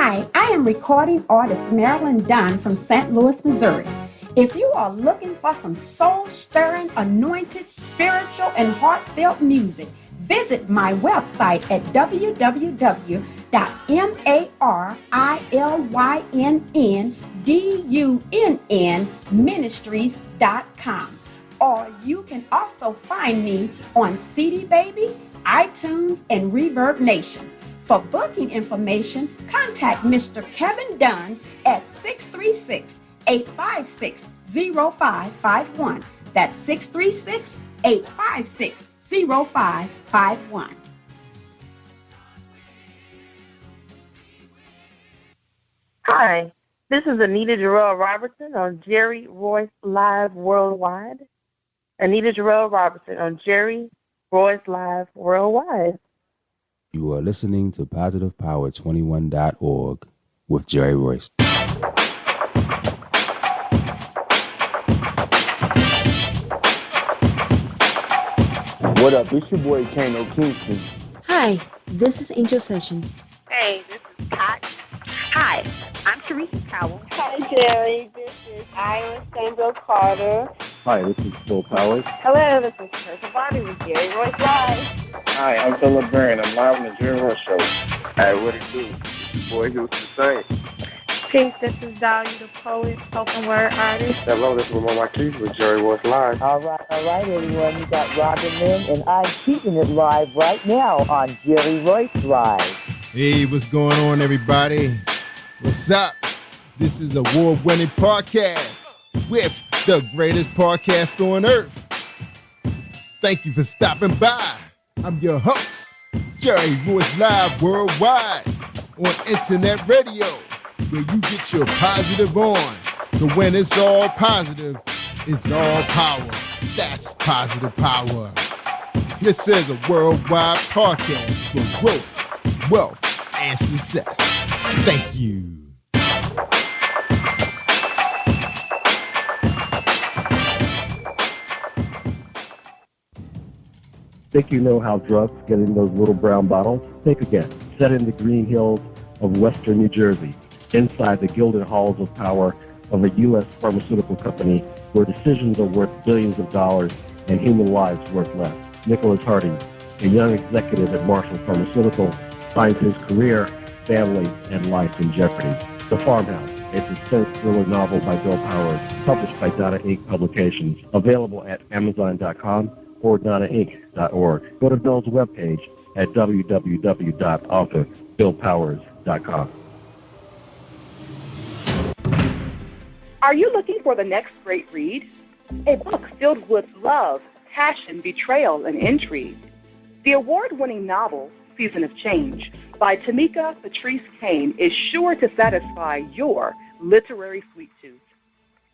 Hi, I am recording artist Marilyn Dunn from St. Louis, Missouri. If you are looking for some soul-stirring, anointed, spiritual, and heartfelt music, visit my website at www.marilyndunnministries.com. Or you can also find me on CD Baby, iTunes, and Reverb Nation. For booking information, contact Mr. Kevin Dunn at 636-856-0551. That's 636-856-0551. Hi, this is Anita Jarrell Robertson on Jerry Royce Live Worldwide. Anita Jarrell Robertson on Jerry Royce Live Worldwide. You are listening to PositivePower21.org with Jerry Royce. What up? It's your boy Kano Kingston. Hi, this is Angel Sessions. Hey, this is Pat. Hi, I'm Teresa Powell. Hi, Jerry. This is Ira Sandra Carter. Hi, this is Phil Powers. Hello, this is Teresa Bobby with Jerry Royce Live. Hi, I'm Philip Byrne. I'm live on the Jerry Royce Show. Hi, what it do? It's your boy Houston Saint. Peace, this is Dahlia the Poet, spoken word artist. Hello, this is Ramon Marquis with Jerry Royce Live. All right, everyone. You got Robin Lynn, and I'm keeping it live right now on Jerry Royce Live. Hey, what's going on, everybody? What's up? This is award-winning podcast with the greatest podcast on earth. Thank you for stopping by. I'm your host, Jerry Royce Live Worldwide on Internet Radio, where you get your positive on. So when it's all positive, it's all power. That's positive power. This is a worldwide podcast for growth, wealth, and success. Thank you. Think you know how drugs get in those little brown bottles? Think again. Set in the green hills of western New Jersey, inside the gilded halls of power of a U.S. pharmaceutical company where decisions are worth billions of dollars and human lives worth less. Nicholas Harding, a young executive at Marshall Pharmaceutical, finds his career, family, and life in jeopardy. The Farmhouse, a suspense thriller novel by Bill Powers, published by Donna Inc. Publications, available at Amazon.com or DonnaInc.org. Go to Bill's webpage at www.author.BillPowers.com. Are you looking for the next great read? A book filled with love, passion, betrayal, and intrigue. The award-winning novel, Season of Change, by Tamika Patrice Kane, is sure to satisfy your literary sweet tooth.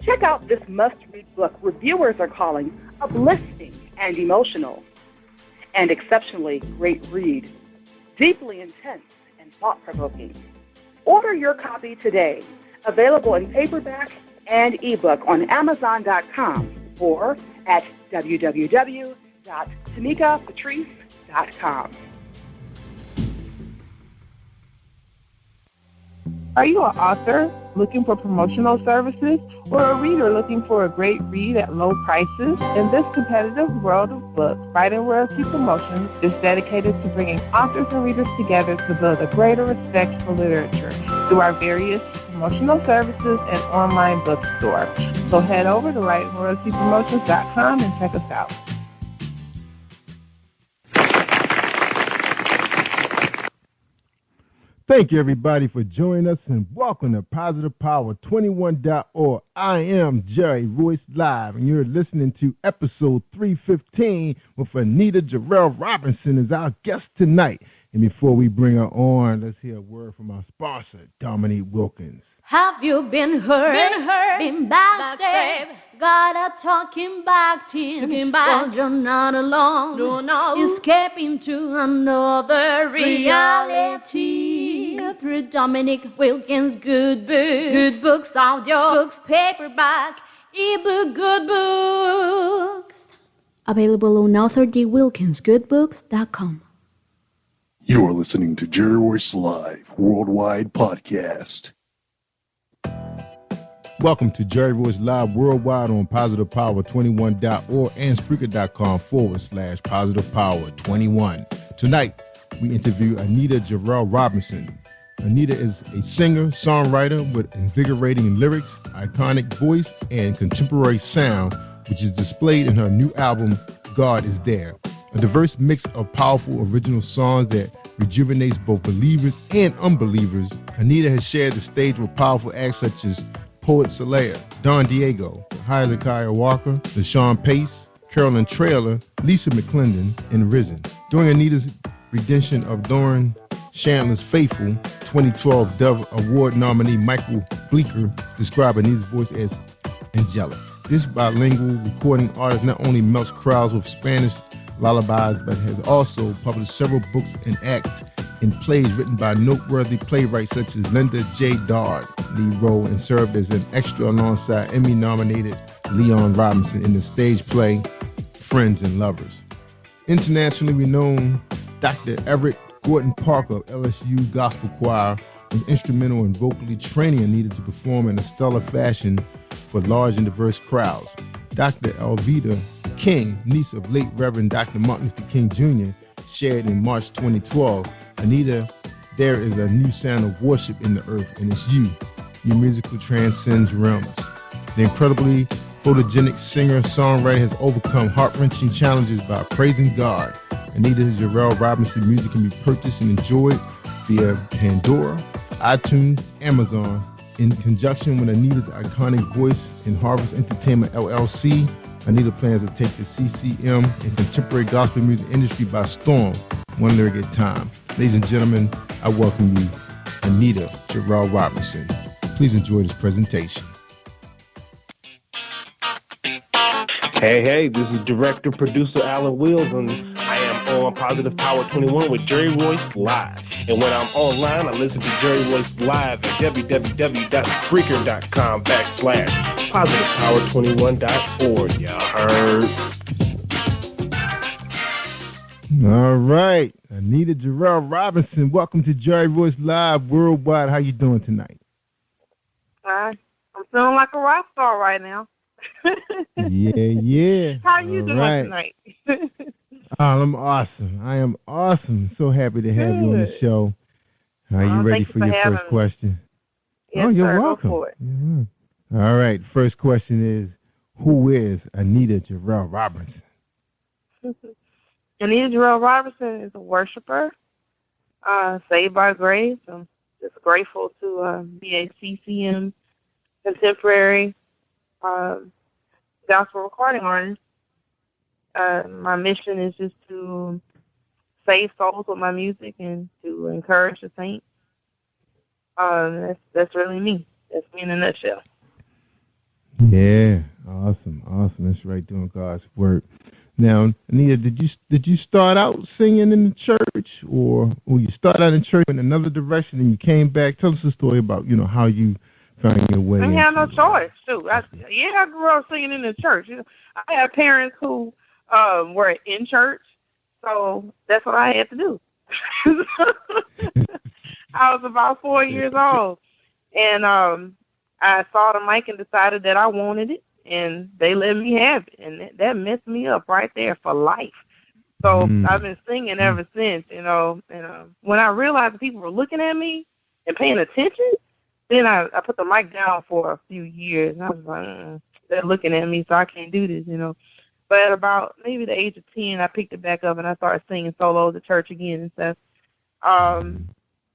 Check out this must-read book reviewers are calling uplifting and emotional, and exceptionally great read, deeply intense and thought-provoking. Order your copy today, available in paperback and ebook on Amazon.com or at www.tamikapatrice.com. Are you an author looking for promotional services or a reader looking for a great read at low prices? In this competitive world of books, Writing Royalty Promotions is dedicated to bringing authors and readers together to build a greater respect for literature through our various promotional services and online bookstore. So head over to WritingRoyaltyPromotions.com and check us out. Thank you, everybody, for joining us, and welcome to PositivePower21.org. I am Jerry Royce Live, and you're listening to episode 315 with Anita Jarrell Robinson as our guest tonight. And before we bring her on, let's hear a word from our sponsor, Dominique Wilkins. Have you been hurt, been backstabbed, got a talking back team? Well, you're not alone. No. Escaping to another reality. Through Dominique Wilkins' good books. Good books, audio books, paperback, ebook, good books. Available on authordwilkinsgoodbooks.com. You are listening to Jerry Royce Live Worldwide Podcast. Welcome to Jerry Royce Live Worldwide on PositivePower21.org and Spreaker.com/PositivePower21. Tonight, we interview Anita Jarrell Robinson. Anita is a singer, songwriter with invigorating lyrics, iconic voice, and contemporary sound, which is displayed in her new album, God Is There. A diverse mix of powerful original songs that rejuvenates both believers and unbelievers. Anita has shared the stage with powerful acts such as Poet Salea, Don Diego, Hezekiah Walker, LaShawn Pace, Carolyn Trailer, Lisa McClendon, and Risen. During Anita's rendition of Doran Chandler's Faithful, 2012 Dove Award nominee Michael Bleeker described Anita's voice as angelic. This bilingual recording artist not only melts crowds with Spanish lullabies, but has also published several books and acts and plays written by noteworthy playwrights such as Linda J. Dard, lead role, and served as an extra alongside Emmy-nominated Leon Robinson in the stage play Friends and Lovers. Internationally renowned Dr. Everett Gordon Parker of LSU Gospel Choir was instrumental in vocally training Anita to perform in a stellar fashion for large and diverse crowds. Dr. Elvita King, niece of late Reverend Dr. Martin Luther King Jr., shared in March 2012, Anita, there is a new sound of worship in the earth, and it's you. Your musical transcends realms. The incredibly photogenic singer-songwriter has overcome heart-wrenching challenges by praising God. Anita Jarrell Robinson music can be purchased and enjoyed via Pandora, iTunes, Amazon. In conjunction with Anita's iconic voice and Harvest Entertainment LLC, Anita plans to take the CCM and contemporary gospel music industry by storm, one lyric at a time. Ladies and gentlemen, I welcome you, Anita Jarrell Robinson. Please enjoy this presentation. Hey, this is director-producer Alan Wills, and I am on Positive Power 21 with Jerry Royce Live. And when I'm online, I listen to Jerry Royce Live at www.Spreaker.com/PositivePower21.org. Y'all heard? All right. Anita Jarrell Robinson, welcome to Jerry Royce Live Worldwide. How you doing tonight? I'm feeling like a rock star right now. Yeah. How are you doing tonight? I'm awesome. I am awesome. So happy to have you on the show. Are you ready for your first question? Yes, you're sir. welcome. Go for it. Mm-hmm. All right. First question is, who is Anita Jarrell Robinson? Anita Jarrell Robinson is a worshiper, saved by grace. I'm just grateful to be a CCM contemporary gospel recording artist. My mission is just to save souls with my music and to encourage the saints. That's really me. That's me in a nutshell. Yeah, awesome. That's right, doing God's work. Now, Anita, did you start out singing in the church, or you started out in church in another direction and you came back? Tell us a story about how you found your way. I didn't have no choice, too. I grew up singing in the church. I had parents who were in church, so that's what I had to do. I was about 4 years old, and I saw the mic and decided that I wanted it, and they let me have it, and that messed me up right there for life. So I've been singing ever since, and when I realized that people were looking at me and paying attention, then I put the mic down for a few years, and I was like, they're looking at me, so I can't do this, But at about maybe the age of 10, I picked it back up, and I started singing solos at church again and stuff.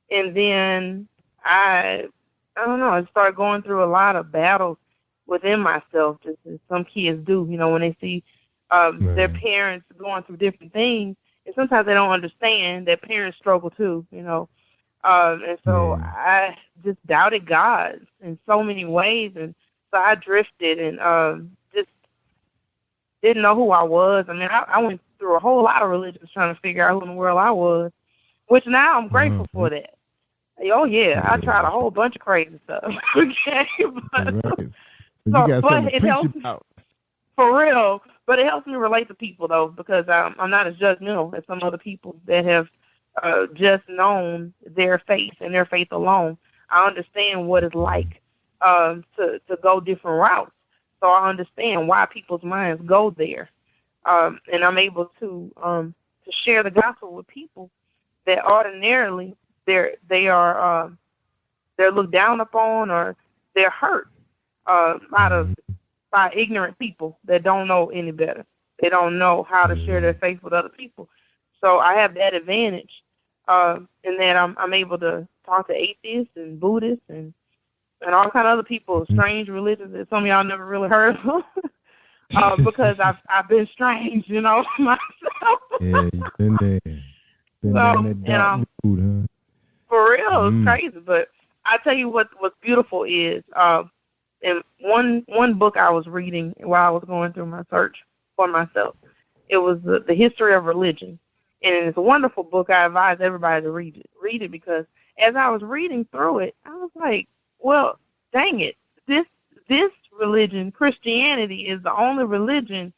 And then I don't know, I started going through a lot of battles within myself, just as some kids do, when they see their parents going through different things, and sometimes they don't understand that parents struggle too, and so I just doubted God in so many ways, and so I drifted and just didn't know who I was. I mean, I went through a whole lot of religions trying to figure out who in the world I was, which now I'm grateful for that. Oh, yeah, I tried a whole bunch of crazy stuff. Okay, but it helps for real. But it helps me relate to people, though, because I'm not as judgmental as some other people that have just known their faith and their faith alone. I understand what it's like to go different routes. So I understand why people's minds go there. And I'm able to share the gospel with people that ordinarily they're looked down upon or they're hurt by ignorant people that don't know any better. They don't know how to share their faith with other people. So I have that advantage in that I'm able to talk to atheists and Buddhists and all kind of other people, strange religions that some of y'all never really heard of, because I've been strange, myself. Yeah, you've been there. Been down that dark road, huh? For real, it's crazy. But I tell you what's beautiful is, in one book I was reading while I was going through my search for myself, it was the history of religion. And it's a wonderful book. I advise everybody to read it because as I was reading through it, I was like, well, dang it, this religion, Christianity, is the only religion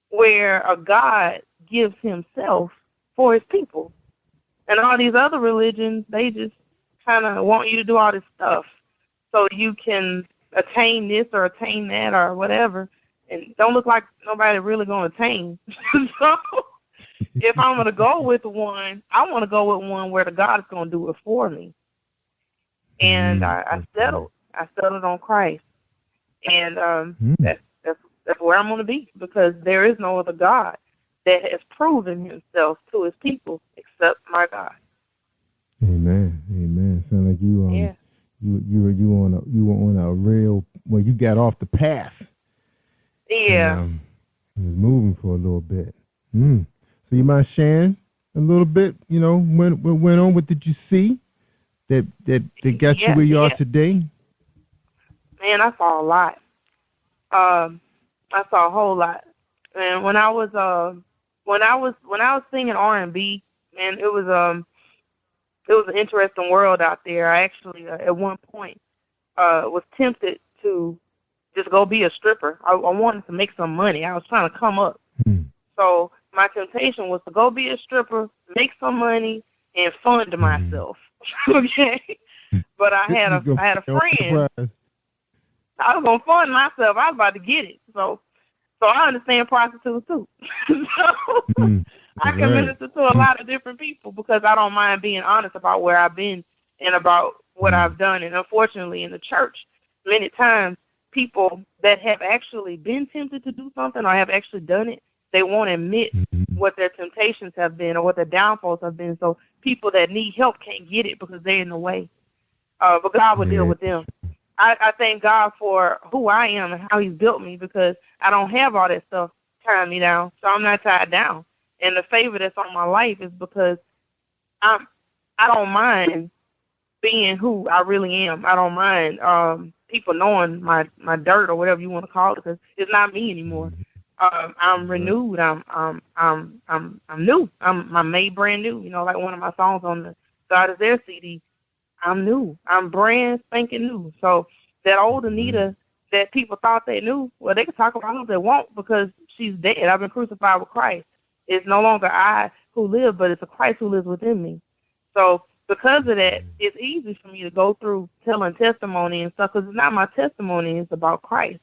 where a God gives himself for his people. And all these other religions, they just kind of want you to do all this stuff so you can attain this or attain that or whatever. And don't look like nobody really going to attain. So if I'm going to go with one, I want to go with one where the God is going to do it for me. And I settled on Christ. And that's where I'm going to be, because there is no other God that has proven himself to his people except my God. Amen. Sound like you were on a real, well, you got off the path. Yeah. And, was moving for a little bit. So you mind sharing a little bit, what went on? What did you see that got you where you are today? Man, I saw a lot. I saw a whole lot. And when I was singing R&B, man, it was an interesting world out there. I actually at one point was tempted to just go be a stripper. I wanted to make some money. I was trying to come up. So my temptation was to go be a stripper, make some money, and fund myself. Okay, but I had a friend. I was gonna fund myself. I was about to get it. So I understand prostitutes too. I can minister to a lot of different people because I don't mind being honest about where I've been and about what I've done. And unfortunately, in the church, many times people that have actually been tempted to do something or have actually done it, they won't admit what their temptations have been or what their downfalls have been. So people that need help can't get it because they're in the way. But God will deal with them. I thank God for who I am and how he's built me, because I don't have all that stuff tying me down, so I'm not tied down. And the favor that's on my life is because I don't mind being who I really am. I don't mind people knowing my dirt or whatever you want to call it, because it's not me anymore. I'm renewed. I'm new. I'm made brand new. Like one of my songs on the God Is There CD. I'm new. I'm brand spanking new. So that old Anita that people thought they knew, well, they can talk about who they want because she's dead. I've been crucified with Christ. It's no longer I who live, but it's a Christ who lives within me. So because of that, it's easy for me to go through telling testimony and stuff, because it's not my testimony. It's about Christ.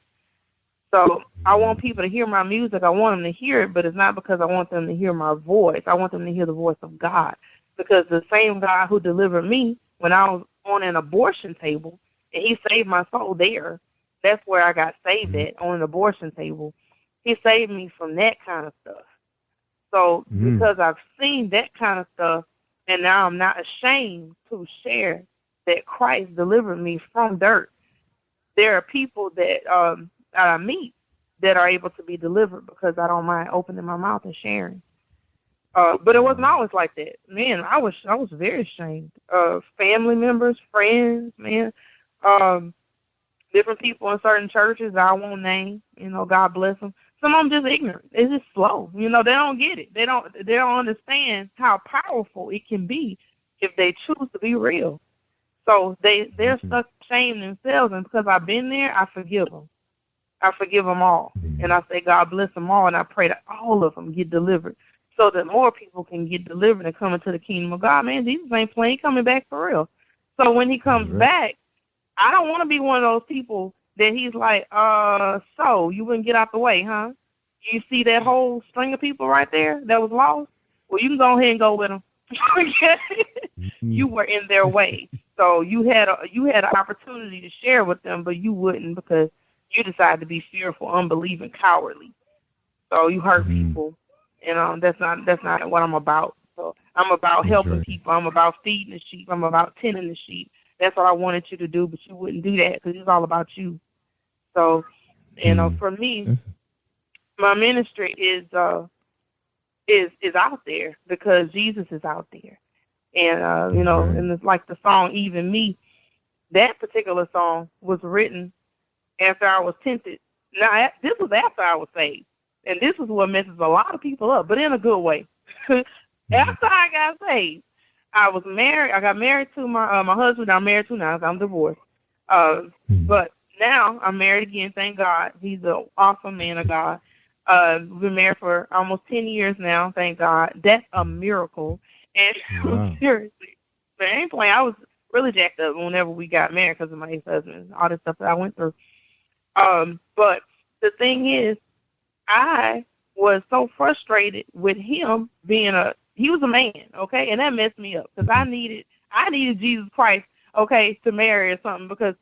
So I want people to hear my music. I want them to hear it, but it's not because I want them to hear my voice. I want them to hear the voice of God, because the same God who delivered me when I was on an abortion table, and he saved my soul there. That's where I got saved at, on an abortion table. He saved me from that kind of stuff. So because I've seen that kind of stuff, and now I'm not ashamed to share that Christ delivered me from dirt, there are people that I meet that are able to be delivered because I don't mind opening my mouth and sharing. But it wasn't always like that. Man, I was very ashamed of family members, friends, man, different people in certain churches that I won't name, God bless them. Some of them just ignorant. They're just slow. They don't get it. They don't understand how powerful it can be if they choose to be real. So they're stuck shaming themselves, and because I've been there, I forgive them. I forgive them all. And I say, God bless them all, and I pray that all of them get delivered so that more people can get delivered and come into the kingdom of God. Man, Jesus ain't playing, coming back for real. So when he comes back, I don't want to be one of those people that he's like, so you wouldn't get out the way, huh? You see that whole string of people right there that was lost? Well, you can go ahead and go with them. You were in their way. So you had an opportunity to share with them, but you wouldn't because you decided to be fearful, unbelieving, cowardly. So you hurt people, and that's not what I'm about. So I'm about helping people. I'm about feeding the sheep. I'm about tending the sheep. That's what I wanted you to do, but you wouldn't do that because it's all about you. So, for me, my ministry is out there because Jesus is out there. And, and it's like the song, Even Me, that particular song was written after I was tempted. Now, this was after I was saved. And this is what messes a lot of people up, but in a good way. After I got saved, I was married. I got married to my husband. I'm married to now. I'm divorced. But now I'm married again, thank God. He's an awesome man of God. We've been married for almost 10 years now, thank God. That's a miracle. And seriously, but I ain't playing. I was really jacked up whenever we got married because of my ex-husband, all this stuff that I went through. But the thing is, I was so frustrated with him being he was a man, okay, and that messed me up because I needed Jesus Christ, okay, to marry or something because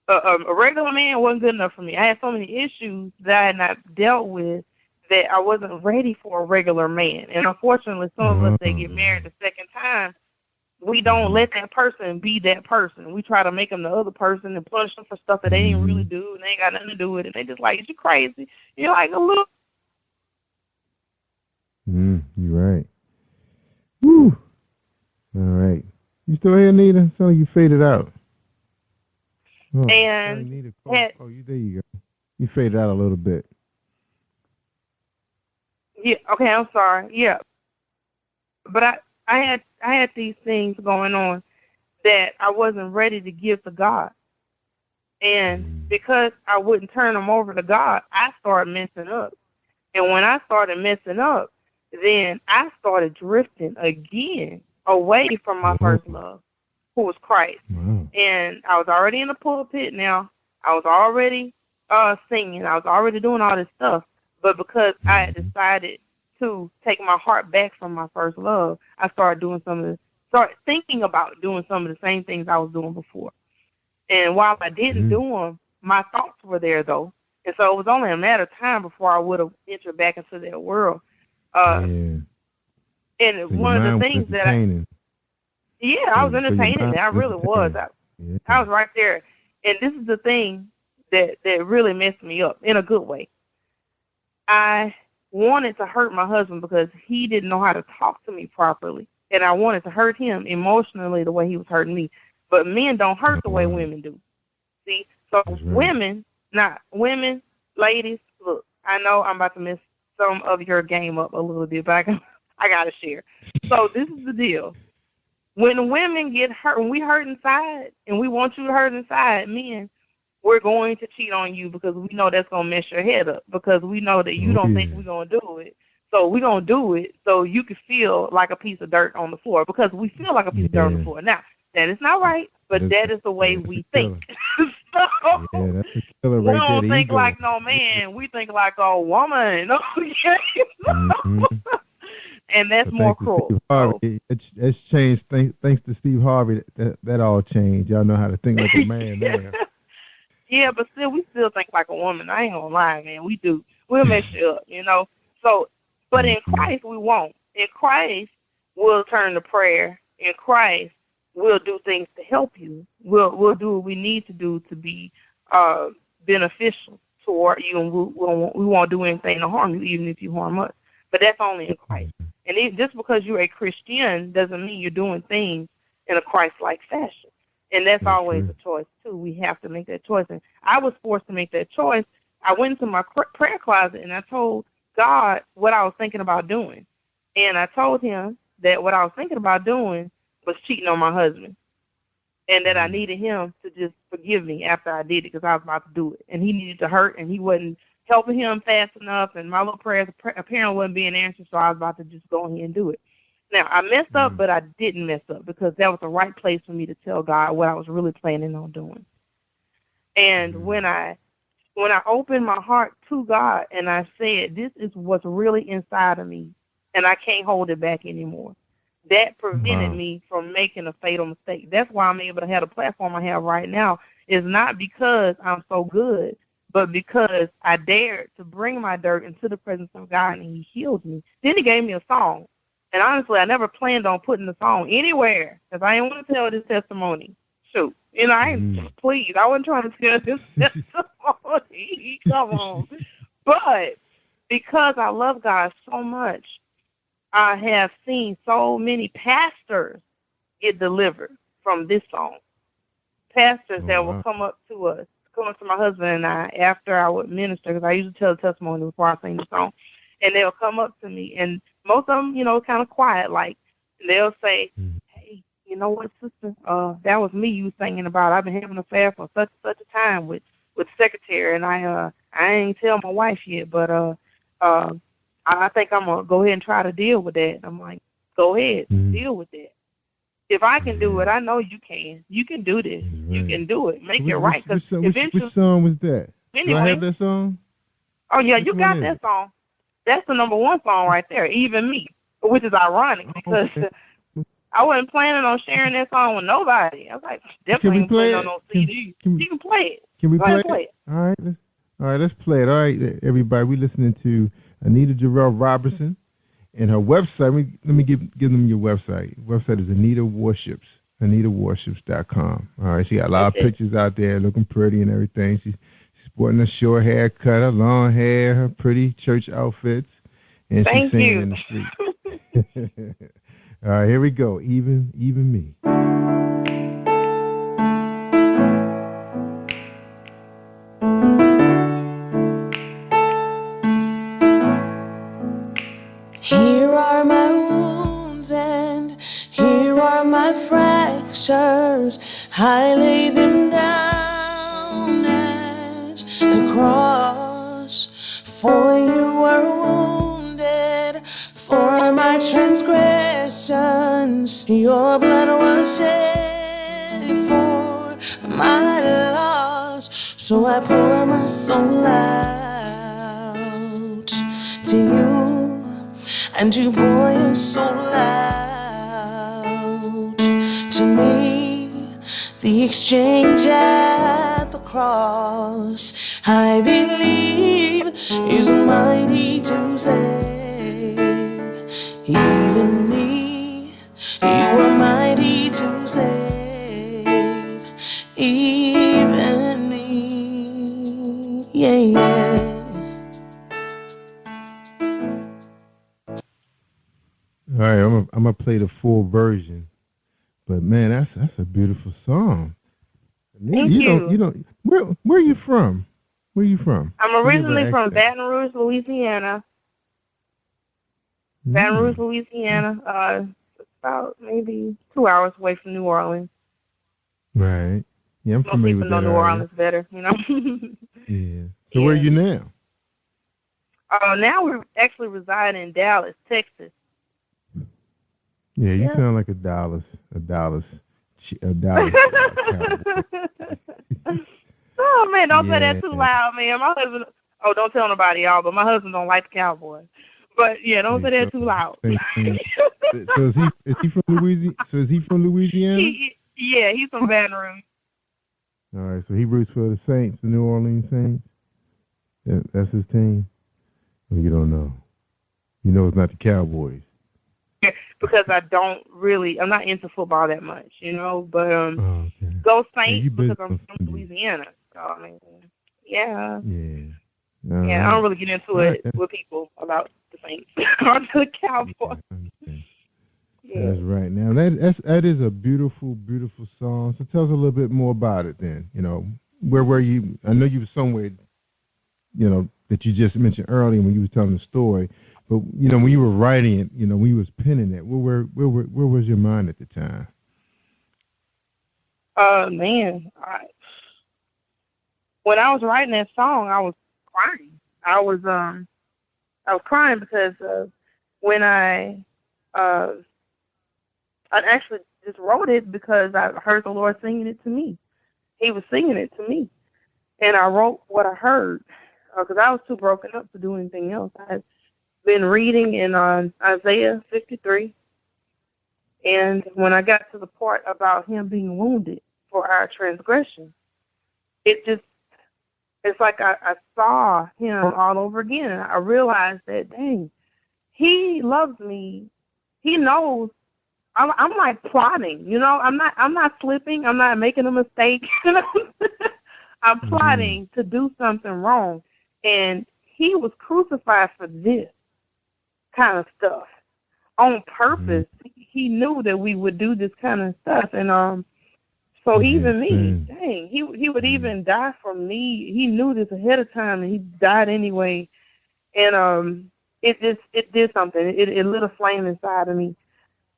a regular man wasn't good enough for me. I had so many issues that I had not dealt with that I wasn't ready for a regular man. And unfortunately, some of us that get married the second time, we don't let that person be that person. We try to make them the other person and punish them for stuff that they didn't really do and they ain't got nothing to do with it. They just like, is you crazy? You're like a little. You're right. Woo. All right. You still here, Nita? So you faded out. Oh, and there you go. You faded out a little bit. Yeah. Okay. I'm sorry. Yeah. But I had these things going on that I wasn't ready to give to God, and because I wouldn't turn them over to God, I started messing up. And when I started messing up, then I started drifting again away from my first love, who was Christ. And I was already in the pulpit now. I was already singing. I was already doing all this stuff. But because I had decided to take my heart back from my first love, I started thinking about doing some of the same things I was doing before. And while I didn't do them, my thoughts were there, though. And so it was only a matter of time before I would have entered back into that world. And one of the things that I was entertaining. I really was. I was right there. And this is the thing that really messed me up in a good way. I wanted to hurt my husband because he didn't know how to talk to me properly. And I wanted to hurt him emotionally the way he was hurting me. But men don't hurt the way women do. See? So women, ladies, look, I know I'm about to mess some of your game up a little bit, but I got to share. So this is the deal. When women get hurt, when we hurt inside and we want you to hurt inside, men, we're going to cheat on you because we know that's going to mess your head up because we know that you don't think we're going to do it. So we're going to do it so you can feel like a piece of dirt on the floor because we feel like a piece of dirt on the floor. Now, that is not right, but that is the way we think. So that's a killer right we don't there, think ego. like no man. We think like a woman. And that's more cruel. It's changed. Thanks to Steve Harvey, that all changed. Y'all know how to think like a man now. Yeah, but still, we still think like a woman. I ain't gonna lie, man. We do. We'll mess you up, So, but in Christ, we won't. In Christ, we'll turn to prayer. In Christ, we'll do things to help you. We'll do what we need to do to be beneficial toward you, and we won't do anything to harm you, even if you harm us. But that's only in Christ. And just because you're a Christian doesn't mean you're doing things in a Christ-like fashion. And that's always a choice, too. We have to make that choice. And I was forced to make that choice. I went into my prayer closet, and I told God what I was thinking about doing. And I told him that what I was thinking about doing was cheating on my husband and that I needed him to just forgive me after I did it because I was about to do it. And he needed to hurt, and he wasn't helping him fast enough, and my little prayers apparently wasn't being answered, so I was about to just go ahead and do it. Now, I messed up, but I didn't mess up because that was the right place for me to tell God what I was really planning on doing. And when I opened my heart to God and I said, this is what's really inside of me, and I can't hold it back anymore, that prevented me from making a fatal mistake. That's why I'm able to have the platform I have right now. It's not because I'm so good, but because I dared to bring my dirt into the presence of God, and he healed me. Then he gave me a song. And honestly, I never planned on putting the song anywhere because I didn't want to tell this testimony. Shoot. You know, please, I wasn't trying to tell this testimony. Come on. But because I love God so much, I have seen so many pastors get delivered from this song. Pastors that will come up to us, come up to my husband and I after I would minister, because I usually tell the testimony before I sing the song, and they'll come up to me, and most of them, you know, kind of quiet, like they'll say, hey, you know what, sister, that was me you was singing about. I've been having an affair for such a time with secretary, and I ain't tell my wife yet, but I think I'm going to go ahead and try to deal with that. I'm like, go ahead, deal with that. If I can do it, I know you can. You can do this. Right. You can do it. Make it right. Cause eventually, which song was that? Anyway, do I have that song? Oh, yeah, you got that song. That's the number one song right there, Even Me, which is ironic because I wasn't planning on sharing that song with nobody. I was like, definitely ain't playing on no CD. You can play it. Can we play it? All right, let's play it. All right, everybody, we're listening to Anita Jarrell Robertson. And her website, let me give them your website. Website is Anita Warships, AnitaWarships.com. All right, she got a lot of pictures out there looking pretty and everything. She's sporting a short haircut, her long hair, her pretty church outfits, and she's singing in the street. All right, here we go. Even Me. Here are my wounds and here are my fractures. I lay them down at the cross. For you were wounded for my transgressions. Your blood was shed for my loss. So I pour my soul out to you. And you pour your soul out to me. The exchange at the cross, I believe, is mighty to save. Even me, you are mighty to save. Even me, yeah. All right, I'm gonna play the full version, but man, that's a beautiful song. Thank you. You don't. Where are you from? Where are you from? I'm originally from Baton Rouge, Louisiana. Baton Rouge, Louisiana. It's about maybe 2 hours away from New Orleans. Right. Yeah, I'm familiar with that. Most people know New Orleans better, you know. Yeah. So where are you now? Now we actually reside in Dallas, Texas. Yeah, you sound like a Dallas. Oh man, don't say that too loud, man. My husband. Oh, don't tell nobody, y'all. But my husband don't like the Cowboys. But yeah, don't say that too loud. So is he from Louisiana? Yeah, he's from Baton Rouge. All right, so he roots for the Saints, the New Orleans Saints. That's his team. Well, you don't know. You know it's not the Cowboys. Because I'm not into football that much, you know. But go Saints because I'm from Louisiana. So I mean, yeah. Yeah, I don't really get into it with people about the Saints or the Cowboys. Yeah. That's right. Now that is a beautiful, beautiful song. So tell us a little bit more about it. Then, you know, where were you? I know you were somewhere, you know, that you just mentioned earlier when you were telling the story. But you know, when you were writing it, you know, when you was penning it, where was your mind at the time? Man, when I was writing that song, I was crying. I was crying because when I actually just wrote it because I heard the Lord singing it to me. He was singing it to me, and I wrote what I heard because I was too broken up to do anything else. I had been reading in Isaiah 53, and when I got to the part about him being wounded for our transgression, it's like I saw him all over again. I realized that, dang, he loves me. He knows. I'm like plotting, you know. I'm not slipping. I'm not making a mistake. You know, I'm plotting to do something wrong, and he was crucified for this kind of stuff on purpose. He knew that we would do this kind of stuff, and so even me, dang, he would even die for me. He knew this ahead of time, and he died anyway. And it did something. It lit a flame inside of me.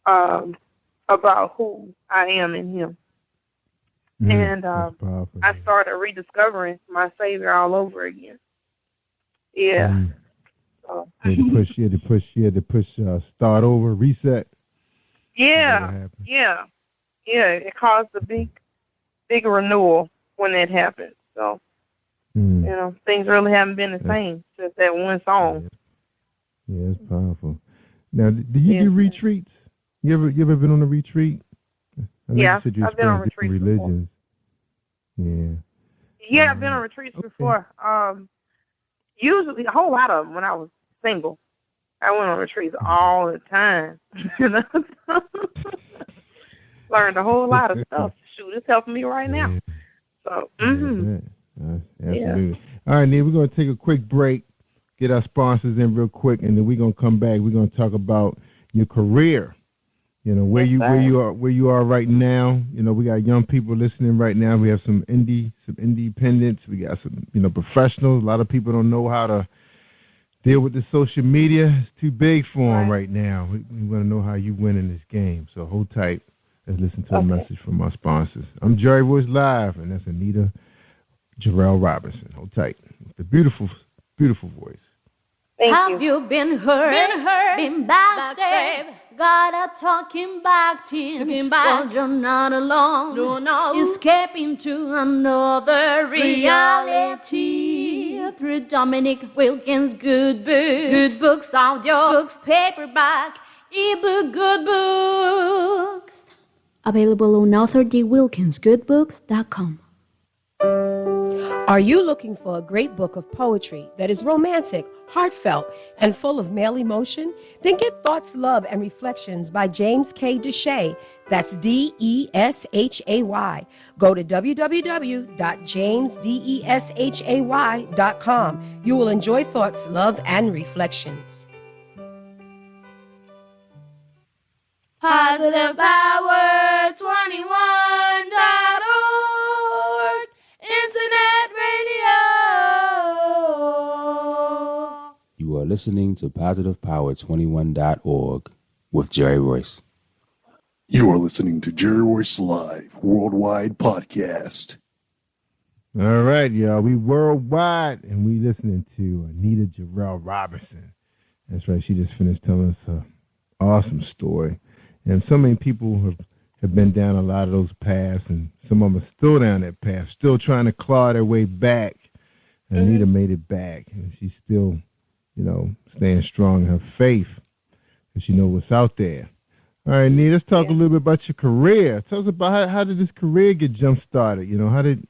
About who I am in him. And I started rediscovering my Savior all over again. Yeah. So. You had to push, start over, reset. Yeah. It caused a big renewal when that happened. So, you know, things really haven't been the same since that one song. Yeah, it's powerful. Now, do you do retreats? You ever been on a retreat? Yeah, I've been on retreats religions. Before. Yeah, I've been on retreats before. Usually, a whole lot of them when I was single. I went on retreats all the time. You know? Learned a whole lot of stuff. Shoot, it's helping me right now. So, Absolutely. All right, Neil, we're going to take a quick break, get our sponsors in real quick, and then we're going to come back. We're going to talk about your career. You know, where you are right now. You know, we got young people listening right now. We have some independents. We got some, you know, professionals. A lot of people don't know how to deal with the social media. It's too big for them right now. We want to know how you win in this game. So hold tight. Let's listen to a message from our sponsors. I'm Jerry Royce Live, and that's Anita Jarrell Robinson. Hold tight. With the beautiful, beautiful voice. Have you been hurt, been backstabbed? God are talking back to you. Well, you're not alone. No. Escaping to another reality. Through Dominic Wilkins' good books. Good books, audio books, paperback, ebook, good books. Available on AuthorDWilkinsGoodBooks.com. Are you looking for a great book of poetry that is romantic, heartfelt, and full of male emotion? Then get Thoughts, Love, and Reflections by James K. Deshay. That's Deshay. Go to www.jamesdeshay.com. You will enjoy Thoughts, Love, and Reflections. Positive Power 21.org. Internet radio. You are listening to PositivePower21.org with Jerry Royce. You are listening to Jerry Royce Live Worldwide Podcast. All right, y'all. We worldwide, and we listening to Anita Jarrell Robinson. That's right. She just finished telling us an awesome story. And so many people have been down a lot of those paths, and some of them are still down that path, still trying to claw their way back. Anita made it back, and she's still, you know, staying strong in her faith, because she knows what's out there. All right, Anita, let's talk a little bit about your career. Tell us about how did this career get jump started? How did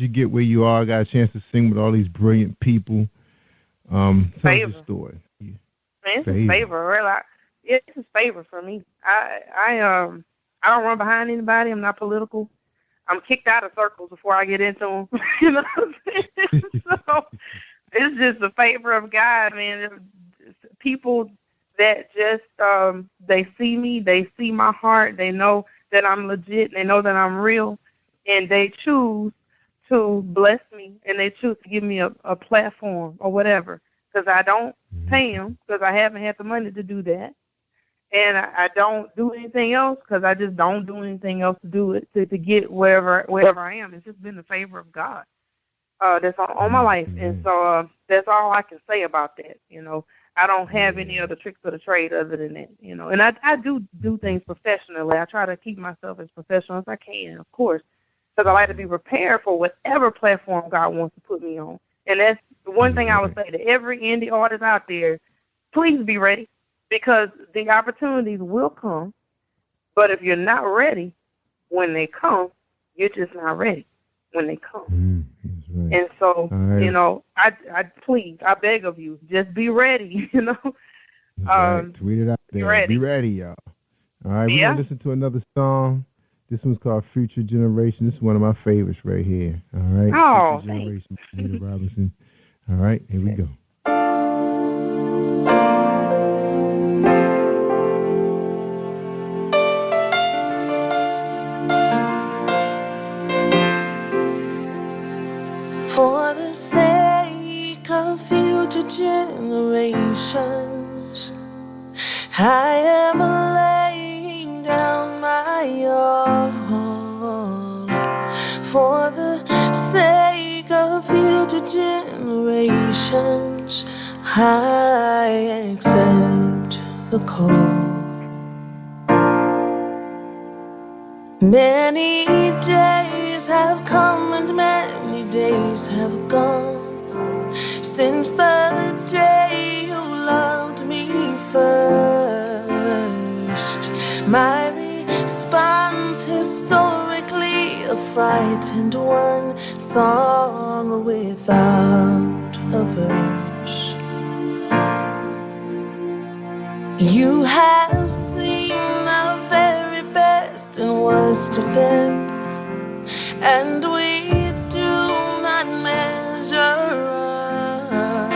you get where you are? Got a chance to sing with all these brilliant people. Tell us the story. It's a favor, really. It's a favor for me. I don't run behind anybody. I'm not political. I'm kicked out of circles before I get into them. You know what I'm saying? So it's just a favor of God, man. People that just they see me, they see my heart, they know that I'm legit, they know that I'm real, and they choose to bless me, and they choose to give me a platform or whatever, because I don't pay them, because I haven't had the money to do that. And I don't do anything else because I just don't do anything else to do it to get wherever I am. It's just been the favor of God. that's on my life. And so that's all I can say about that. You know, I don't have any other tricks of the trade other than that, you know. And I do things professionally. I try to keep myself as professional as I can, of course, because I like to be prepared for whatever platform God wants to put me on. And that's the one thing I would say to every indie artist out there, please be ready, because the opportunities will come. But if you're not ready when they come, you're just not ready when they come. Right. And so, you know, I please, I beg of you, just be ready, you know. Tweet it out there. Be ready, y'all. All right, we're going to listen to another song. This one's called Future Generation. This is one of my favorites right here. All right. Oh, Future Generation, Anita Robinson. All right, here we go. For the sake of future generations, I am laying down my all. For the sake of future generations, I accept the call. Many days have come and many days have gone since the day you loved me first. My response historically a frightened one, song without a verse. You have seen the very best and worst of them, and we do not measure up.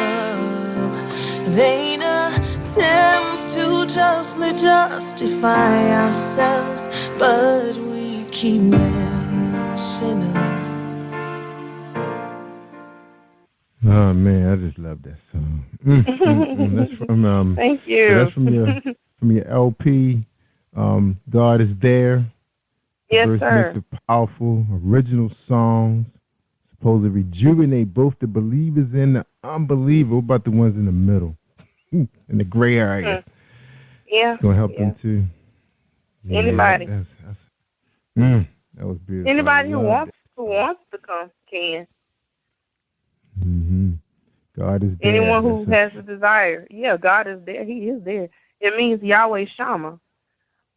Vain attempts to justly justify ourselves, but we keep messing up. Oh man, I just love that song. That's from Thank you. That's from your LP. God is There. Yes, verse sir. Makes it powerful, original songs, supposed to rejuvenate both the believers and the unbelievers. What about the ones in the middle, in the gray area? Yeah. It's gonna help them too. Yeah, Anybody. That was beautiful. Anybody who wants to come can. God is there. Anyone who has a desire. Yeah, God is there. He is there. It means Yahweh Shammah.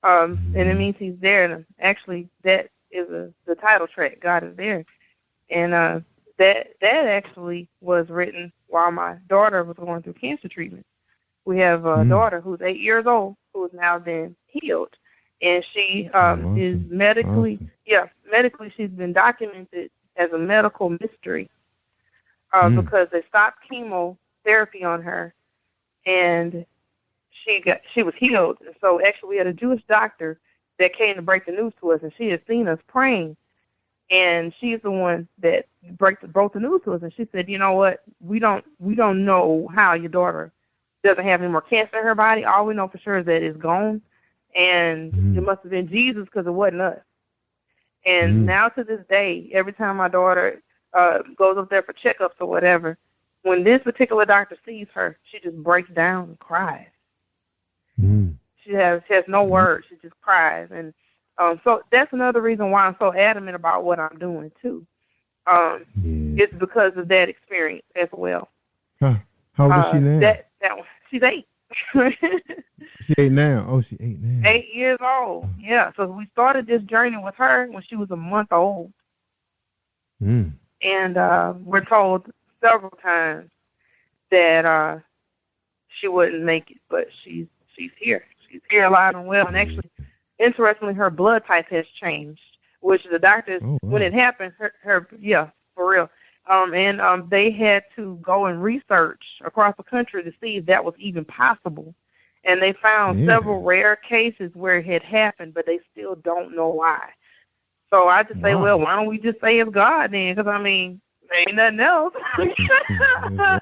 And it means he's there. And actually, that is the title track, God is There. And that actually was written while my daughter was going through cancer treatment. We have a daughter who's 8 years old who has now been healed. And she is medically, medically she's been documented as a medical mystery because they stopped chemotherapy on her, and she was healed. And so actually we had a Jewish doctor that came to break the news to us, and she had seen us praying, and she's the one that broke the news to us. And she said, you know what, we don't know how your daughter doesn't have any more cancer in her body. All we know for sure is that it's gone, and it must have been Jesus because it wasn't us. And now to this day, every time my daughter goes up there for checkups or whatever, when this particular doctor sees her, she just breaks down and cries. She has no words. She just cries. And so that's another reason why I'm so adamant about what I'm doing, too. It's because of that experience as well. How old is she now? That one, she's 8. She's 8 now. Oh, she's 8 now. 8 years old. Yeah. So we started this journey with her when she was a month old. And we're told several times that she wouldn't make it, but she's here. She's here alive and well. And actually, interestingly, her blood type has changed, which the doctors, when it happened, her for real. And they had to go and research across the country to see if that was even possible. And they found several rare cases where it had happened, but they still don't know why. So I just say, well, why don't we just say it's God then? Because, I mean, there ain't nothing else.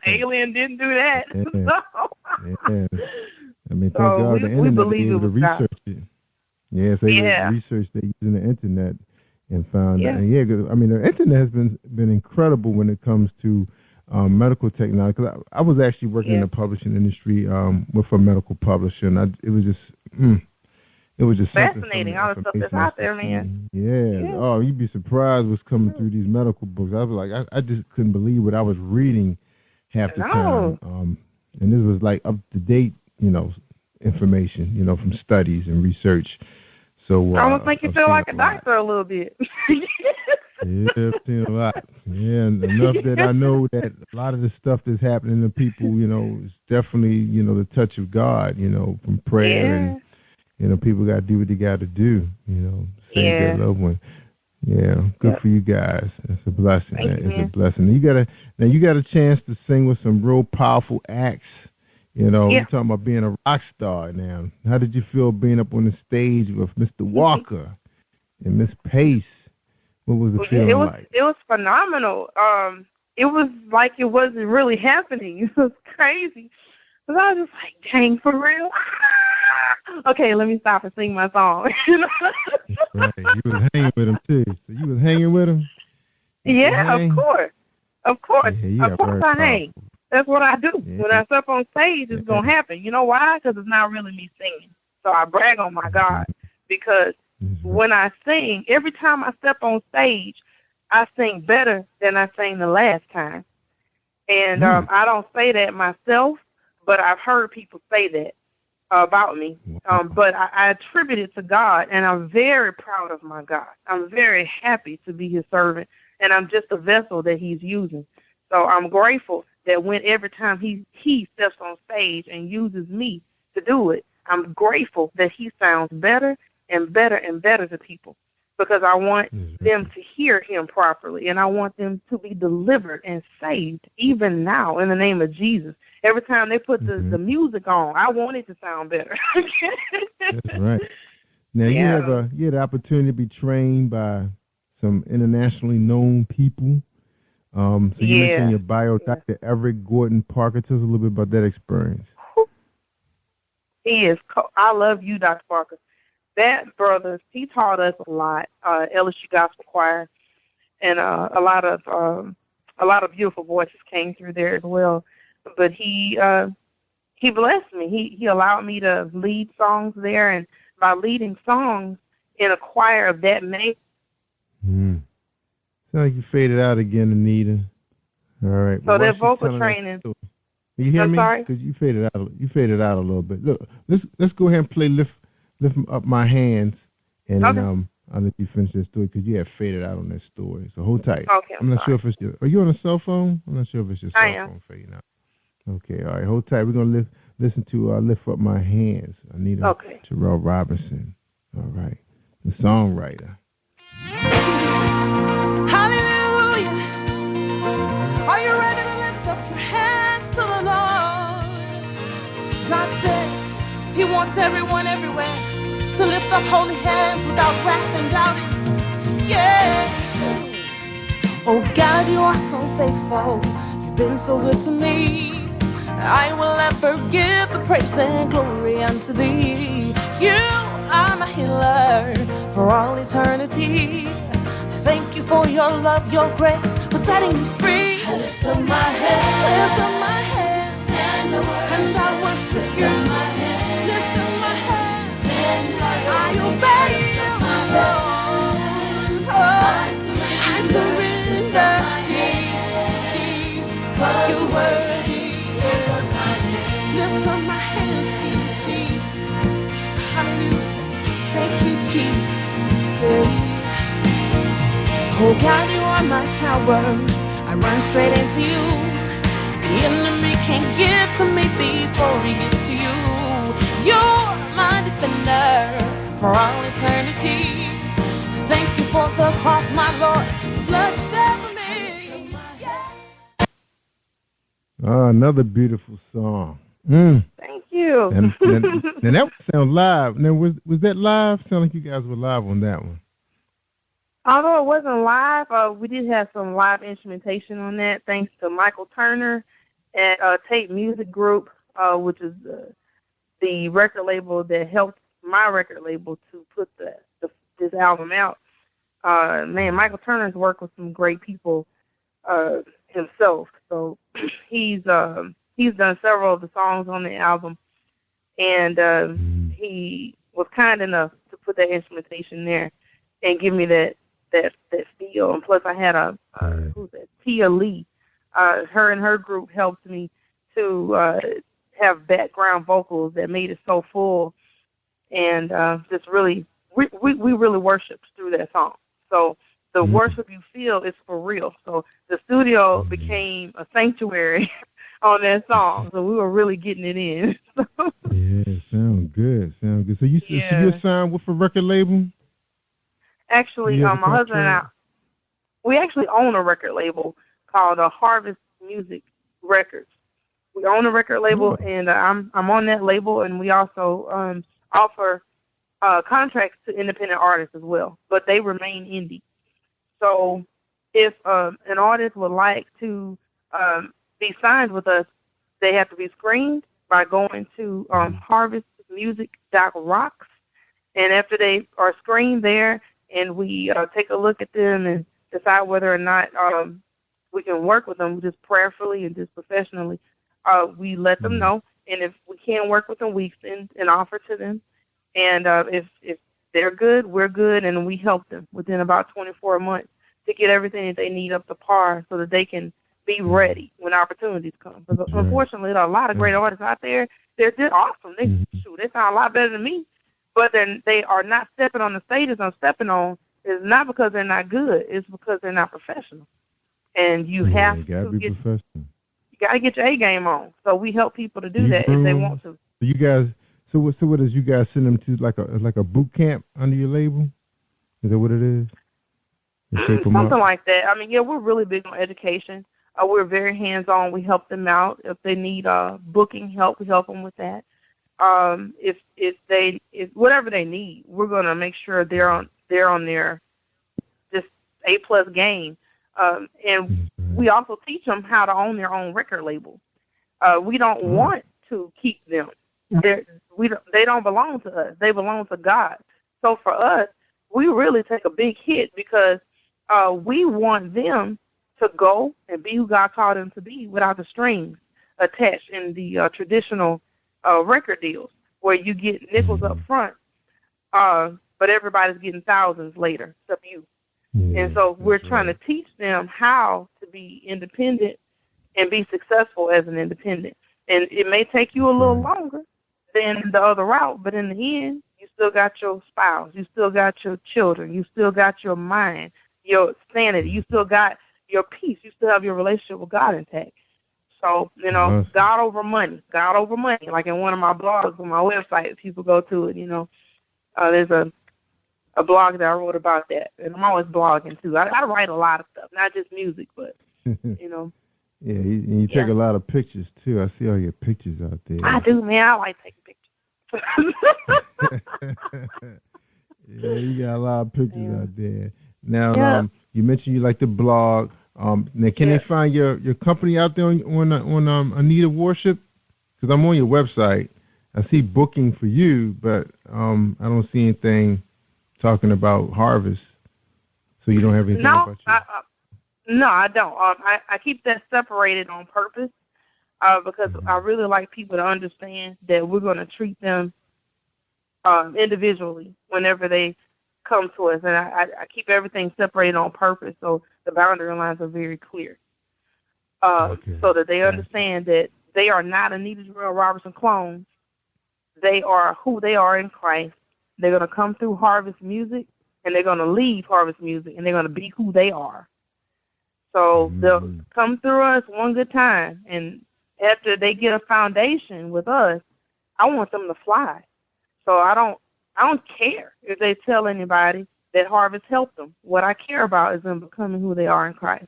Alien didn't do that. I mean, thank God the internet believe be able to research it. Yeah, so Yeah. research they using the internet and found out. And 'cause, I mean, the internet has been incredible when it comes to medical technology. 'Cause I was actually working in the publishing industry with a medical publisher, and it was just fascinating. All the stuff that's out there, man. Yeah. Oh, you'd be surprised what's coming through these medical books. I was like, I just couldn't believe what I was reading half the time. And this was like up to date, information, from studies and research. So almost make you feel like a doctor a little bit. Yeah, I've seen a lot. Yeah, and enough that I know that a lot of the stuff that's happening to people, is definitely, the touch of God, from prayer and people got to do what they got to do, save their loved one. Yeah, good for you guys. It's a blessing. It's a blessing. You got a chance to sing with some real powerful acts. We're talking about being a rock star now. How did you feel being up on the stage with Mr. Walker and Miss Pace? What was the feeling like? It was phenomenal. It was like it wasn't really happening. It was crazy. But I was just like, dang, for real? Okay, let me stop and sing my song. Right. You was hanging with him, too. So you was hanging with him? Yeah, of course. Of course. Yeah, of course I hang. That's what I do. Yeah. When I step on stage, it's going to happen. You know why? Because it's not really me singing. So I brag on my God. Because when I sing, every time I step on stage, I sing better than I sang the last time. And I don't say that myself, but I've heard people say that about me. But I attribute it to God, and I'm very proud of my God. I'm very happy to be his servant, and I'm just a vessel that he's using. So I'm grateful that every time he steps on stage and uses me to do it, I'm grateful that he sounds better and better and better to people, because I want them to hear him properly, and I want them to be delivered and saved even now in the name of Jesus. Every time they put the music on, I want it to sound better. That's right. Now, you had the opportunity to be trained by some internationally known people. So you mentioned in your bio, Dr. Everett Gordon Parker. Tell us a little bit about that experience. He is. I love you, Dr. Parker. That brother, he taught us a lot. LSU Gospel Choir, and a lot of beautiful voices came through there as well. But he blessed me. He allowed me to lead songs there, and by leading songs in a choir of that make. Sounds like you faded out again, Anita. All right. So that vocal training. You hear me? Sorry? Because you faded out a little bit. Look, let's go ahead and play Lift Up My Hands, and I'll let you finish that story, because you have faded out on that story. So hold tight. Okay. I'm not sure if it's are you on a cell phone? I'm not sure if it's your cell phone fading out. Okay, all right, hold tight. We're gonna listen to Lift Up My Hands, Anita Terrell Robinson. All right, the songwriter. Hallelujah. Are you ready to lift up your hands to the Lord? God said he wants everyone everywhere to lift up holy hands without wrath and doubting. Yeah. Oh God, you are so faithful. You've been so good to me. I will ever give the praise and glory unto thee. You are my healer for all eternity. Thank you for your love, your grace, for setting me free. I lift up my hands, and I worship you. Lift up my hands, I obey you, Lord. I surrender, you're worthy. Lift up my hands, Jesus. Hallelujah. Thank you, Jesus. Oh God, you are my tower. I run straight into you. The enemy can't get to me before he gets to you. You're my defender for all eternity. Thank you for the cross, my Lord. Blood shed for me. Oh, another beautiful song. Thank you. And that sounds live. Now, was that live? Sound like you guys were live on that one. Although it wasn't live, we did have some live instrumentation on that, thanks to Michael Turner at Tape Music Group, which is the record label that helped my record label to put this album out. Michael Turner's worked with some great people himself. So he's done several of the songs on the album, and he was kind enough to put that instrumentation there and give me that feel. And plus, I had who's that? Tia Lee. Her and her group helped me to have background vocals that made it so full, and just really, we really worshiped through that song. So the worship you feel is for real. So the studio became a sanctuary on that song. So we were really getting it in. Yeah, sound good. So you're signed with a record label? Actually, my husband and I, we actually own a record label called Harvest Music Records. We own a record label, and I'm on that label, and we also offer contracts to independent artists as well, but they remain indie. So if an artist would like to be signed with us, they have to be screened by going to harvestmusic.rocks, and after they are screened there, and we take a look at them and decide whether or not we can work with them just prayerfully and just professionally, we let them know. And if we can't work with them, we send an offer to them. And if they're good, we're good, and we help them within about 24 months to get everything that they need up to par so that they can be ready when opportunities come. Because unfortunately, there are a lot of great artists out there. They're awesome. They sound a lot better than me. But then they are not stepping on the stages I'm stepping on. It's not because they're not good. It's because they're not professional. And you have to get professional. You got to get your A game on. So we help people to do that if they want to. You guys, so what is you guys send them to like a boot camp under your label? Is that what it is? Something like that. I mean, yeah, we're really big on education. We're very hands-on. We help them out. If they need booking help, we help them with that. If whatever they need, we're going to make sure they're on their just A+ game. And we also teach them how to own their own record label. We don't want to keep them. They don't belong to us. They belong to God. So for us, we really take a big hit because we want them to go and be who God called them to be without the strings attached in the traditional record deals where you get nickels up front, but everybody's getting thousands later, except you. And so we're trying to teach them how to be independent and be successful as an independent. And it may take you a little longer than the other route, but in the end, you still got your spouse, you still got your children, you still got your mind, your sanity, you still got your peace, you still have your relationship with God intact. So, God over money. Like in one of my blogs on my website, people go to it, there's a blog that I wrote about that. And I'm always blogging, too. I write a lot of stuff, not just music, but, Yeah, you take a lot of pictures, too. I see all your pictures out there. I do, man. I like taking pictures. Yeah, you got a lot of pictures out there. Now, you mentioned you like to blog. Now, can they find your company out there on Anita Worship? Because I'm on your website. I see booking for you, but I don't see anything talking about Harvest. So you don't have anything about you? No, I don't. I keep that separated on purpose because I really like people to understand that we're going to treat them individually whenever they come to us. And I keep everything separated on purpose so the boundary lines are very clear so that they understand that they are not Anita Jarrell Robertson clones. They are who they are in Christ. They're going to come through Harvest Music, and they're going to leave Harvest Music, and they're going to be who they are. So they'll come through us one good time, and after they get a foundation with us, I want them to fly. So I don't care if they tell anybody that Harvest helped them. What I care about is them becoming who they are in Christ.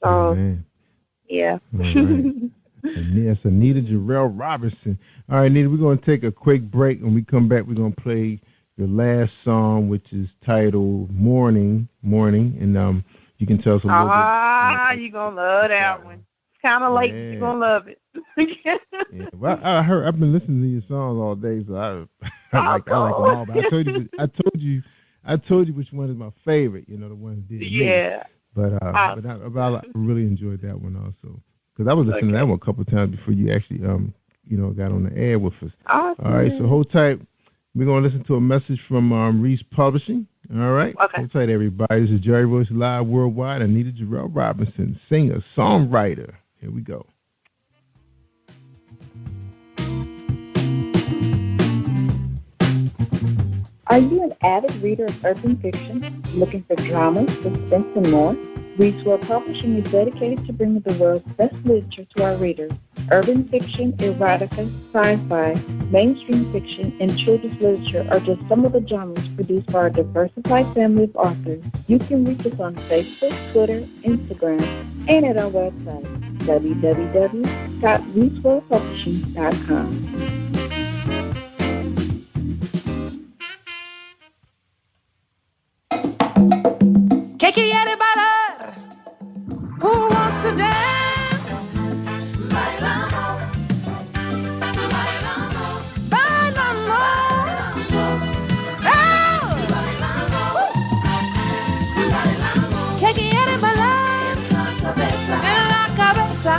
So, yeah. Yes, Anita Jarrell Robertson. All right, Anita, we're going to take a quick break. When we come back, we're going to play your last song, which is titled Morning, and you can tell us a little bit. You're going to love that one. It's kind of late, but you're going to love it. Well, I've been listening to your songs all day, so I like them all. But I I told you which one is my favorite. You know, the one that did it. Yeah. But I really enjoyed that one also, because I was listening to that one a couple of times before you actually got on the air with us. Awesome. All right, so hold tight. We're gonna listen to a message from Reese Publishing. All right. Okay. Hold tight, everybody. This is Jerry Royce Live Worldwide. Anita Jarrell Robinson, singer, songwriter. Here we go. Are you an avid reader of urban fiction, looking for drama, suspense, and more? Reese World Publishing is dedicated to bringing the world's best literature to our readers. Urban fiction, erotica, sci-fi, mainstream fiction, and children's literature are just some of the genres produced by our diversified family of authors. You can reach us on Facebook, Twitter, Instagram, and at our website, www.reeseworldpublishing.com. Que quiere bailar? Who wants to dance? Bailamos, bailamos, bailamos, bailamos. Que quiere bailar? En la cabeza.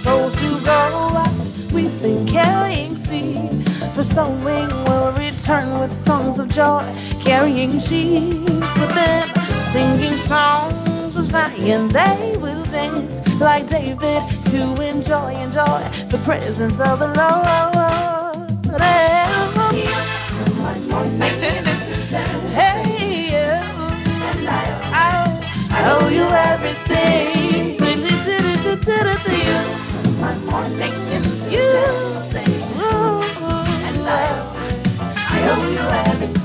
Those who go out, we sing carrying seed. The sowing will return with songs of joy, carrying sheaves with them, singing songs of Zion. They will dance like David to enjoy the presence of the Lord. Hey, I owe you everything. One more thing you say. I owe you everything.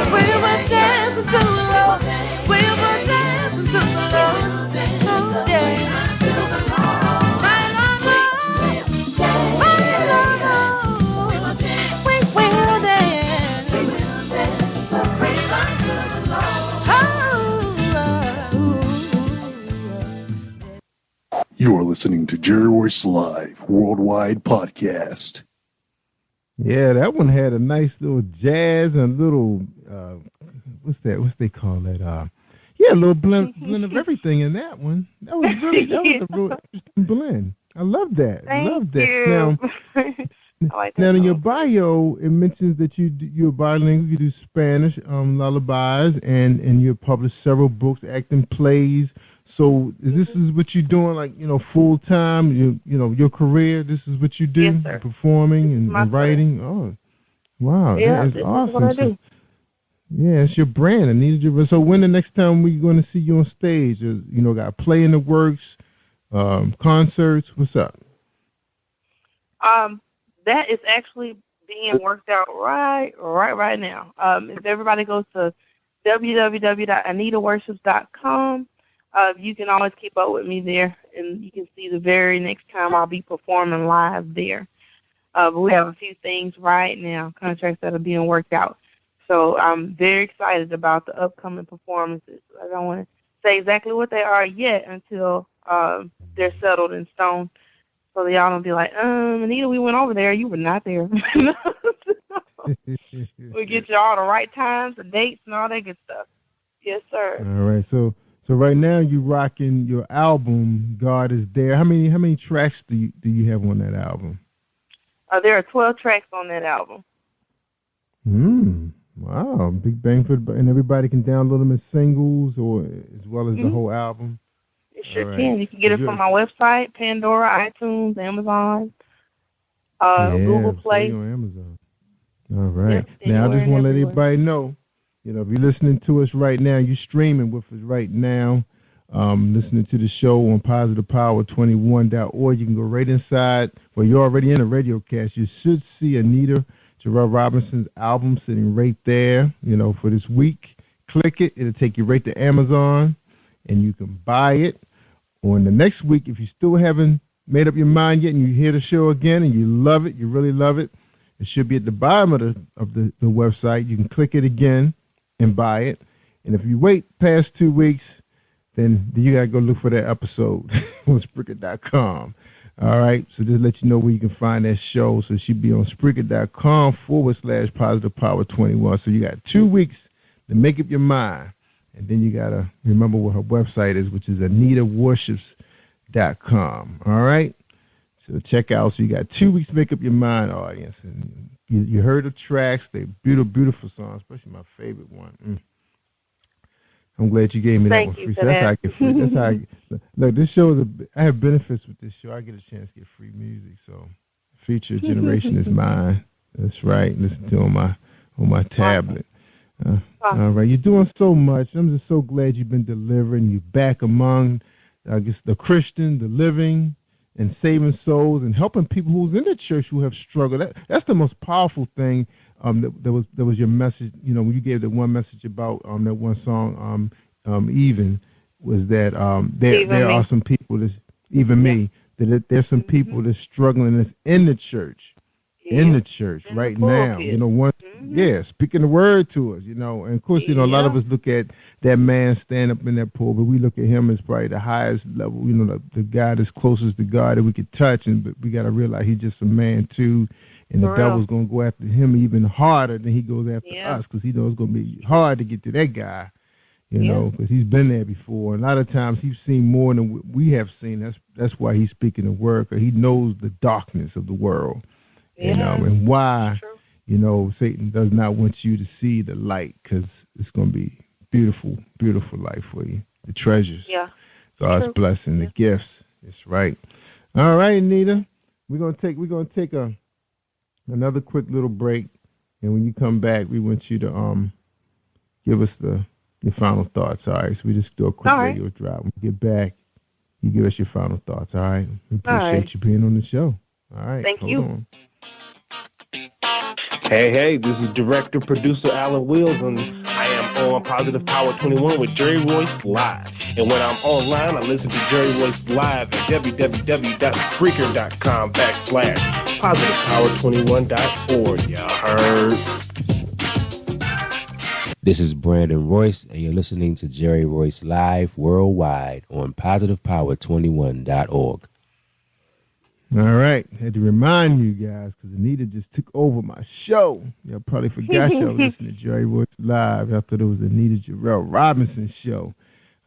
We will dance until the Lord. We will dance until the Lord. Oh, yeah. My Lord, we will dance. So praise unto the Lord. You are listening to Jerry Royce Live Worldwide Podcast. Yeah, that one had a nice little jazz and a little what's they call that? A little blend of everything in that one. That was a real interesting blend. I love that. Thank you. Now in your bio, it mentions that you're bilingual. You do Spanish lullabies, and you published several books, acting plays. So this is what you're doing, like, full time. Your career. This is what you do, yes, sir. Performing and writing. Oh, wow, yeah, that is awesome. What I do. Yeah, it's your brand. So when the next time we going to see you on stage? Got a play in the works, concerts. What's up? That is actually being worked out right now. If everybody goes to www.anitaworships.com. You can always keep up with me there, and you can see the very next time I'll be performing live there. But we have a few things right now, contracts that are being worked out. So I'm very excited about the upcoming performances. I don't want to say exactly what they are yet until they're settled in stone. So y'all don't be like, Anita, we went over there. You were not there. We get you all the right times, the dates, and all that good stuff. Yes, sir. All right. So right now you're rocking your album, God Is There. How many tracks do you have on that album? There are 12 tracks on that album. Wow, big bang for the, and everybody can download them as singles or as well as the whole album. You sure can. You can get it from my website, Pandora, iTunes, Amazon, Google Play. On Amazon. All right. Now I just want to let everybody know, if you're listening to us right now, you're streaming with us right now, listening to the show on PositivePower21.org. You can go right inside. Well, you're already in a radio cast. You should see Anita Jarrell Robinson's album sitting right there, for this week. Click it. It'll take you right to Amazon, and you can buy it. Or in the next week, if you still haven't made up your mind yet and you hear the show again and you love it, you really love it, it should be at the bottom of the website. You can click it again and buy it. And if you wait past 2 weeks, then you got to go look for that episode on Spreaker.com. All right, so just let you know where you can find that show. So she'll be on Spreaker.com/PositivePower21. So you got 2 weeks to make up your mind. And then you got to remember what her website is, which is AnitaWorships.com. All right? So check out. So you got 2 weeks to make up your mind, audience. And you heard the tracks. They're beautiful, beautiful songs, especially my favorite one. I'm glad you gave me that one free. So that's how I get free. That's how look, this show is I have benefits with this show. I get a chance to get free music. So Future Generation is mine. That's right. Listen to it on my tablet. All right, you're doing so much. I'm just so glad you've been delivering. You're back among, I guess, the Christian, the living, and saving souls and helping people who's in the church who have struggled. That's the most powerful thing. That was your message. You know, when you gave that one message about that one song, even was that there are some people that's me that there's some people that's struggling that's in the church. In the church right now, you know, speaking the word to us, you know, and of course, you know, a lot of us look at that man stand up in that pulpit. We look at him as probably the highest level, you know, the guy that's closest to God that we could touch, but we got to realize he's just a man too, and the devil's going to go after him even harder than he goes after us, because he knows it's going to be hard to get to that guy, you know, because he's been there before. And a lot of times he's seen more than we have seen. That's why he's speaking the word, because he knows the darkness of the world. You know, and why, you know, Satan does not want you to see the light, because it's going to be beautiful, beautiful life for you. The treasures. Yeah. God's blessing, the gifts. That's right. All right, Anita. We're gonna take another quick little break, and when you come back, we want you to give us your final thoughts. All right. So we just do a quick radio drop. When we get back, you give us your final thoughts. All right. We appreciate you being on the show. All right. Thank you. On. Hey, this is director, producer Alan Wills, and I am on Positive Power 21 with Jerry Royce Live. And when I'm online, I listen to Jerry Royce Live at www.Spreaker.com/PositivePower21.org. Y'all heard? This is Brandon Royce, and you're listening to Jerry Royce Live worldwide on PositivePower21.org. All right. Had to remind you guys, because Anita just took over my show. Y'all probably forgot y'all listening to Jerry Royce Live. I thought it was Anita Jarrell Robinson show.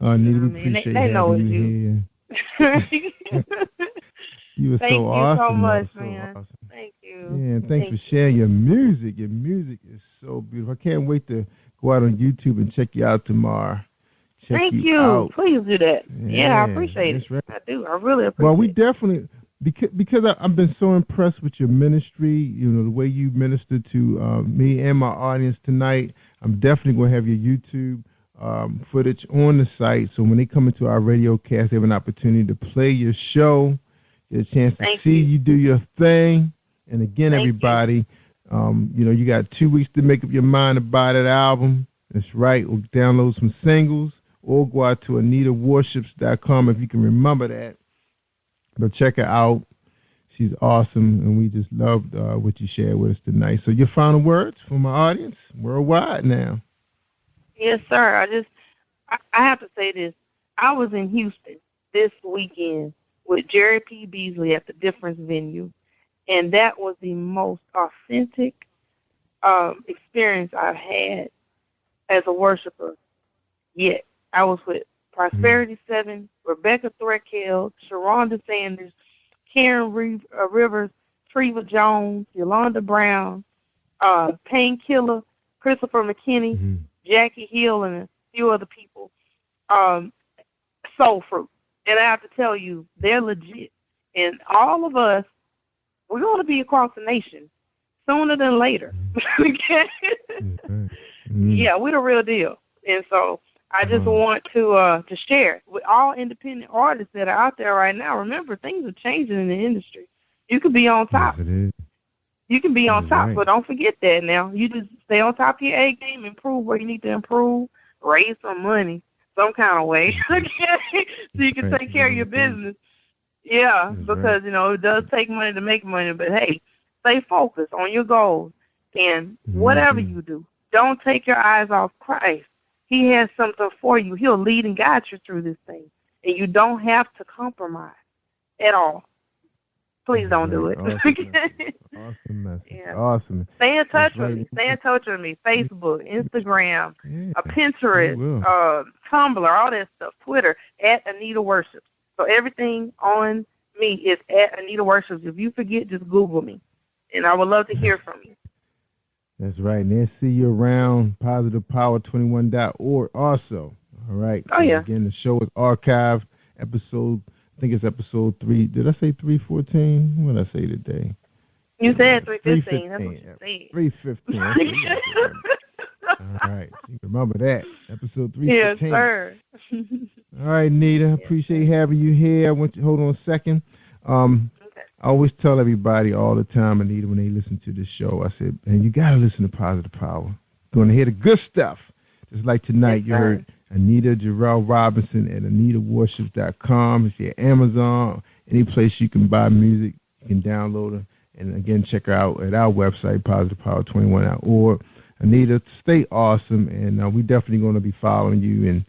Anita, we appreciate having you here. You were so awesome. Thank you so much, man. Awesome. Thank you. Yeah, and thanks for sharing your music. Your music is so beautiful. I can't wait to go out on YouTube and check you out tomorrow. Thank you. Please do that. Yeah, I appreciate it. Right. I do. I really appreciate it. Well, we definitely... Because I've been so impressed with your ministry, you know, the way you ministered to me and my audience tonight. I'm definitely going to have your YouTube footage on the site, so when they come into our radio cast, they have an opportunity to play your show, get a chance to see you do your thing. And again, everybody, you know, you got 2 weeks to make up your mind to buy that album. That's right. We'll download some singles or go out to AnitaWorships.com if you can remember that. But check her out. She's awesome, and we just loved what you shared with us tonight. So your final words for my audience worldwide now. Yes, sir. I have to say this. I was in Houston this weekend with Jerry P. Beasley at the Difference venue, and that was the most authentic experience I've had as a worshiper yet. I was with Prosperity 7, Rebecca Threadkill, Sharonda Sanders, Karen Rivers, Treva Jones, Yolanda Brown, Painkiller, Christopher McKinney, Jackie Hill, and a few other people. Soul Fruit. And I have to tell you, they're legit. And all of us, we're going to be across the nation sooner than later. Yeah, we're the real deal. And so I just want to share with all independent artists that are out there right now. Remember, things are changing in the industry. You can be on top. You can be on top, but don't forget that now. You just stay on top of your A game, improve where you need to improve, raise some money some kind of way so you can take care of your business. Yeah, because, you know, it does take money to make money, but, hey, stay focused on your goals. And whatever you do, don't take your eyes off Christ. He has something for you. He'll lead and guide you through this thing. And you don't have to compromise at all. Please don't do it. Awesome message. Yeah. Awesome. Stay in touch That's with right. me. Stay in touch with me. Facebook, Instagram, Yeah, Pinterest, Tumblr, all that stuff. Twitter, at Anita Worships. So everything on me is at Anita Worships. If you forget, just Google me. And I would love to hear from you. That's right. And then see you around positivepower21.org also. All right. Oh, yeah. Again, the show is archived. Episode, I think it's episode 3. Did I say 314? What did I say today? You said 315. That's what you said. 315. All right. You remember that. Episode 315. Yes, sir. All right, Nita. Appreciate having you here. I want you hold on a second. I always tell everybody all the time, Anita, when they listen to this show, I said, and you got to listen to Positive Power. You're going to hear the good stuff. Just like tonight, you heard Anita Jarrell Robinson at AnitaWorships.com. It's your Amazon, any place you can buy music, you can download it. And again, check her out at our website, positivepower21.org. Anita, stay awesome, and we definitely going to be following you and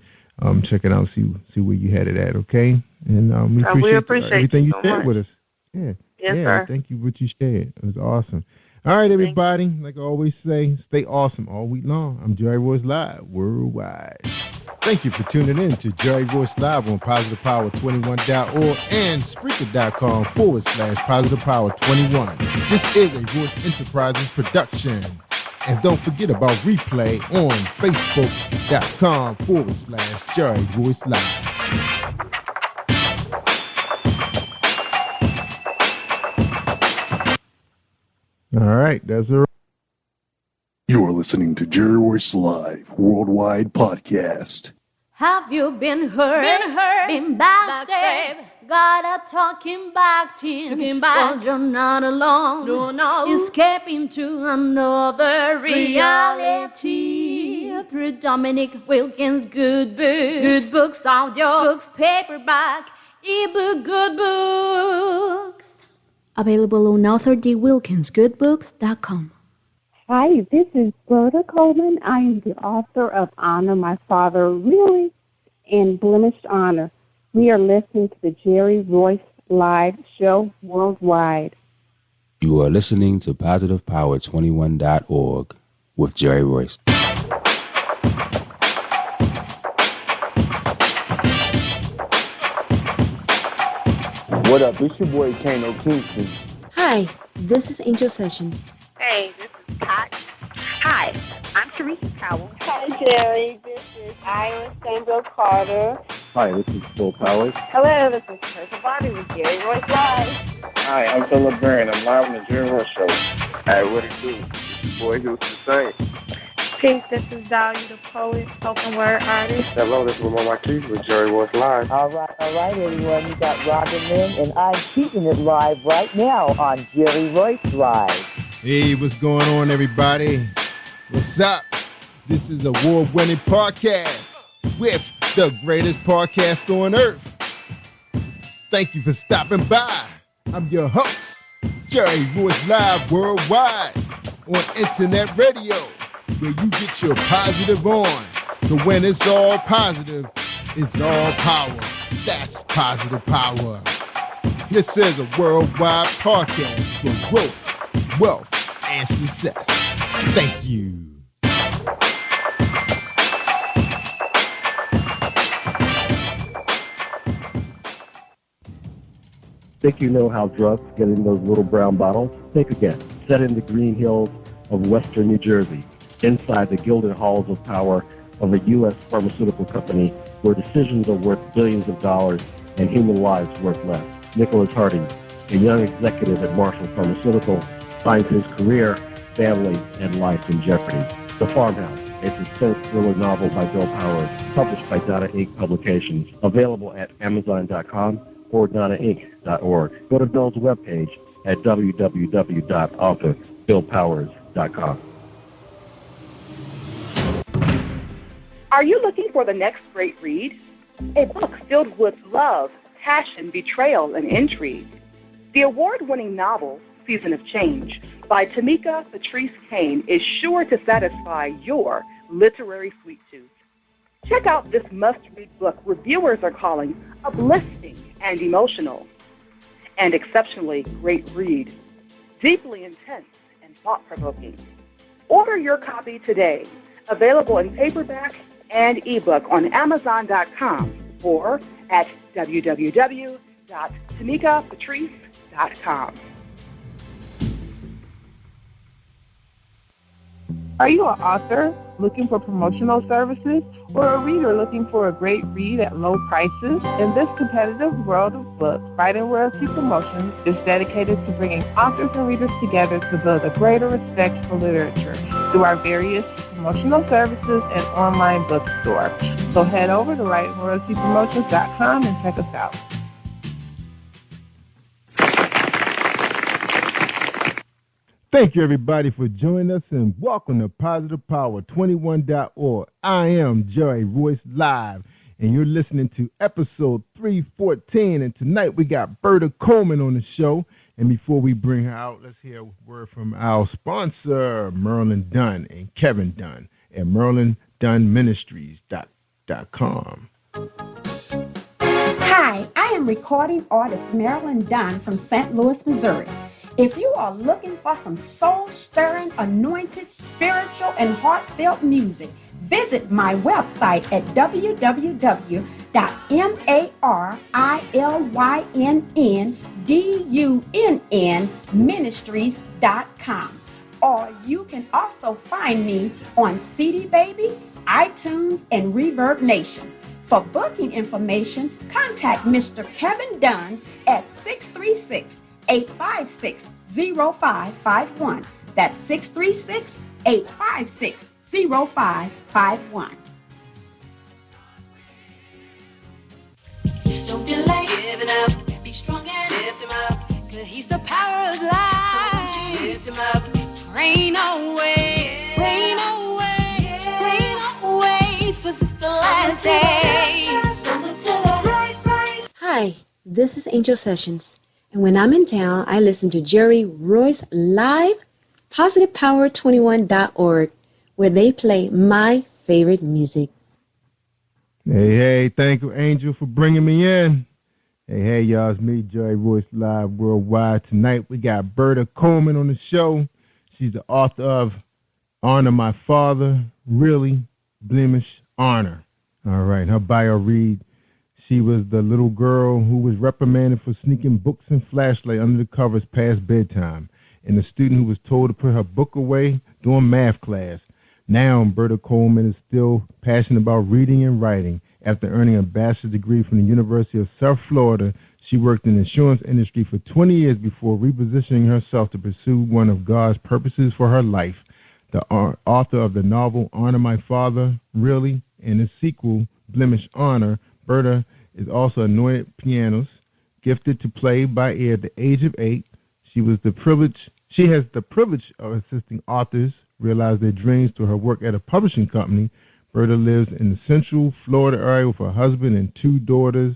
checking out, see where you headed at, okay? And we appreciate everything you so shared much. with us. Yeah. Yes, yeah, sir. Thank you for what you shared. It was awesome. All right, everybody. Like I always say, stay awesome all week long. I'm Jerry Royce Live Worldwide. Thank you for tuning in to Jerry Royce Live on PositivePower21.org and Spreaker.com/PositivePower21. This is a Voice Enterprises production. And don't forget about replay on Facebook.com/Jerry Royce Live. All right, that's a You are listening to Jerry Royce Live Worldwide Podcast. Have you been hurt? Been backstabbed? Got a talking back team? Well, you're not alone. No. Escaping to another reality. Through Dominic Wilkins' good books. Good books, audio books, paperback, ebook, good books. Available on AuthorDWilkinsGoodBooks.com. Hi, this is Berta Coleman. I am the author of Honor My Father Really and Blemished Honor. We are listening to the Jerry Royce Live Show Worldwide. You are listening to PositivePower21.org with Jerry Royce. What up? It's your boy Kano Kingston. Hi, this is Angel Sessions. Hey, this is Pat. Hi, I'm Teresa Powell. Hi, Jerry. This is Ira Sandra Carter. Hi, this is Phil Powers. Hello, this is Teresa Bobby with Jerry Royce Live. Hi, I'm Philip Barron. I'm live on the Jerry Royce Show. Hey, what it do? It's your boy Houston Saint. Peace, this is Dahlia the poet, spoken word artist. Hello, this is Lamar Marquise with Jerry Royce Live. All right, everyone. You got Robin Lynn, and I'm keeping it live right now on Jerry Royce Live. Hey, what's going on, everybody? What's up? This is a award-winning podcast with the greatest podcast on earth. Thank you for stopping by. I'm your host, Jerry Royce Live Worldwide on Internet Radio, where you get your positive on. So when it's all positive, it's all power. That's Positive Power. This is a worldwide podcast for growth, wealth, and success. Thank you. Think you know how drugs get in those little brown bottles? Think again. Set in the green hills of western New Jersey, inside the gilded halls of power of a U.S. pharmaceutical company where decisions are worth billions of dollars and human lives worth less. Nicholas Harding, a young executive at Marshall Pharmaceutical, finds his career, family, and life in jeopardy. The Farmhouse, a suspense thriller novel by Bill Powers, published by Donna Inc. Publications, available at Amazon.com or DonnaInc.org. Go to Bill's webpage at www.authorBillPowers.com. Are you looking for the next great read? A book filled with love, passion, betrayal, and intrigue. The award-winning novel, Season of Change, by Tamika Patrice Kane, is sure to satisfy your literary sweet tooth. Check out this must-read book reviewers are calling uplifting and emotional. and exceptionally great read. Deeply intense and thought-provoking. Order your copy today. Available in paperback and ebook on Amazon.com or at www.TamikaPatrice.com. Are you an author looking for promotional services or a reader looking for a great read at low prices? In this competitive world of books, Writing Royalty Promotions is dedicated to bringing authors and readers together to build a greater respect for literature through our various promotional services and online bookstore. So head over to WritingRoyaltyPromotions.com and check us out. Thank you, everybody, for joining us, and welcome to PositivePower21.org. I am Jerry Royce Live, and you're listening to episode 314, and tonight we got Berta Coleman on the show. And before we bring her out, let's hear a word from our sponsor, Merlin Dunn and Kevin Dunn at MerlinDunnMinistries.com. Hi, I am recording artist Marilyn Dunn from St. Louis, Missouri. If you are looking for some soul-stirring, anointed, spiritual, and heartfelt music, visit my website at www.MarlinDunnMinistries.com. Or you can also find me on CD Baby, iTunes, and Reverb Nation. For booking information, contact Mr. Kevin Dunn at 636-856-0551. That's 636-856-0551. Don't delay, give it up, be strong and lift him up, 'cause he's the power of life. Lift him up, rain away, rain away, rain away, 'cause it's the last day. Hi, this is Angel Sessions. And when I'm in town, I listen to Jerry Royce Live, PositivePower21.org, where they play my favorite music. Hey, thank you, Angel, for bringing me in. Hey, y'all, it's me, Jerry Royce Live Worldwide. Tonight we got Berta Coleman on the show. She's the author of Honor My Father, Really Blemish Honor. All right, her bio read, she was the little girl who was reprimanded for sneaking books and flashlight under the covers past bedtime, and the student who was told to put her book away during math class. Now, Berta Coleman is still passionate about reading and writing. After earning a bachelor's degree from the University of South Florida, she worked in the insurance industry for 20 years before repositioning herself to pursue one of God's purposes for her life. The author of the novel Honor My Father, Really, and the sequel, Blemish Honor, Berta is also an anointed pianist, gifted to play by ear at the age of 8. She has the privilege of assisting authors realize their dreams through her work at a publishing company. Berta lives in the Central Florida area with her husband and 2 daughters.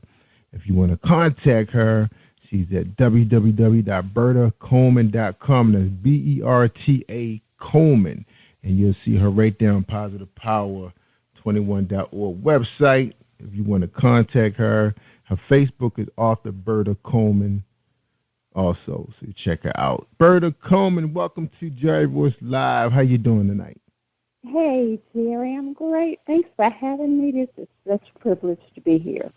If you want to contact her, she's at www.bertacoleman.com. That's BERTA Coleman. And you'll see her right there on PositivePower21.org website. If you want to contact her, her Facebook is author Berta Coleman also, so check her out. Berta Coleman, welcome to Jerry Royce Live. How you doing tonight? Hey, Jerry, I'm great. Thanks for having me. This is such a privilege to be here.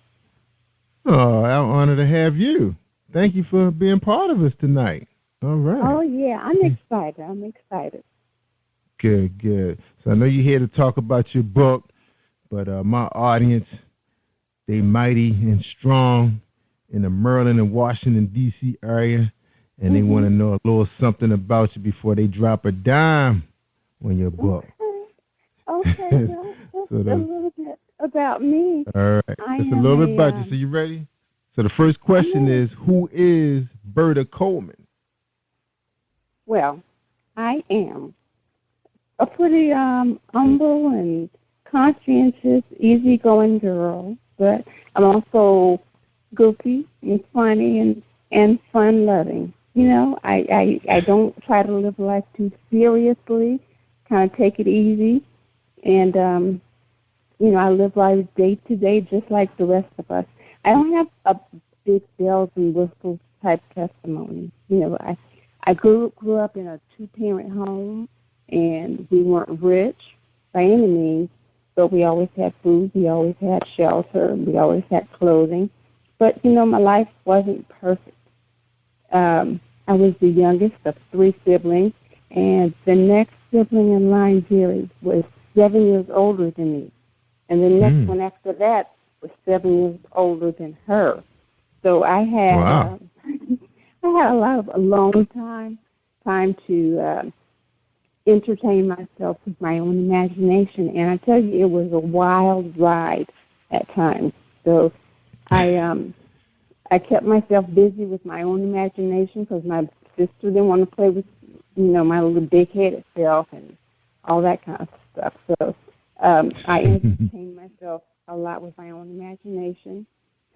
Oh, I'm honored to have you. Thank you for being part of us tonight. All right. Oh, yeah, I'm excited. Good. So I know you're here to talk about your book, but my audience, they mighty and strong in the Maryland and Washington, D.C. area, and they want to know a little something about you before they drop a dime on your book. Okay, well, just a little bit about me. All right, just a little bit about you. So you ready? So the first question is, who is Berta Coleman? Well, I am a pretty humble and conscientious, easygoing girl, but I'm also goofy and funny and fun-loving. You know, I don't try to live life too seriously, kind of take it easy, and, you know, I live life day to day just like the rest of us. I don't have a big bells and whistles type testimony. You know, I grew up in a 2-parent home, and we weren't rich by any means, but we always had food, we always had shelter, we always had clothing. But, you know, my life wasn't perfect. I was the youngest of 3 siblings, and the next sibling in line, Jerry, was 7 years older than me. And the next one after that was 7 years older than her. So I had I had a lot of alone time to entertain myself with my own imagination. And I tell you, it was a wild ride at times. So I kept myself busy with my own imagination because my sister didn't want to play with, you know, my little big-headed self and all that kind of stuff. So I entertained myself a lot with my own imagination.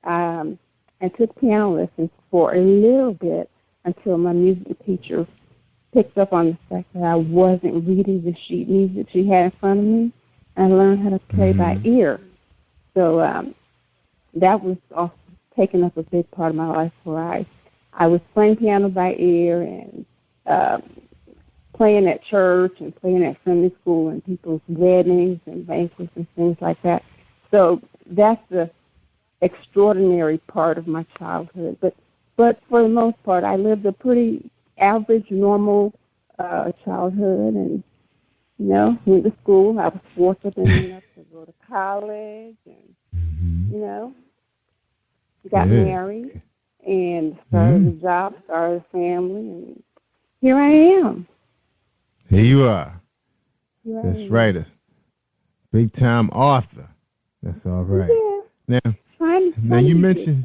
I took piano lessons for a little bit until my music teacher picked up on the fact that I wasn't reading the sheet music she had in front of me, and I learned how to play by ear. So that was also taking up a big part of my life, where I was playing piano by ear and playing at church and playing at Sunday school and people's weddings and banquets and things like that. So that's the extraordinary part of my childhood. But for the most part, I lived a pretty average, normal childhood, and, you know, went to school. I was fortunate enough to go to college, and, you know, got married and started a job, started a family, and here I am. Here you are. That's right. A big-time author. That's all right. Yeah. Now you mentioned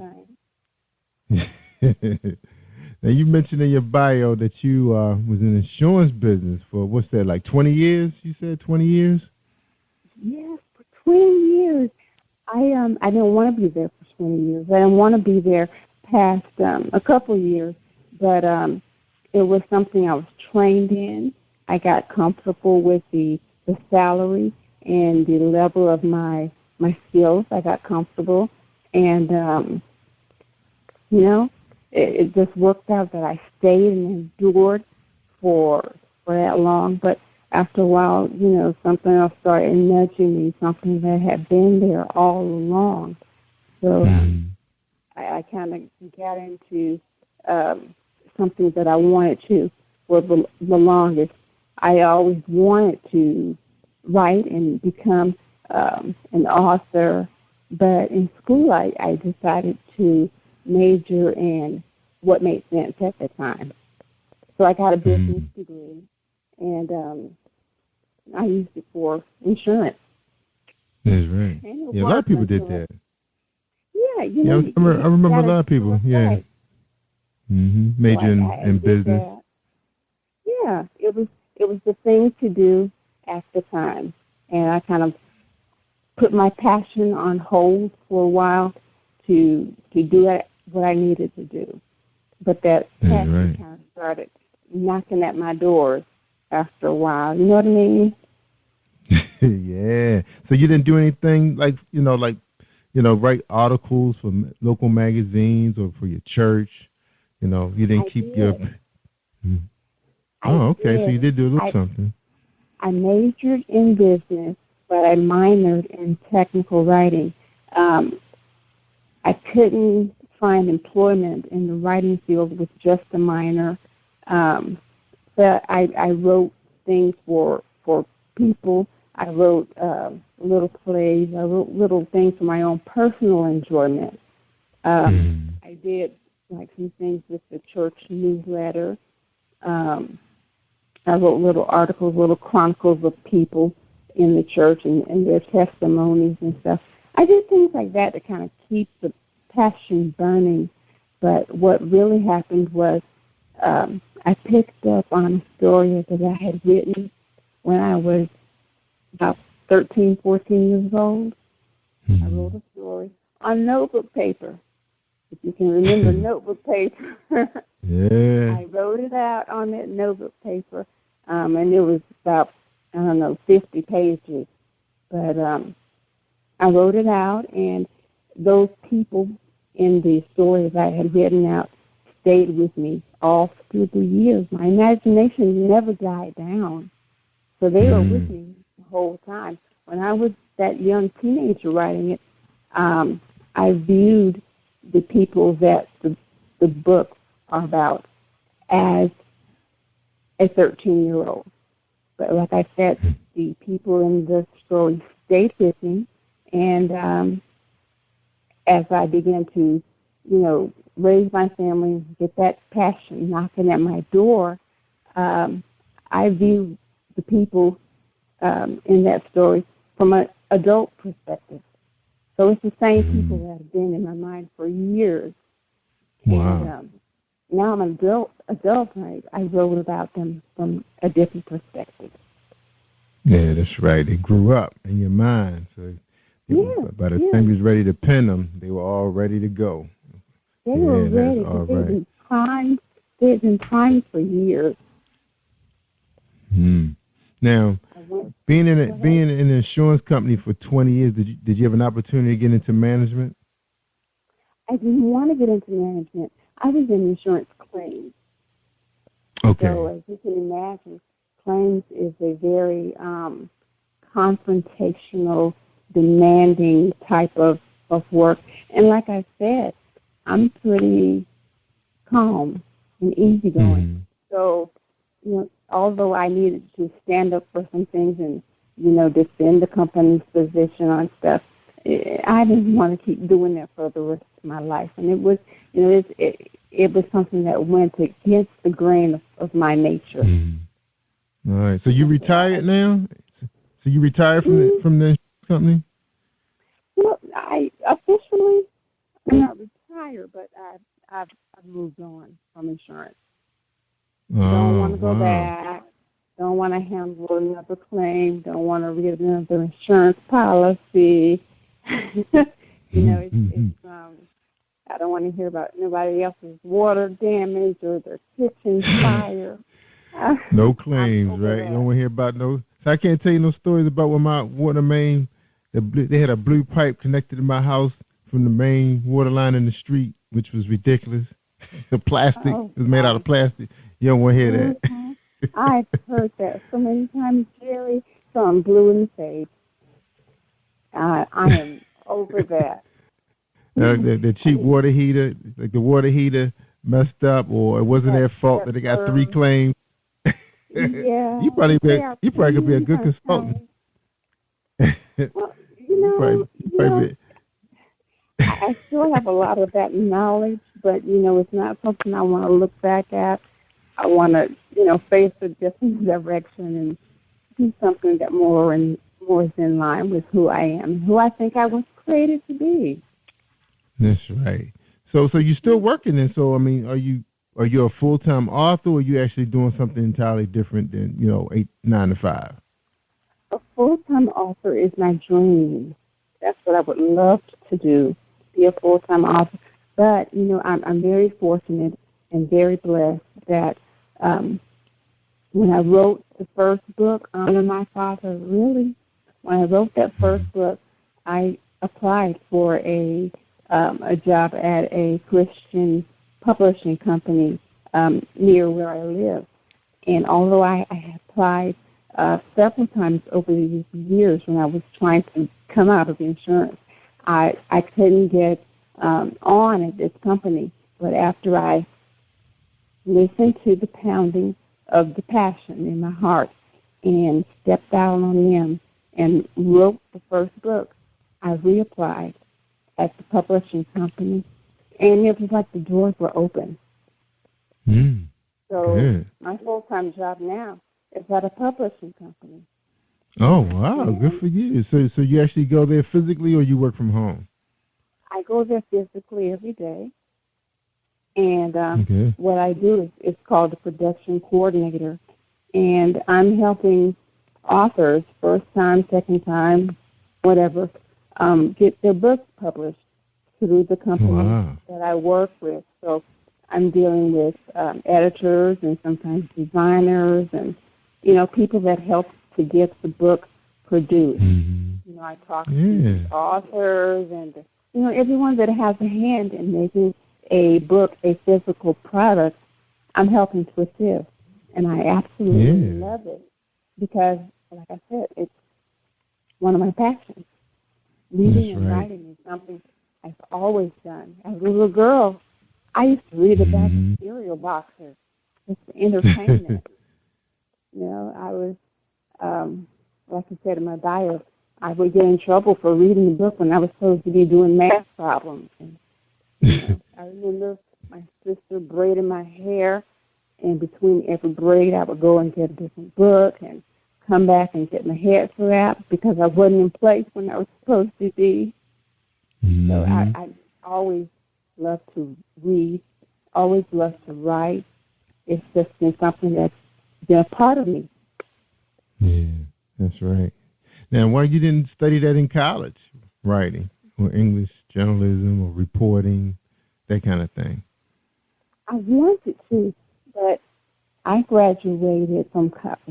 now you mentioned in your bio that you was in the insurance business for, what's that, like 20 years? You said 20 years? Yes, for 20 years. I didn't want to be there for 20 years. I didn't want to be there past a couple of years, but it was something I was trained in. I got comfortable with the salary and the level of my skills. I got comfortable, and you know, it just worked out that I stayed and endured for that long. But after a while, you know, something else started nudging me, something that had been there all along. So I kind of got into something that I wanted to for the longest. I always wanted to write and become an author, but in school I decided to major in what made sense at the time. So I got a business degree, and I used it for insurance. That's right. Yeah, a lot of people did that. Yeah, you know. I remember a lot of people. Yeah. Right. Major in business. That. Yeah, it was the thing to do at the time, and I kind of put my passion on hold for a while to do what I needed to do. But that passion kind of started knocking at my doors after a while. You know what I mean? Yeah. So you didn't do anything like write articles for local magazines or for your church. You know, you didn't keep your. Oh, okay. So you did do a little something. I majored in business, but I minored in technical writing. I couldn't find employment in the writing field with just a minor. But I wrote things for people. I wrote little plays. I wrote little things for my own personal enjoyment. I did like some things with the church newsletter. I wrote little articles, little chronicles of people in the church and their testimonies and stuff. I did things like that to kind of keep the passion burning. But what really happened was I picked up on a story that I had written when I was about 13, 14 years old. I wrote a story on notebook paper. If you can remember notebook paper. Yeah. I wrote it out on that notebook paper, and it was about, 50 pages. But I wrote it out, and those people in the stories I had written out stayed with me all through the years. My imagination never died down. So they were with me the whole time. When I was that young teenager writing it, I viewed the people that the books are about as a 13-year-old. But like I said, the people in the story stayed with me, and as I began to, raise my family, get that passion knocking at my door, I view the people in that story from an adult perspective. So it's the same people that have been in my mind for years. Wow. And now I'm an adult, I wrote about them from a different perspective. Yeah, that's right. They grew up in your mind. So by the time you was ready to pen them, they were all ready to go. They were ready. They had been primed for years. Now, being in an insurance company for 20 years, did you have an opportunity to get into management? I didn't want to get into management. I was in insurance claims. Okay. So as you can imagine, claims is a very confrontational, demanding type of work. And like I said, I'm pretty calm and easygoing. So, although I needed to stand up for some things and, defend the company's position on stuff, I didn't want to keep doing that for the rest of my life. And it was, it was something that went against the grain of my nature. All right. So you retired now? So you retired from the company? I officially, I'm not retired, but I've moved on from insurance. Don't want to go back. Don't want to handle another claim. Don't want to read another insurance policy. I don't want to hear about nobody else's water damage or their kitchen fire. No claims, right? You don't want to hear about no. So I can't tell you no stories about when my water main, they had a blue pipe connected to my house from the main water line in the street, which was ridiculous. The plastic, it was made out of plastic. You don't want to hear that. I've heard that so many times, Jerry, so I'm blue in the face. I am over that. The cheap water heater, like the water heater messed up, or it wasn't their fault that they got 3 claims. Yeah. You probably could be a good consultant. Well, I still have a lot of that knowledge, but it's not something I want to look back at. I want to, face a different direction and do something that more is in line with who I am and who I think I was created to be. That's right. So you're still working, and so are you a full-time author, or are you actually doing something entirely different than 9 to 5? A full-time author is my dream. That's what I would love to do, be a full-time author. But I'm very fortunate and very blessed that when I wrote the first book, Honor My Father, when I wrote that first book, I applied for a job at a Christian publishing company near where I live. And although I applied several times over the years when I was trying to come out of insurance, I couldn't get on at this company. But after I listened to the pounding of the passion in my heart and stepped out on them and wrote the first book, I reapplied at the publishing company, and it was like the doors were open. So my full-time job now is at a publishing company. Oh, wow. Good for you. So you actually go there physically, or you work from home? I go there physically every day. And what I do is it's called a production coordinator. And I'm helping authors, first time, second time, whatever, get their books published through the company that I work with. So I'm dealing with editors and sometimes designers and, people that help to get the book produced. I talk to authors and, everyone that has a hand in making a book a physical product, I'm helping to assist. And I absolutely love it because, like I said, it's one of my passions. Reading and writing is something I've always done. As a little girl, I used to read the back of cereal boxes just for entertainment. You know, I was, like I said in my bio, I would get in trouble for reading the book when I was supposed to be doing math problems. And, you know, I remember my sister braiding my hair, and between every braid, I would go and get a different book and come back and get my hair wrapped because I wasn't in place when I was supposed to be. So I always love to read, always love to write. It's just been something that's been a part of me. Yeah, that's right. Now, why you didn't study that in college, writing or English journalism or reporting, that kind of thing? I wanted to, but I graduated from college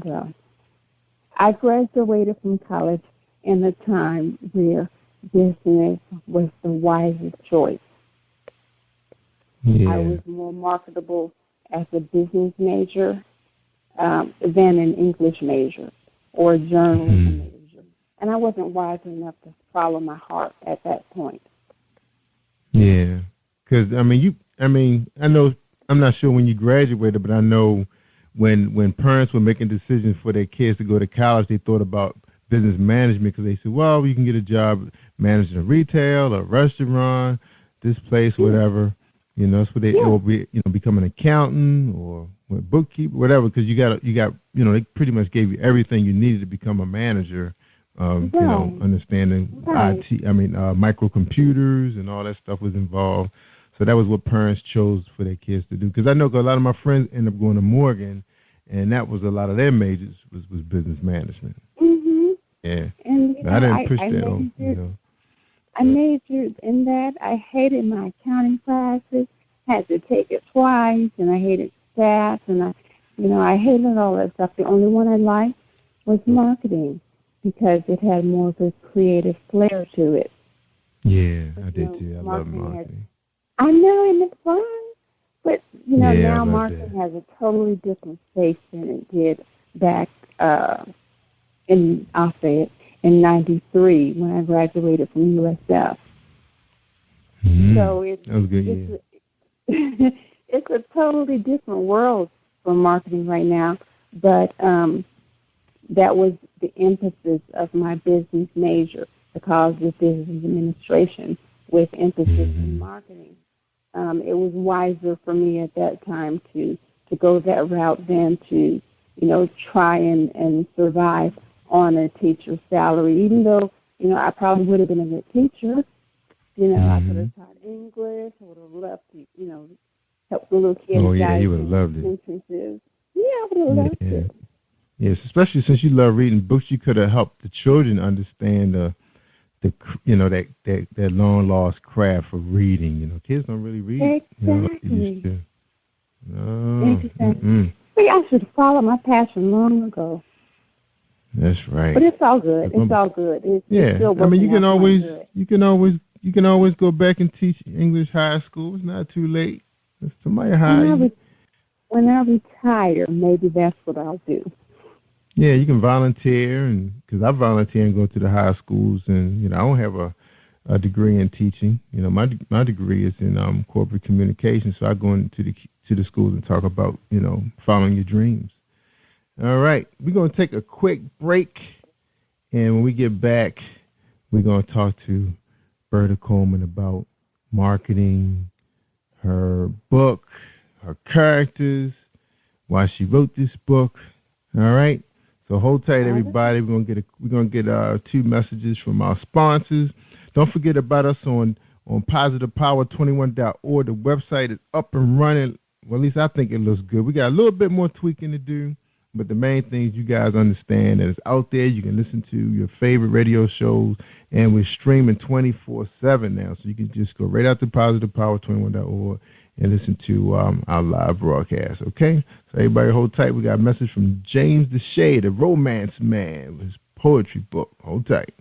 in a time where business was the wisest choice. Yeah. I was more marketable as a business major than an English major or a journalism major. And I wasn't wise enough to follow my heart at that point. Yeah, because I know. I'm not sure when you graduated, but I know when parents were making decisions for their kids to go to college, they thought about business management because they said, well, you can get a job managing a retail, a restaurant, this place, whatever. You know, that's what they or be, become an accountant or bookkeeper, whatever. Because you got, they pretty much gave you everything you needed to become a manager. Understanding IT, microcomputers and all that stuff was involved. So that was what parents chose for their kids to do. Because I know a lot of my friends end up going to Morgan, and that was a lot of their majors was business management. Mm-hmm. Yeah. And I didn't push that on. I majored in that. I hated my accounting classes. Had to take it twice, and I hated stats, and I hated all that stuff. The only one I liked was marketing because it had more of a creative flair to it. Yeah, I did too. I love marketing. I know, and it's fun. But, now marketing has a totally different face than it did back in 93 when I graduated from USF. So it's a totally different world for marketing right now. But that was the emphasis of my business major, the College of Business Administration, with emphasis in marketing. It was wiser for me at that time to go that route than to, try and survive on a teacher's salary, even though, I probably would have been a good teacher. I could have taught English. I would have loved to, help the little kids. Oh, yeah, he would have loved it. Entrances. Yeah, I would have loved it. Yes, especially since you love reading books, you could have helped the children understand that long lost craft of reading. Kids don't really read. Exactly. Exactly. I should have followed my passion long ago. That's right. But it's all good. It's all good. It's still you can always go back and teach English high school. It's not too late. If somebody hire when I retire, maybe that's what I'll do. Yeah, you can volunteer, and because I volunteer and go to the high schools, and I don't have a degree in teaching. My degree is in corporate communication, so I go into the schools and talk about following your dreams. All right, we're going to take a quick break, and when we get back, we're going to talk to Berta Coleman about marketing, her book, her characters, why she wrote this book. All right. So hold tight, everybody. We're gonna get 2 messages from our sponsors. Don't forget about us on positivepower21.org. The website is up and running. Well, at least I think it looks good. We got a little bit more tweaking to do, but the main thing is you guys understand that it's out there. You can listen to your favorite radio shows, and we're streaming 24/7 now. So you can just go right out to positivepower21.org and listen to our live broadcast, okay? So everybody hold tight. We got a message from James Deshay, the romance man, with his poetry book. Hold tight.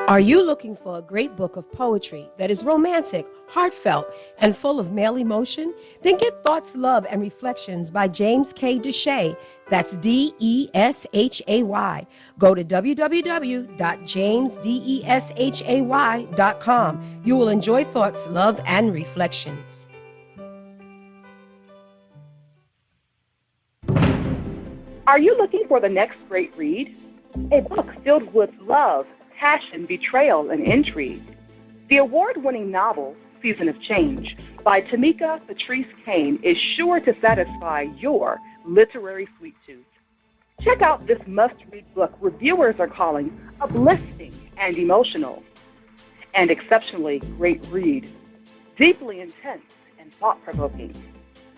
Are you looking for a great book of poetry that is romantic, heartfelt, and full of male emotion? Then get Thoughts, Love, and Reflections by James K. Deshay. That's Deshay. Go to www.jamesdeshay.com. You will enjoy Thoughts, Love, and Reflections. Are you looking for the next great read? A book filled with love, passion, betrayal, and intrigue. The award-winning novel, Season of Change, by Tamika Patrice Kane is sure to satisfy your literary sweet tooth. Check out this must-read book reviewers are calling uplifting and emotional. And exceptionally great read, deeply intense and thought-provoking.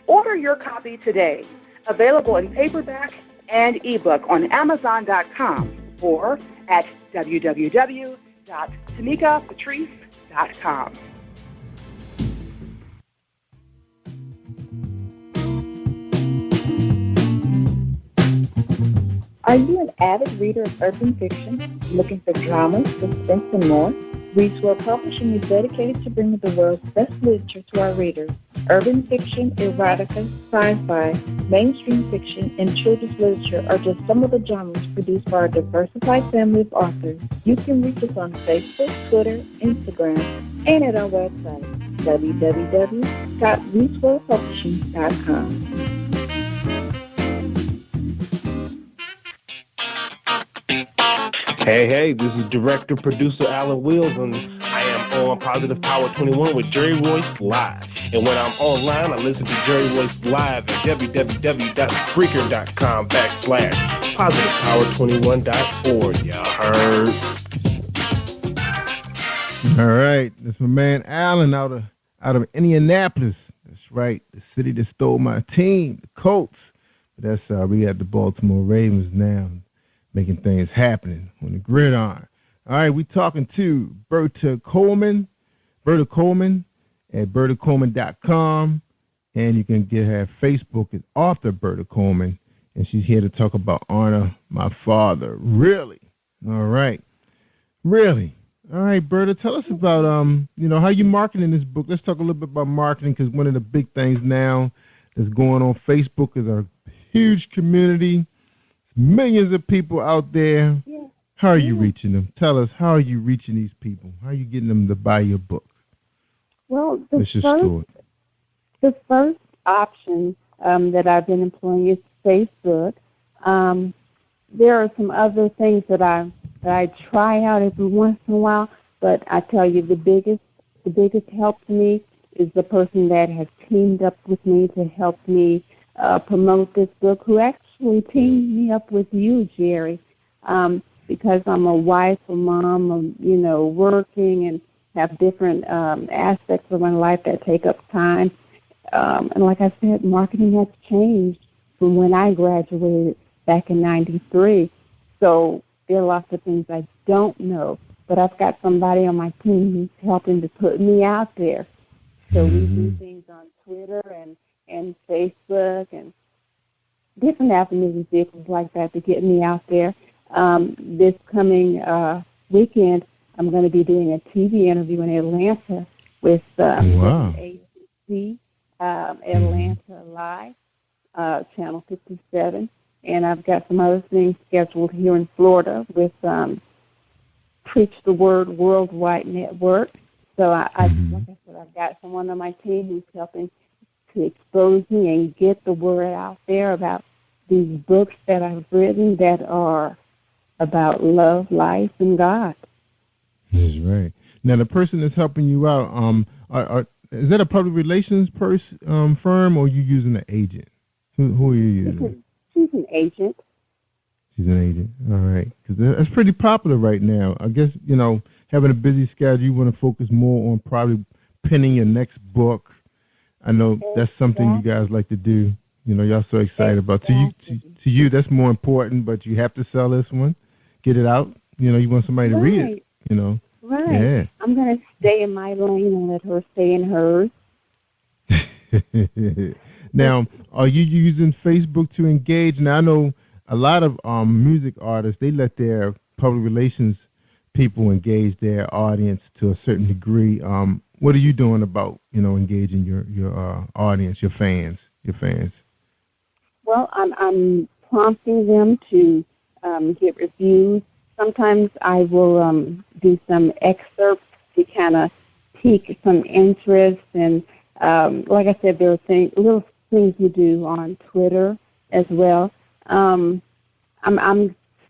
Order your copy today, available in paperback and ebook on Amazon.com or at www.tamikapatrice.com. Are you an avid reader of urban fiction, looking for drama, suspense, and more? Reads World Publishing is dedicated to bringing the world's best literature to our readers. Urban fiction, erotica, sci-fi, mainstream fiction, and children's literature are just some of the genres produced by our diversified family of authors. You can reach us on Facebook, Twitter, Instagram, and at our website, www.readsworldpublishing.com. Hey, this is director-producer Alan Wills, and I am on Positive Power 21 with Jerry Royce Live. And when I'm online, I listen to Jerry Royce Live at www.spreaker.com/positivepower21.org. Y'all heard? All right, that's my man Alan out of Indianapolis. That's right, the city that stole my team, the Colts. That's we at the Baltimore Ravens now, making things happening on the gridiron. All right, we're talking to Berta Coleman at bertacoleman.com, and you can get her Facebook at author Berta Coleman, and she's here to talk about Honor My Father. Really? All right. Really? All right, Berta, tell us about how you marketing this book. Let's talk a little bit about marketing, because one of the big things now that's going on Facebook is a huge community. Millions of people out there. Yeah. How are you reaching them? Tell us, how are you reaching these people? How are you getting them to buy your book? Well, the first option that I've been employing is Facebook. There are some other things that I try out every once in a while, but I tell you, the biggest help to me is the person that has teamed up with me to help me promote this book, who actually teamed me up with you, Jerry, because I'm a wife, a mom, working and have different aspects of my life that take up time. And like I said, marketing has changed from when I graduated back in '93. So there are lots of things I don't know, but I've got somebody on my team who's helping to put me out there. So we do things on Twitter and Facebook and different avenues and vehicles like that to get me out there. This coming weekend, I'm going to be doing a TV interview in Atlanta with ACC, Atlanta Live, Channel 57. And I've got some other things scheduled here in Florida with Preach the Word Worldwide Network. So like I said, I've got someone on my team who's helping to expose me and get the word out there about these books that I've written that are about love, life, and God. That's right. Now, the person that's helping you out, is that a public relations firm, or are you using an agent? Who are you using? She's an agent. She's an agent. All right. Because that's pretty popular right now. I guess, having a busy schedule, you want to focus more on probably penning your next book. I know that's something you guys like to do. Y'all so excited about. To you, that's more important, but you have to sell this one, get it out. You want somebody to read it, Right. Yeah. I'm going to stay in my lane and let her stay in hers. Now, are you using Facebook to engage? Now, I know a lot of music artists, they let their public relations people engage their audience to a certain degree. What are you doing about, engaging your audience, your fans? Well, I'm prompting them to get reviews. Sometimes I will do some excerpts to kind of pique some interest. And like I said, there are little things you do on Twitter as well. I'm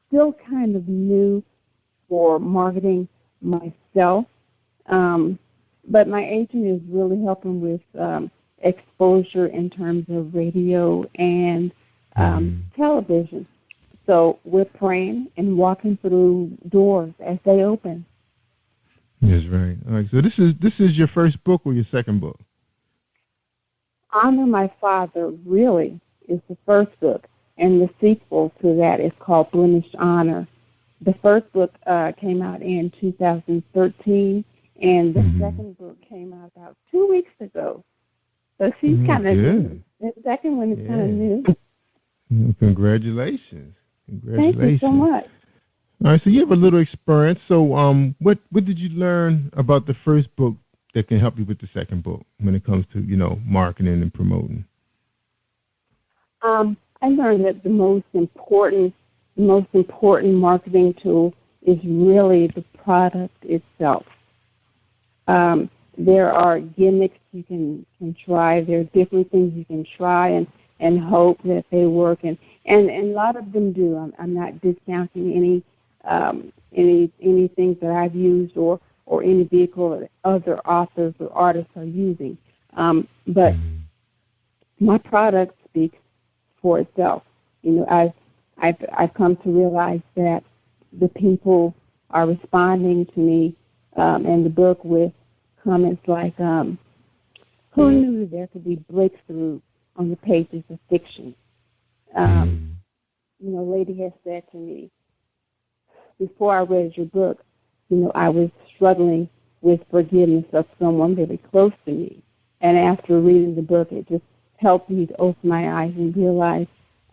still kind of new for marketing myself, but my agent is really helping with exposure in terms of radio and television. So we're praying and walking through doors as they open. That's right. All right. So this is your first book or your second book? Honor My Father really is the first book, and the sequel to that is called Blemished Honor. The first book came out in 2013, and the second book came out about 2 weeks ago. So she's kind of new. The second one is kind of new. Congratulations. Thank you so much. All right, so you have a little experience. So what did you learn about the first book that can help you with the second book when it comes to, marketing and promoting? I learned that the most important marketing tool is really the product itself. There are gimmicks you can try. There are different things you can try and hope that they work, and a lot of them do. I'm not discounting anything that I've used or any vehicle that other authors or artists are using. But my product speaks for itself. I've come to realize that the people are responding to me and the book with comments like, who knew that there could be breakthrough on the pages of fiction? A lady has said to me, before I read your book, I was struggling with forgiveness of someone very close to me. And after reading the book, it just helped me to open my eyes and realize,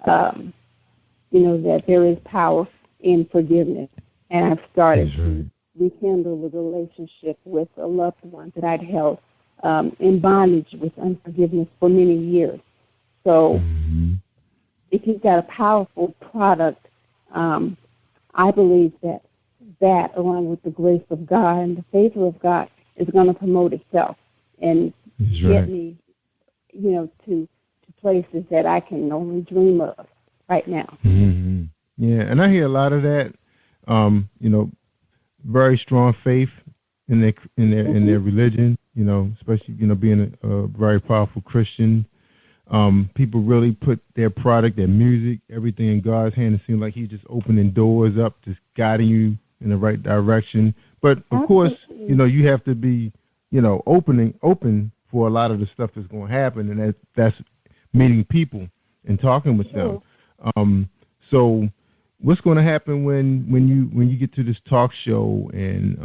that there is power in forgiveness. And I've started to rekindle the relationship with a loved one that I'd held in bondage with unforgiveness for many years. So if you've got a powerful product, I believe that, along with the grace of God and the favor of God, is going to promote itself and get me, to places that I can only dream of right now. Yeah, and I hear a lot of that. Very strong faith in their religion. Especially being a very powerful Christian. People really put their product, their music, everything in God's hand. It seems like He's just opening doors up, just guiding you in the right direction. But of course, you have to be, open for a lot of the stuff that's going to happen, and that's meeting people and talking with them. So, what's going to happen when you get to this talk show? And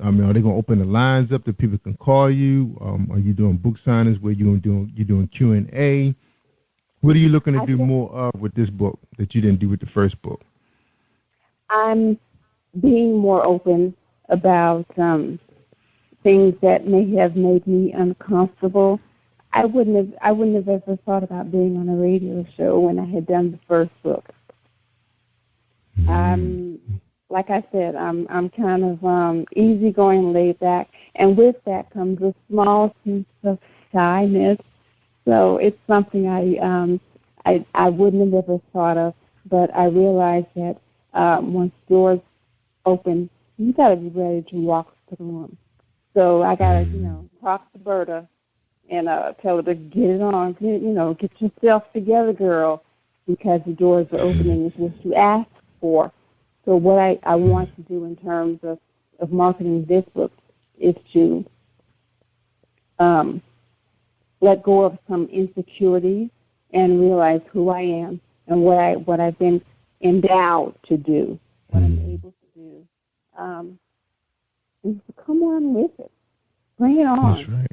are they going to open the lines up that people can call you? Are you doing book signings where you're doing Q&A? What are you looking to do more of with this book that you didn't do with the first book? I'm being more open about things that may have made me uncomfortable. I wouldn't have ever thought about being on a radio show when I had done the first book. Like I said, I'm kind of easygoing, laid back, and with that comes a small sense of shyness. So it's something I wouldn't have ever thought of, but I realized that once doors open, you got to be ready to walk through them. So I got to, talk to Berta and tell her to get it on, get yourself together, girl, because the doors are opening is what you asked for. So what I want to do in terms of marketing this book is to let go of some insecurities and realize who I am and what I've been endowed to do, what I'm able to do. And so come on with it. Bring it on.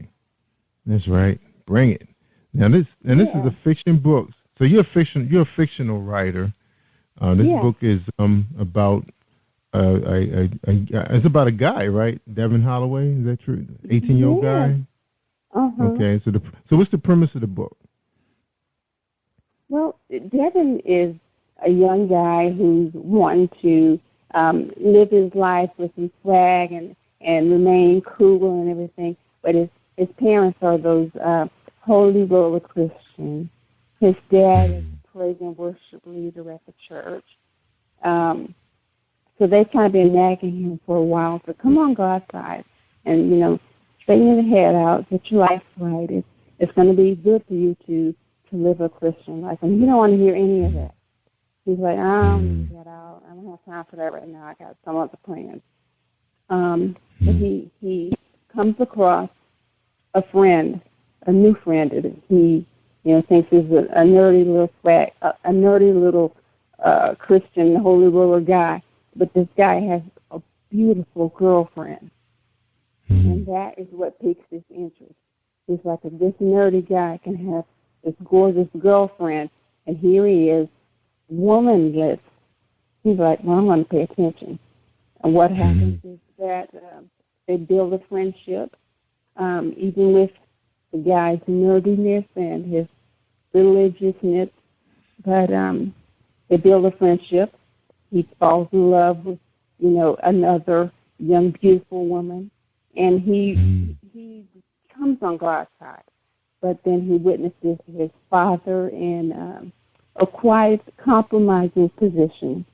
That's right. Bring it. Now this is a fiction book. So you're a fictional writer. This book is about it's about a guy, right? Devin Holloway, is that true? 18-year-old guy. Okay, so what's the premise of the book? Well, Devin is a young guy who's wanting to live his life with some swag and remain cool and everything, but his parents are those holy roller Christians. His dad is a praise and worship leader at the church. So they've kind of been nagging him for a while. So come on God's side and, straighten your head out, get your life right. It's going to be good for you to live a Christian life. And he don't want to hear any of that. He's like, I don't get out. I don't have time for that right now. I got some other plans. But he comes across a friend, a new friend that he, thinks is a nerdy little swag, a nerdy little Christian holy roller guy. But this guy has a beautiful girlfriend, and that is what piques his interest. He's like, if this nerdy guy can have this gorgeous girlfriend, and here he is, womanless, he's like, well, I'm going to pay attention. And what happens is that they build a friendship, even with the guy's nerdiness and his religiousness, but they build a friendship. He falls in love with, another young, beautiful woman, and he comes on God's side. But then he witnesses his father in a quiet, compromising position,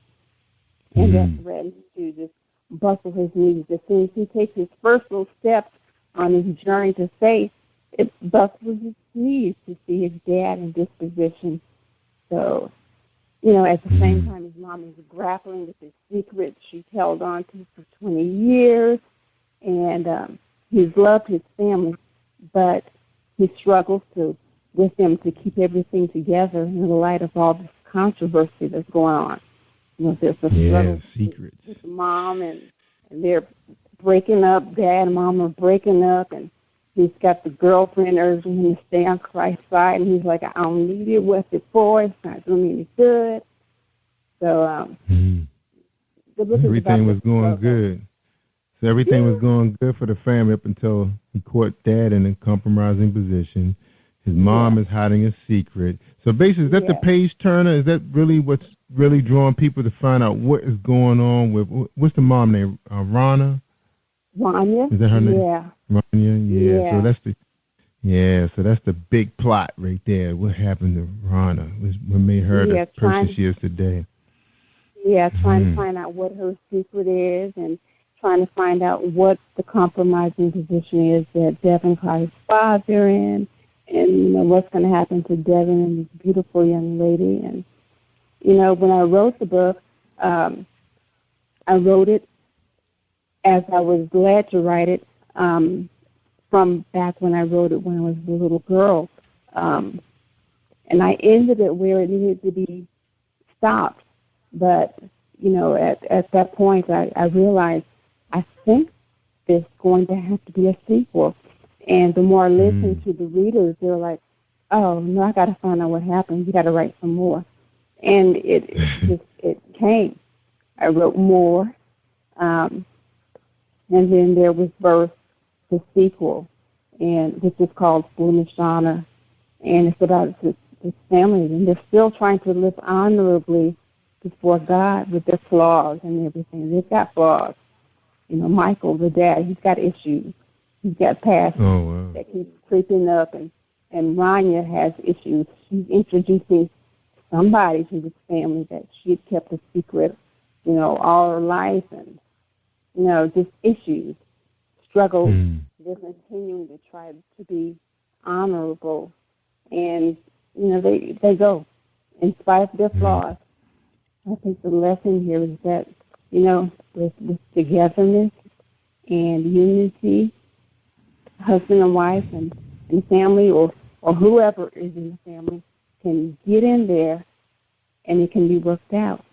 and that threatens to just buckle his knees. As soon as he takes his first little steps on his journey to faith, it buckles his knees to see his dad in this position. So, at the same time, his mom is grappling with his secret she's held on to for 20 years, and he's loved his family, but he struggles with them to keep everything together in the light of all this controversy that's going on. There's a struggle with mom, and they're breaking up. Dad and mom are breaking up, and he's got the girlfriend urging him to stay on Christ's side, and he's like, I don't need it. What's it for? It's not doing me any good. So the book everything was going good. So everything was going good for the family up until he caught Dad in a compromising position. His mom is hiding a secret. So basically, is that the page turner? Is that really what's really drawing people to find out what is going on with, what's the mom name? Rania? Is that her name? Yeah. Rania, yeah. So that's the big plot right there. What happened to Rana? What made her the person she is today? Yeah, trying to find out what her secret is and trying to find out what the compromising position is that Devin caught his father in, and what's going to happen to Devin and this beautiful young lady. And, when I wrote the book, I wrote it as I was glad to write it from back when I wrote it when I was a little girl. And I ended it where it needed to be stopped. But, at that point, I realized I think there's going to have to be a sequel. And the more I listened to the readers, they're like, oh, no, I got to find out what happened. You got to write some more. And it came. I wrote more. And then there was birth, the sequel, and this is called Blemished Honor. And it's about this family, and they're still trying to live honorably before God with their flaws and everything. They've got flaws. Michael, the dad, he's got issues. He's got past that keeps creeping up, and Rania has issues. She's introducing somebody to this family that she had kept a secret, all her life, and, just issues, struggles. They're continuing to try to be honorable, and, they go in spite of their flaws. I think the lesson here is that, with togetherness and unity, husband and wife and family or whoever is in the family can get in there and it can be worked out.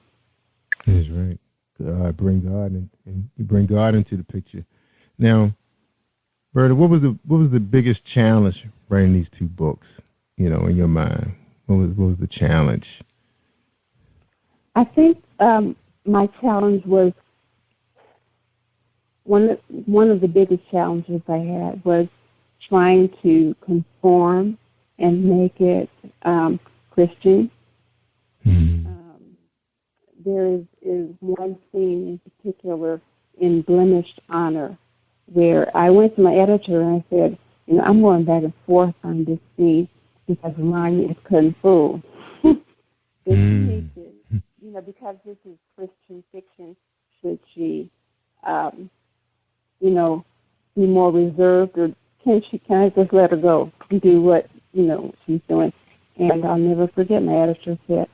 That's right. Bring God and you bring God into the picture. Now, Berta, what was the biggest challenge writing these two books? In your mind, what was the challenge? I think my challenge was one of the biggest challenges I had was trying to conform and make it Christian. There is one scene in particular in Blemished Honor where I went to my editor and I said, I'm going back and forth on this scene because Rania is Kung Fu. Because this is Christian fiction, should she, be more reserved, or can I just let her go and do what, she's doing? And I'll never forget my editor said,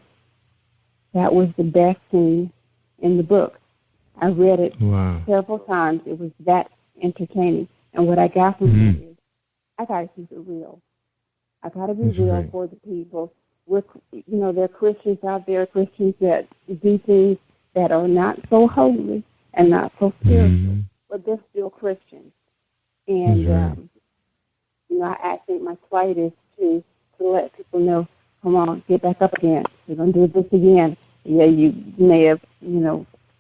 that was the best scene in the book. I read it several times. It was that entertaining. And what I got from it is, I got to keep it real. I got to be real for the people. There are Christians out there, Christians that do things that are not so holy and not so spiritual, but they're still Christians. And, I think my plight is to let people know, come on, get back up again. We're going to do this again. Yeah, you may have,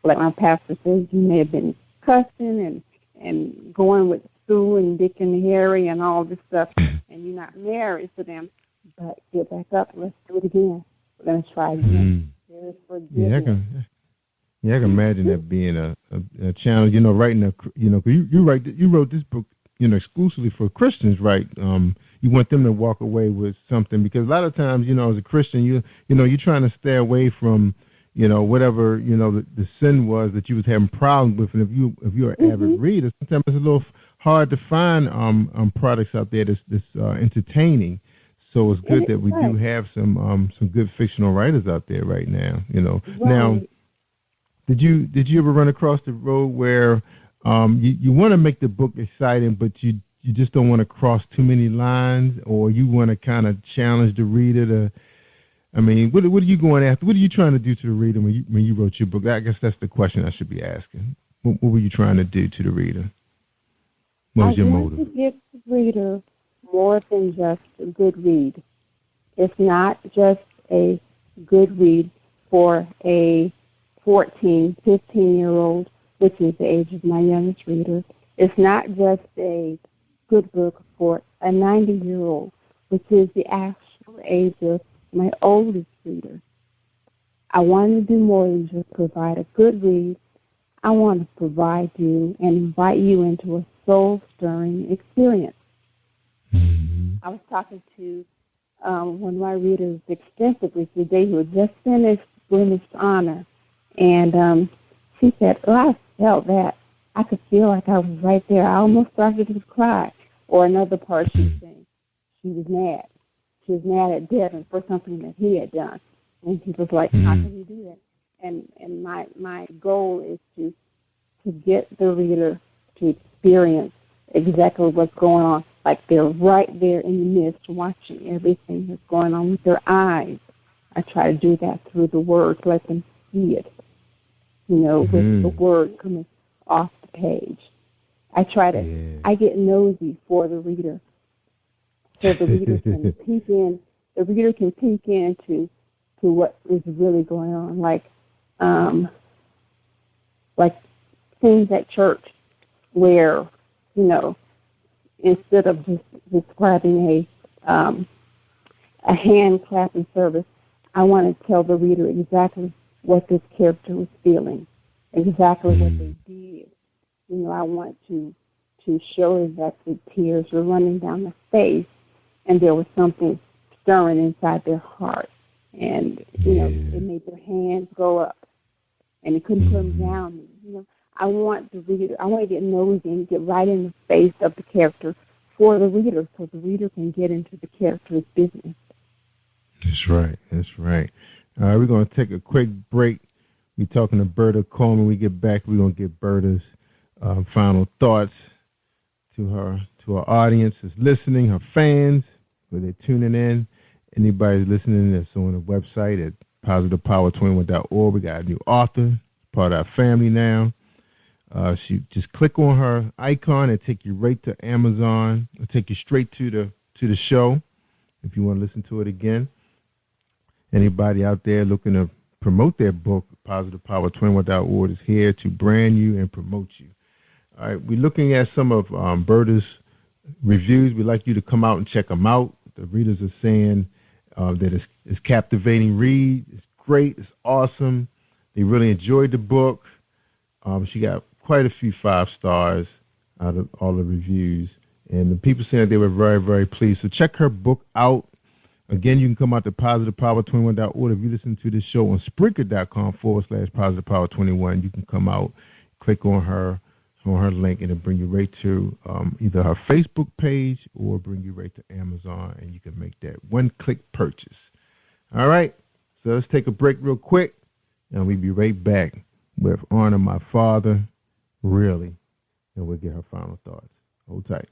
like my pastor says, you may have been cussing and going with Sue and Dick and Harry and all this stuff, and you're not married to them. But get back up. Let's do it again. We're going to try again. There is forgiveness. I can imagine that being a challenge. Writing you wrote this book, exclusively for Christians, right? You want them to walk away with something, because a lot of times, as a Christian, you're trying to stay away from, whatever the sin was that you was having problems with, and if you're an avid reader, sometimes it's a little hard to find products out there that's entertaining. So it's good that we do have some good fictional writers out there right now. Now, did you ever run across the road where you want to make the book exciting, but you just don't want to cross too many lines, or you want to kind of challenge the reader to? I mean, what are you going after? What are you trying to do to the reader when you wrote your book? I guess that's the question I should be asking. What were you trying to do to the reader? What was your motive? I want to give the reader more than just a good read. It's not just a good read for a 14, 15-year-old, which is the age of my youngest reader. It's not just a good book for a 90-year-old, which is the actual age of my oldest reader. I want to do more than just provide a good read. I want to provide you and invite you into a soul-stirring experience. I was talking to one of my readers extensively today who had just finished Blemished Honor, and she said, I felt that. I could feel like I was right there. I almost started to cry. Or another part, she was saying she was mad. She was mad at Devin for something that he had done. And she was like, how can you do that? And my goal is to get the reader to experience exactly what's going on. Like they're right there in the midst watching everything that's going on with their eyes. I try to do that through the words, let them see it, with the word coming off the page. I get nosy for the reader, so the reader can peek in. The reader can peek into what is really going on, like things at church where, instead of just describing a hand clapping service, I want to tell the reader exactly what this character was feeling, exactly what they did. I want to show them that the tears were running down their face and there was something stirring inside their heart. And, it made their hands go up and it couldn't put them down. I want the reader, I want to get nosy and get right in the face of the character for the reader so the reader can get into the character's business. That's right. All right, we're going to take a quick break. We're talking to Berta Coleman. When we get back, we're going to get Berta's final thoughts to our audience that's listening, her fans, where they're tuning in. Anybody listening that's on the website at positivepower21.org. We got a new author, part of our family now. She just click on her icon and take you right to Amazon. It'll take you straight to the show if you want to listen to it again. Anybody out there looking to promote their book, positivepower21.org is here to brand you and promote you. All right, we're looking at some of Berta's reviews. We'd like you to come out and check them out. The readers are saying that it's captivating read. It's great. It's awesome. They really enjoyed the book. She got quite a few 5 stars out of all the reviews. And the people saying they were very, very pleased. So check her book out. Again, you can come out to positivepower21.org. If you listen to this show on Spreaker.com/positivepower21, you can come out, click on her link, and it'll bring you right to either her Facebook page or bring you right to Amazon, and you can make that one-click purchase. All right, so let's take a break real quick, and we'll be right back with Honor My Father, Really, and we'll get her final thoughts. Hold tight.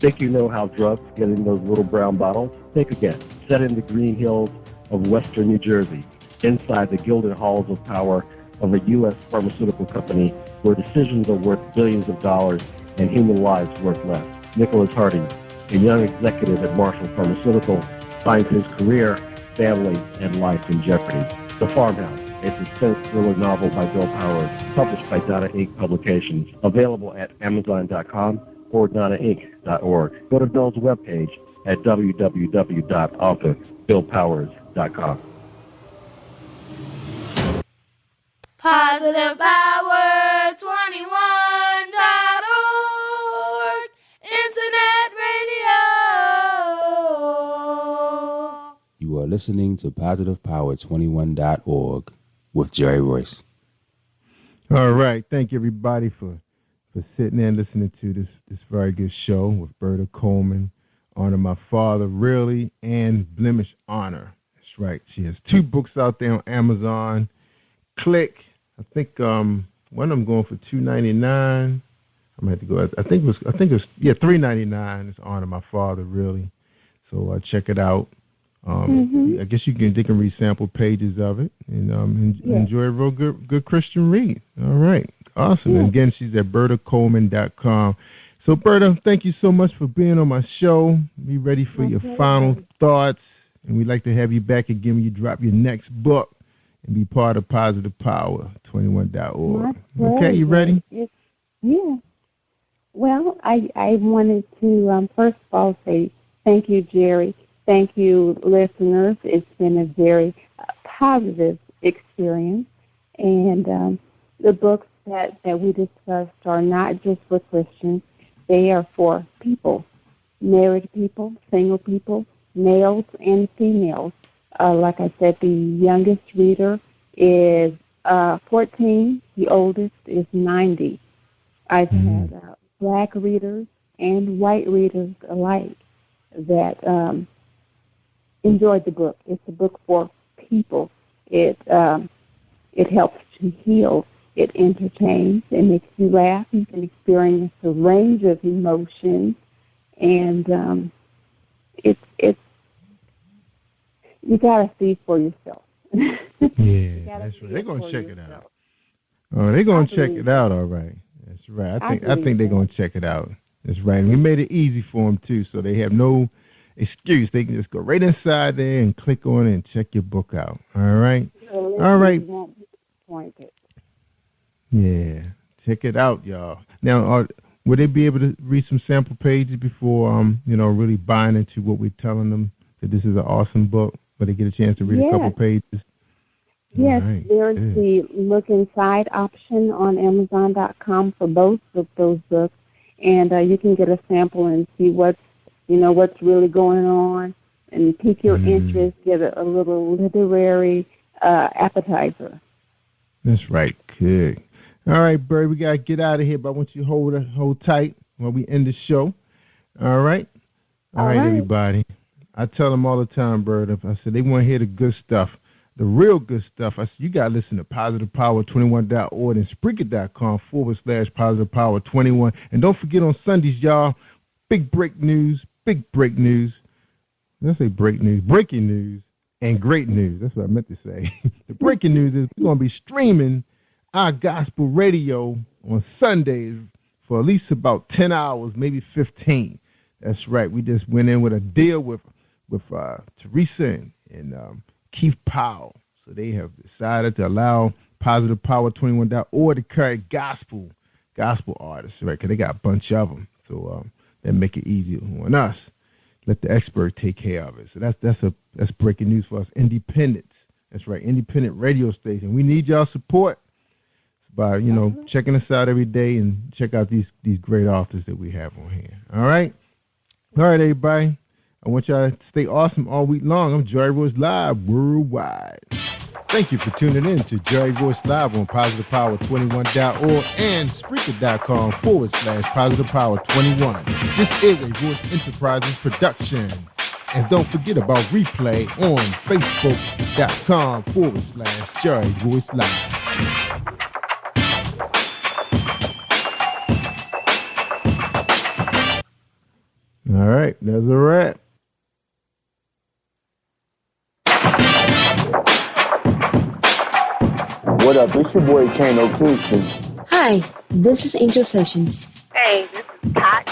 Think you know how drugs get in those little brown bottles? Think again. Set in the green hills of western New Jersey, inside the gilded halls of power of a U.S. pharmaceutical company where decisions are worth billions of dollars and human lives worth less. Nicholas Harding, a young executive at Marshall Pharmaceutical, finds his career, family, and life in jeopardy. The Farmhouse, a suspense thriller novel by Bill Powers, published by Donna Inc. Publications, available at Amazon.com or DonnaInc.org. Go to Bill's webpage at www.authorBillPowers.com. PositivePower21.org, Internet Radio. You are listening to PositivePower21.org with Jerry Royce. All right. Thank you, everybody, for sitting there and listening to this very good show with Berta Coleman, Honor My Father, Really, and Blemish Honor. That's right. She has 2 books out there on Amazon. Click. I think one of them going for $2.99. I'm gonna have to go. I think it was $3.99. It's Honor My Father, Really. So check it out. I guess they can read sample pages of it and enjoy a real good Christian read. All right. Awesome. Yeah. And again, she's at BertaColeman.com. So, Berta, thank you so much for being on my show. Be ready for your final thoughts. And we'd like to have you back again when you drop your next book and be part of PositivePower21.org. Okay, you ready? Yeah. Well, I wanted to, first of all, say thank you, Jerry. Thank you, listeners. It's been a very positive experience. And the books that we discussed are not just for Christians. They are for people, married people, single people, males and females. Like I said, the youngest reader is 14. The oldest is 90. I've had black readers and white readers alike that enjoyed the book. It's a book for people. It helps to heal. It entertains. It makes you laugh. You can experience a range of emotions, and it's you gotta see for yourself. Yeah, that's right. They're gonna check it out. Oh, they're gonna check it out. All right. That's right. I think they're gonna check it out. That's right. And we made it easy for them too, so they have no excuse. They can just go right inside there and click on it and check your book out. All right. All right. Yeah, check it out, y'all. Now, would they be able to read some sample pages before, really buying into what we're telling them that this is an awesome book? Would they get a chance to read a couple pages? Yes, right. There's the Look Inside option on Amazon.com for both of those books, and you can get a sample and see what's really going on, and pique your interest. Get a little literary appetizer. That's right. Good. All right, Bird, we got to get out of here, but I want you to hold tight while we end the show. All right? All right, everybody. I tell them all the time, Bird, I said they want to hear the good stuff, the real good stuff. I said you got to listen to PositivePower21.org and Spreaker.com/PositivePower21. And don't forget on Sundays, y'all, big break news. Let's say break news, breaking news, and great news. That's what I meant to say. The breaking news is we're going to be streaming our gospel radio on Sundays for at least about 10 hours, maybe 15. That's right. We just went in with a deal with Teresa and Keith Powell. So they have decided to allow PositivePower21.org to carry gospel gospel artists, right? Because they got a bunch of them. So that make it easier on us. Let the expert take care of it. So that's breaking news for us. Independence. That's right. Independent radio station. We need y'all support by, checking us out every day and check out these great authors that we have on here. All right? All right, everybody. I want y'all to stay awesome all week long. I'm Jerry Royce Live Worldwide. Thank you for tuning in to Jerry Royce Live on PositivePower21.org and Spreaker.com/PositivePower21. This is a Royce Enterprises production. And don't forget about replay on Facebook.com/Jerry Royce Live. All right, that's a wrap. What up? It's your boy Kano Kingston. Hi, this is Angel Sessions. Hey, this is Scott.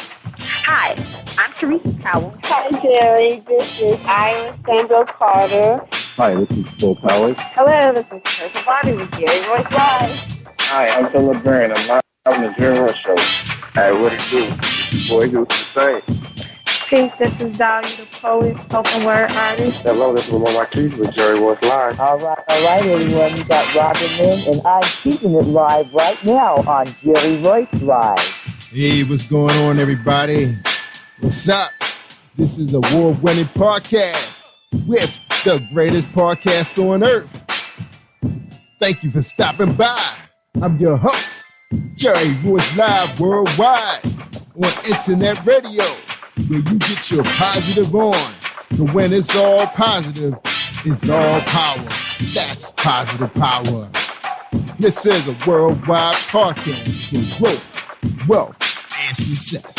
Hi, I'm Teresa Powell. Hi, Jerry. This is Ira Sandro Carter. Hi, this is Bill Powers. Hello, this is Teresa Bobby with Jerry Royce Live. Hi, I'm Philip Barron. I'm live on the Jerry Royce Show. Hey, what it do? Boy, who's to say? Peace, this is Dahlia, the poet, spoken word artist. Hello, this is Lamar Marquise with Jerry Royce Live. All right, everyone. You got Robin Lynn, and I'm keeping it live right now on Jerry Royce Live. Hey, what's going on, everybody? What's up? This is award-winning podcast with the greatest podcast on earth. Thank you for stopping by. I'm your host, Jerry Royce Live Worldwide on internet radio, where you get your positive on. But when it's all positive, it's all power. That's positive power. This is a worldwide podcast for growth, wealth, and success.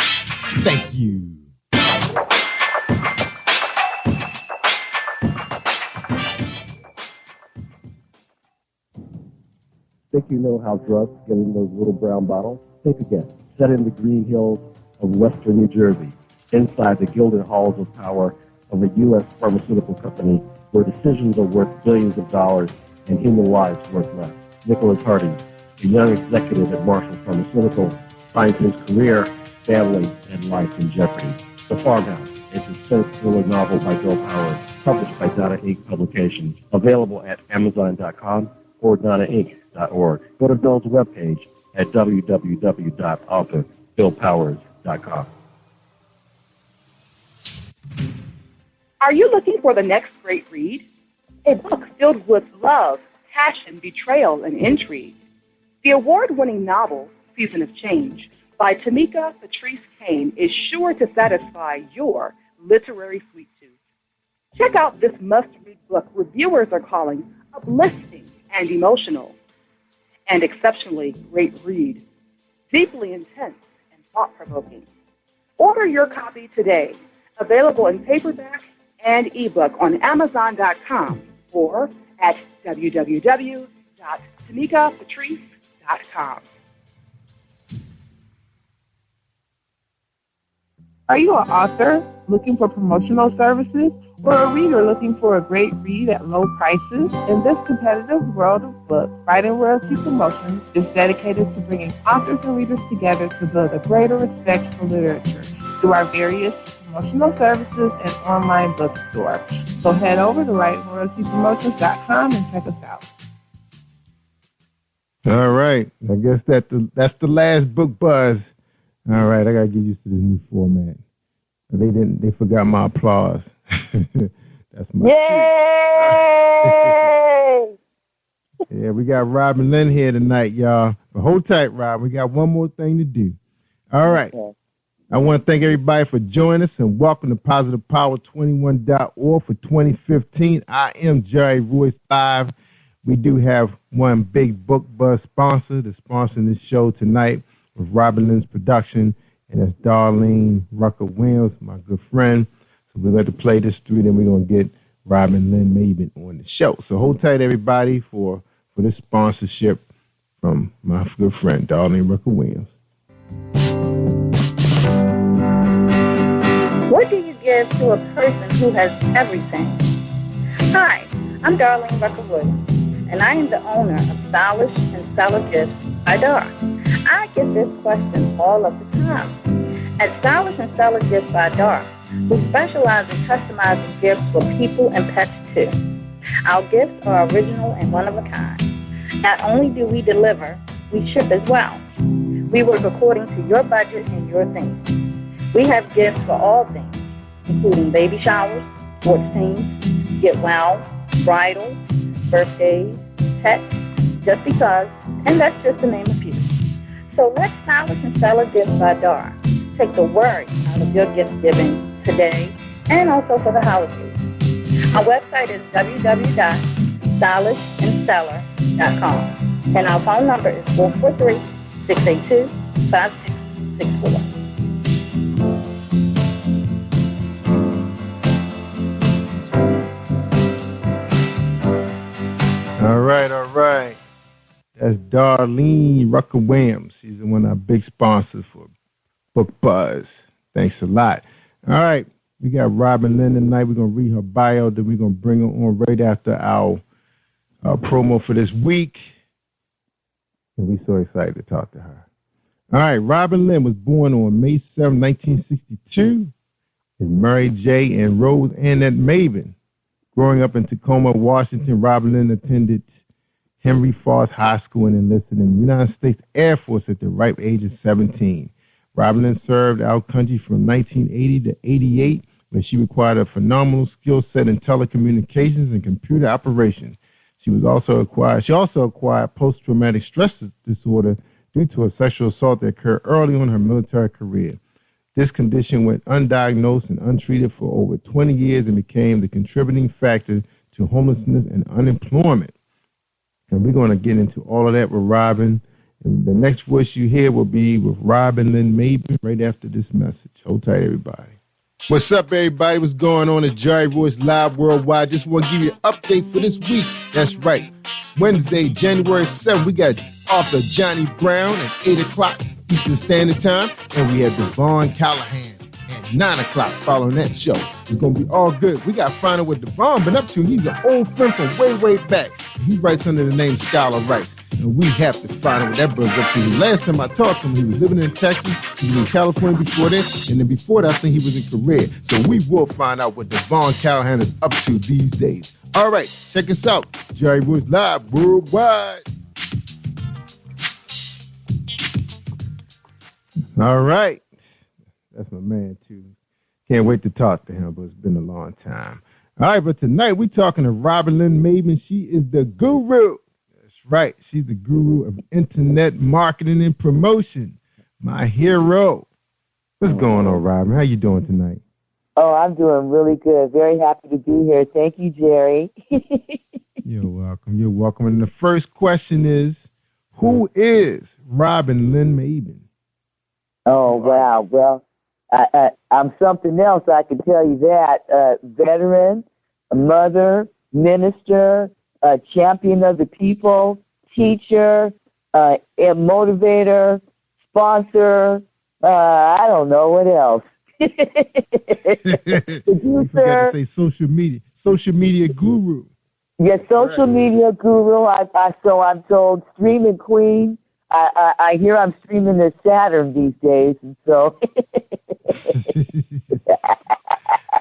Thank you. Think you know how drugs get in those little brown bottles? Think again. Set in the green hills of western New Jersey, inside the gilded halls of power of a U.S. pharmaceutical company where decisions are worth billions of dollars and human lives worth less. Nicholas Hardy, a young executive at Marshall Pharmaceutical, finds his career, family, and life in jeopardy. The Farmhouse, a suspense thriller novel by Bill Powers, published by Donna Inc. Publications, available at Amazon.com or DonnaInc.org. Go to Bill's webpage at www.authorBillPowers.com. Are you looking for the next great read? A book filled with love, passion, betrayal, and intrigue. The award-winning novel, Season of Change, by Tamika Patrice Kane is sure to satisfy your literary sweet tooth. Check out this must-read book reviewers are calling uplifting and emotional, and exceptionally great read, deeply intense and thought-provoking. Order your copy today, available in paperback and ebook on Amazon.com or at www.tamikapatrice.com. Are you an author looking for promotional services or a reader looking for a great read at low prices? In this competitive world of books, Writing Royalty Promotions is dedicated to bringing authors and readers together to build a greater respect for literature through our various promotional services and online bookstore. So head over to WritingRoyaltyPromotions.com and check us out. All right. I guess that's the last book buzz. All right, I gotta get used to this new format. They forgot my applause. That's my Yay! Yeah, we got Robin Lynn here tonight, y'all. But hold tight, Rob. We got one more thing to do. All right. I want to thank everybody for joining us and welcome to PositivePower21.org for 2015. I am Jerry Royce Live. We do have one big book buzz sponsor that's sponsoring this show tonight with Robin Lynn's production, and that's Darlene Rucker-Williams, my good friend. So we're going to play this through, then we're going to get Robin Lynn Maben on the show. So hold tight, everybody, for this sponsorship from my good friend, Darlene Rucker-Williams. What do you give to a person who has everything? Hi, I'm Darlene Rucker-Williams, and I am the owner of Stylish and Styler Gifts by Dar. I get this question all of the time. At Stylish and Stellar Gifts by Dar, we specialize in customizing gifts for people and pets too. Our gifts are original and one of a kind. Not only do we deliver, we ship as well. We work according to your budget and your theme. We have gifts for all things, including baby showers, sports teams, get well, bridal, birthdays, pets, just because, and that's just to name a few. So let Stylish and Stellar Gifts by Dar take the worry out of your gift giving today and also for the holidays. Our website is www.stylishandstellar.com and our phone number is 443-682-5664. All right. That's Darlene Rucker-Williams. She's one of our big sponsors for Book Buzz. Thanks a lot. All right, we got Robin Lynn tonight. We're going to read her bio, then we're going to bring her on right after our promo for this week. And we're so excited to talk to her. All right, Robin Lynn was born on May 7, 1962. Is Mary J. and Rose Annette Maven. Growing up in Tacoma, Washington, Robin Lynn attended Henry Foss High School and enlisted in the United States Air Force at the ripe age of 17. Robin Lynn served our country from 1980 to 88, where she acquired a phenomenal skill set in telecommunications and computer operations. She also acquired post-traumatic stress disorder due to a sexual assault that occurred early on in her military career. This condition went undiagnosed and untreated for over 20 years and became the contributing factor to homelessness and unemployment. And we're going to get into all of that with Robin. And the next voice you hear will be with Robin Lynn Maven right after this message. Hold tight, everybody. What's up, everybody? What's going on? It's Jerry Royce Live Worldwide. Just want to give you an update for this week. That's right. Wednesday, January 7th, we got author Johnny Brown at 8 o'clock Eastern Standard Time. And we have Devon Callahan at 9 o'clock following that show. It's going to be all good. We got to find out what Devon been up to. He's an old friend from way back. He writes under the name Scholar Rice. And we have to find out what that brother's up to. The last time I talked to him, he was living in Texas. He was in California before that. And then before that, I think he was in Korea. So we will find out what Devon Callahan is up to these days. All right, check us out. Jerry Royce Live Worldwide. All right. That's my man, too. Can't wait to talk to him, but it's been a long time. All right, but tonight we're talking to Robin Lynn Maven. She is the guru. That's right. She's the guru of internet marketing and promotion. My hero. What's going on, Robin? How you doing tonight? Oh, I'm doing really good. Very happy to be here. Thank you, Jerry. You're welcome. You're welcome. And the first question is, who is Robin Lynn Maven? Oh, wow. Well, I'm something else, I can tell you that. Veteran, a mother, minister, a champion of the people, teacher, a motivator, sponsor, I don't know what else. You forgot to say social media guru. Yes, social media guru. So I'm told, streaming queen. I hear I'm streaming the Saturn these days, and so.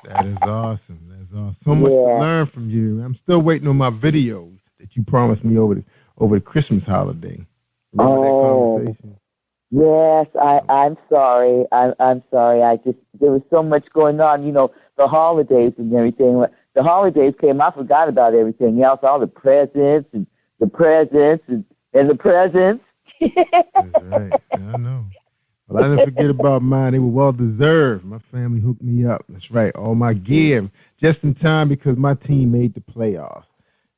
That is awesome. That's awesome. So much to learn from you. I'm still waiting on my videos that you promised me over the Christmas holiday. Remember that conversation? Yes, I'm sorry. I'm sorry. There was so much going on. You know, the holidays and everything. The holidays came, I forgot about everything else. All the presents and the presents and the presents. That's right. I know. Well, I didn't forget about mine. They were well deserved. My family hooked me up. That's right. All my gear just in time because my team made the playoffs.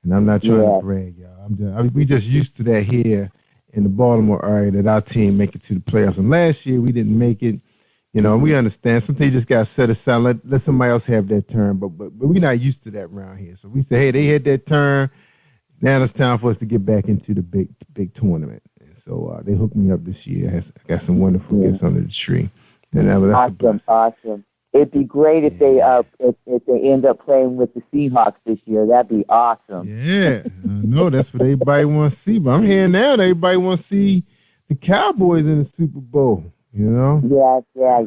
And I'm not trying to brag, y'all. We just used to that here in the Baltimore area that our team make it to the playoffs. And last year we didn't make it. You know, and we understand. Sometimes you just got to set aside, let somebody else have their turn. But we're not used to that around here. So we say, hey, they had their turn. Now it's time for us to get back into the big tournament. And so they hooked me up this year. I got some wonderful gifts under the tree. And that's awesome. It'd be great if they end up playing with the Seahawks this year. That'd be awesome. Yeah, I know that's what everybody wants to see. But I'm here now. Everybody wants to see the Cowboys in the Super Bowl, you know? Yeah. Yeah,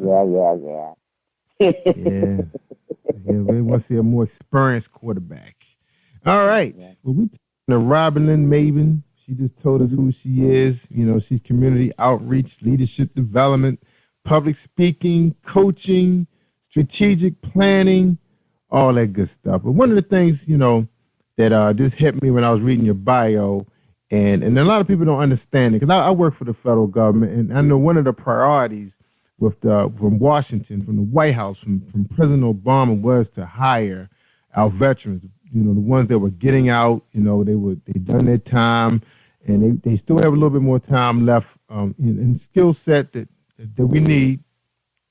we want to see a more experienced quarterback. All right. Well, we talking to Robin Lynn Maven. She just told us who she is. You know, she's community outreach, leadership development, public speaking, coaching, strategic planning, all that good stuff. But one of the things, you know, that just hit me when I was reading your bio, and a lot of people don't understand it, because I work for the federal government, and I know one of the priorities from Washington, from the White House, from President Obama, was to hire our veterans, you know, the ones that were getting out, you know, they'd done their time, and they still have a little bit more time left in skill set that we need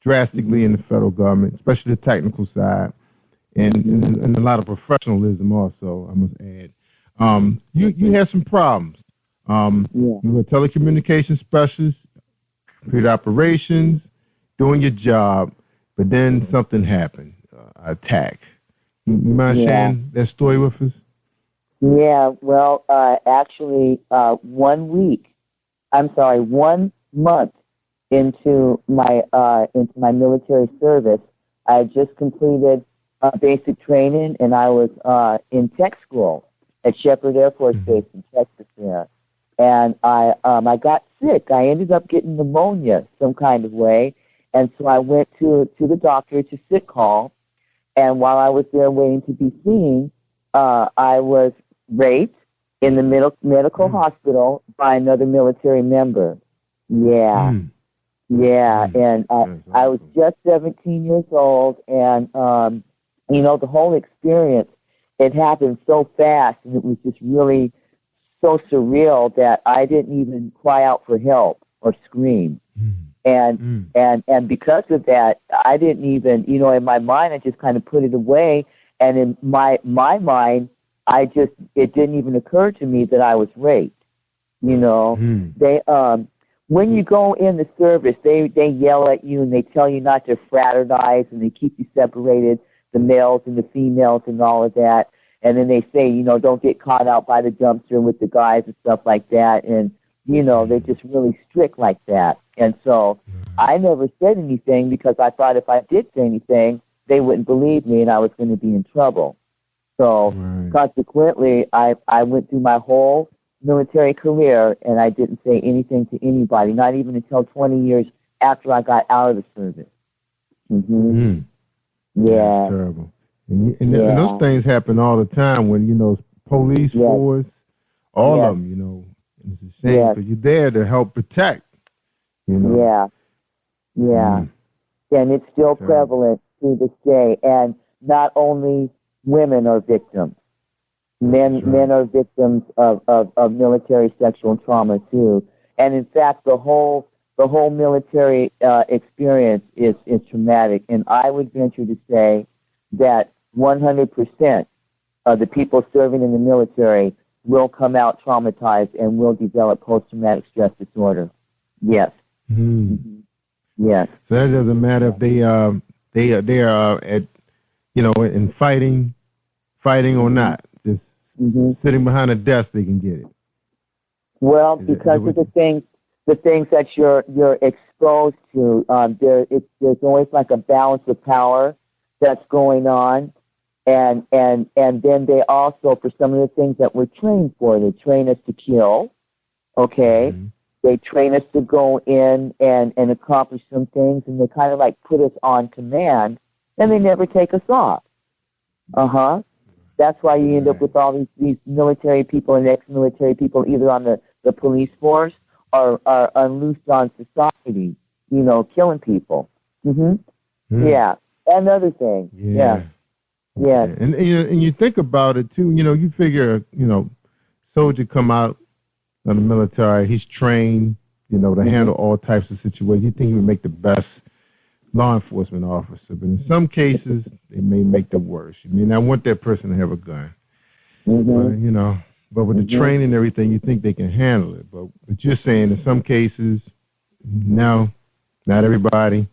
drastically in the federal government, especially the technical side, and a lot of professionalism also, I must add. You had some problems. You were a telecommunications specialist, computer operations, doing your job, but then something happened, attack. You mind sharing that story with us? Yeah, well, actually, 1 month into my military service, I had just completed basic training, and I was in tech school at Shepherd Air Force Base in Texas there. And I got sick. I ended up getting pneumonia some kind of way. And so I went to the doctor to sick call. And while I was there waiting to be seen, I was raped in the medical hospital by another military member. Yeah. And I was just 17 years old. And, you know, the whole experience, it happened so fast, and it was just really so surreal that I didn't even cry out for help or scream. And because of that, I didn't even, you know, in my mind, I just kind of put it away. And in my mind, it didn't even occur to me that I was raped. You know, they, when you go in the service, they yell at you and they tell you not to fraternize, and they keep you separated, the males and the females and all of that. And then they say, you know, don't get caught out by the dumpster with the guys and stuff like that. And, you know, they're just really strict like that. And so I never said anything, because I thought if I did say anything, they wouldn't believe me and I was going to be in trouble. So consequently, I went through my whole military career and I didn't say anything to anybody, not even until 20 years after I got out of the service. Yeah. That's terrible. And those things happen all the time when, you know, police force, all of them, you know. It's a shame, because you're there to help protect, you know. And it's still prevalent to this day. And not only women are victims. Men are victims of military sexual trauma, too. And, in fact, the whole military experience is traumatic. And I would venture to say that 100% of the people serving in the military will come out traumatized and will develop post-traumatic stress disorder. Yes. Yes. So that doesn't matter if they are at, you know, in fighting or not. Just sitting behind a desk, they can get it. Well, because of the things that you're exposed to, there's always like a balance of power that's going on. And then they also, for some of the things that we're trained for, they train us to kill, okay? They train us to go in and accomplish some things, and they kind of like put us on command, and they never take us off. That's why you end up with all these military people and ex-military people either on the police force or are unloosed on society, you know, killing people. Yeah. Another thing. Yeah. And you think about it too. You know, you figure, you know, soldier come out of the military, he's trained, you know, to handle all types of situations. You think he would make the best law enforcement officer, but in some cases, they may make the worst. You may not want that person to have a gun, you know. But with the training and everything, you think they can handle it. But you're saying in some cases, no, not everybody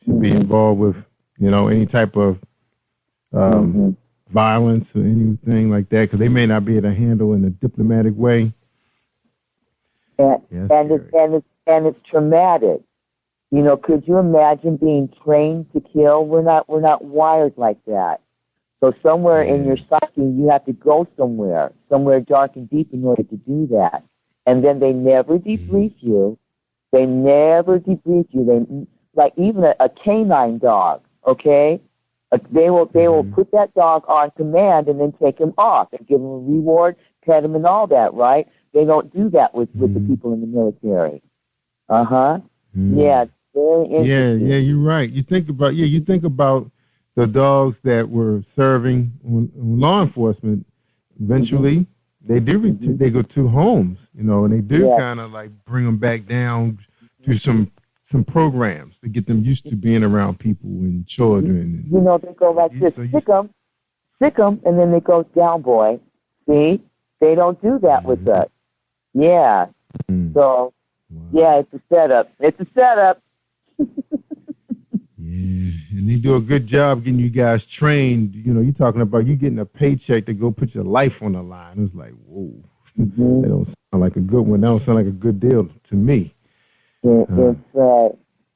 should be involved with, you know, any type of violence or anything like that, because they may not be able to handle in a diplomatic way. And it's traumatic. You know, could you imagine being trained to kill? We're not wired like that. So somewhere in your psyche, you have to go somewhere dark and deep in order to do that. And then they never debrief you. They never debrief you. They, like even a canine dog, okay? They will put that dog on command and then take him off and give him a reward, pet him and all that, right? They don't do that with the people in the military. Yeah, it's very interesting. Yeah, you're right. You think about the dogs that were serving law enforcement. Eventually, they go to homes, you know, and they do kind of like bring them back down through some programs to get them used to being around people and children. You know, they go like this, sick them, and then they go down, boy. See, they don't do that with us. Yeah. So, yeah, it's a setup. It's a setup. And they do a good job getting you guys trained. You know, you're talking about you getting a paycheck to go put your life on the line. It's like, whoa, that don't sound like a good one. That don't sound like a good deal to me.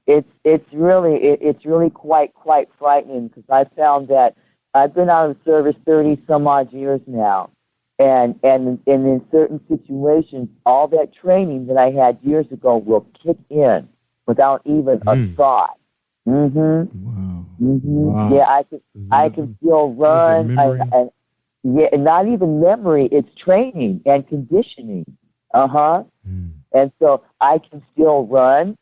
It's really quite frightening, because I found that I've been out of the service 30 some odd years now, and in certain situations, all that training that I had years ago will kick in without even a thought. Wow. Yeah, I can still run. And not even memory. It's training and conditioning. And so I can still run.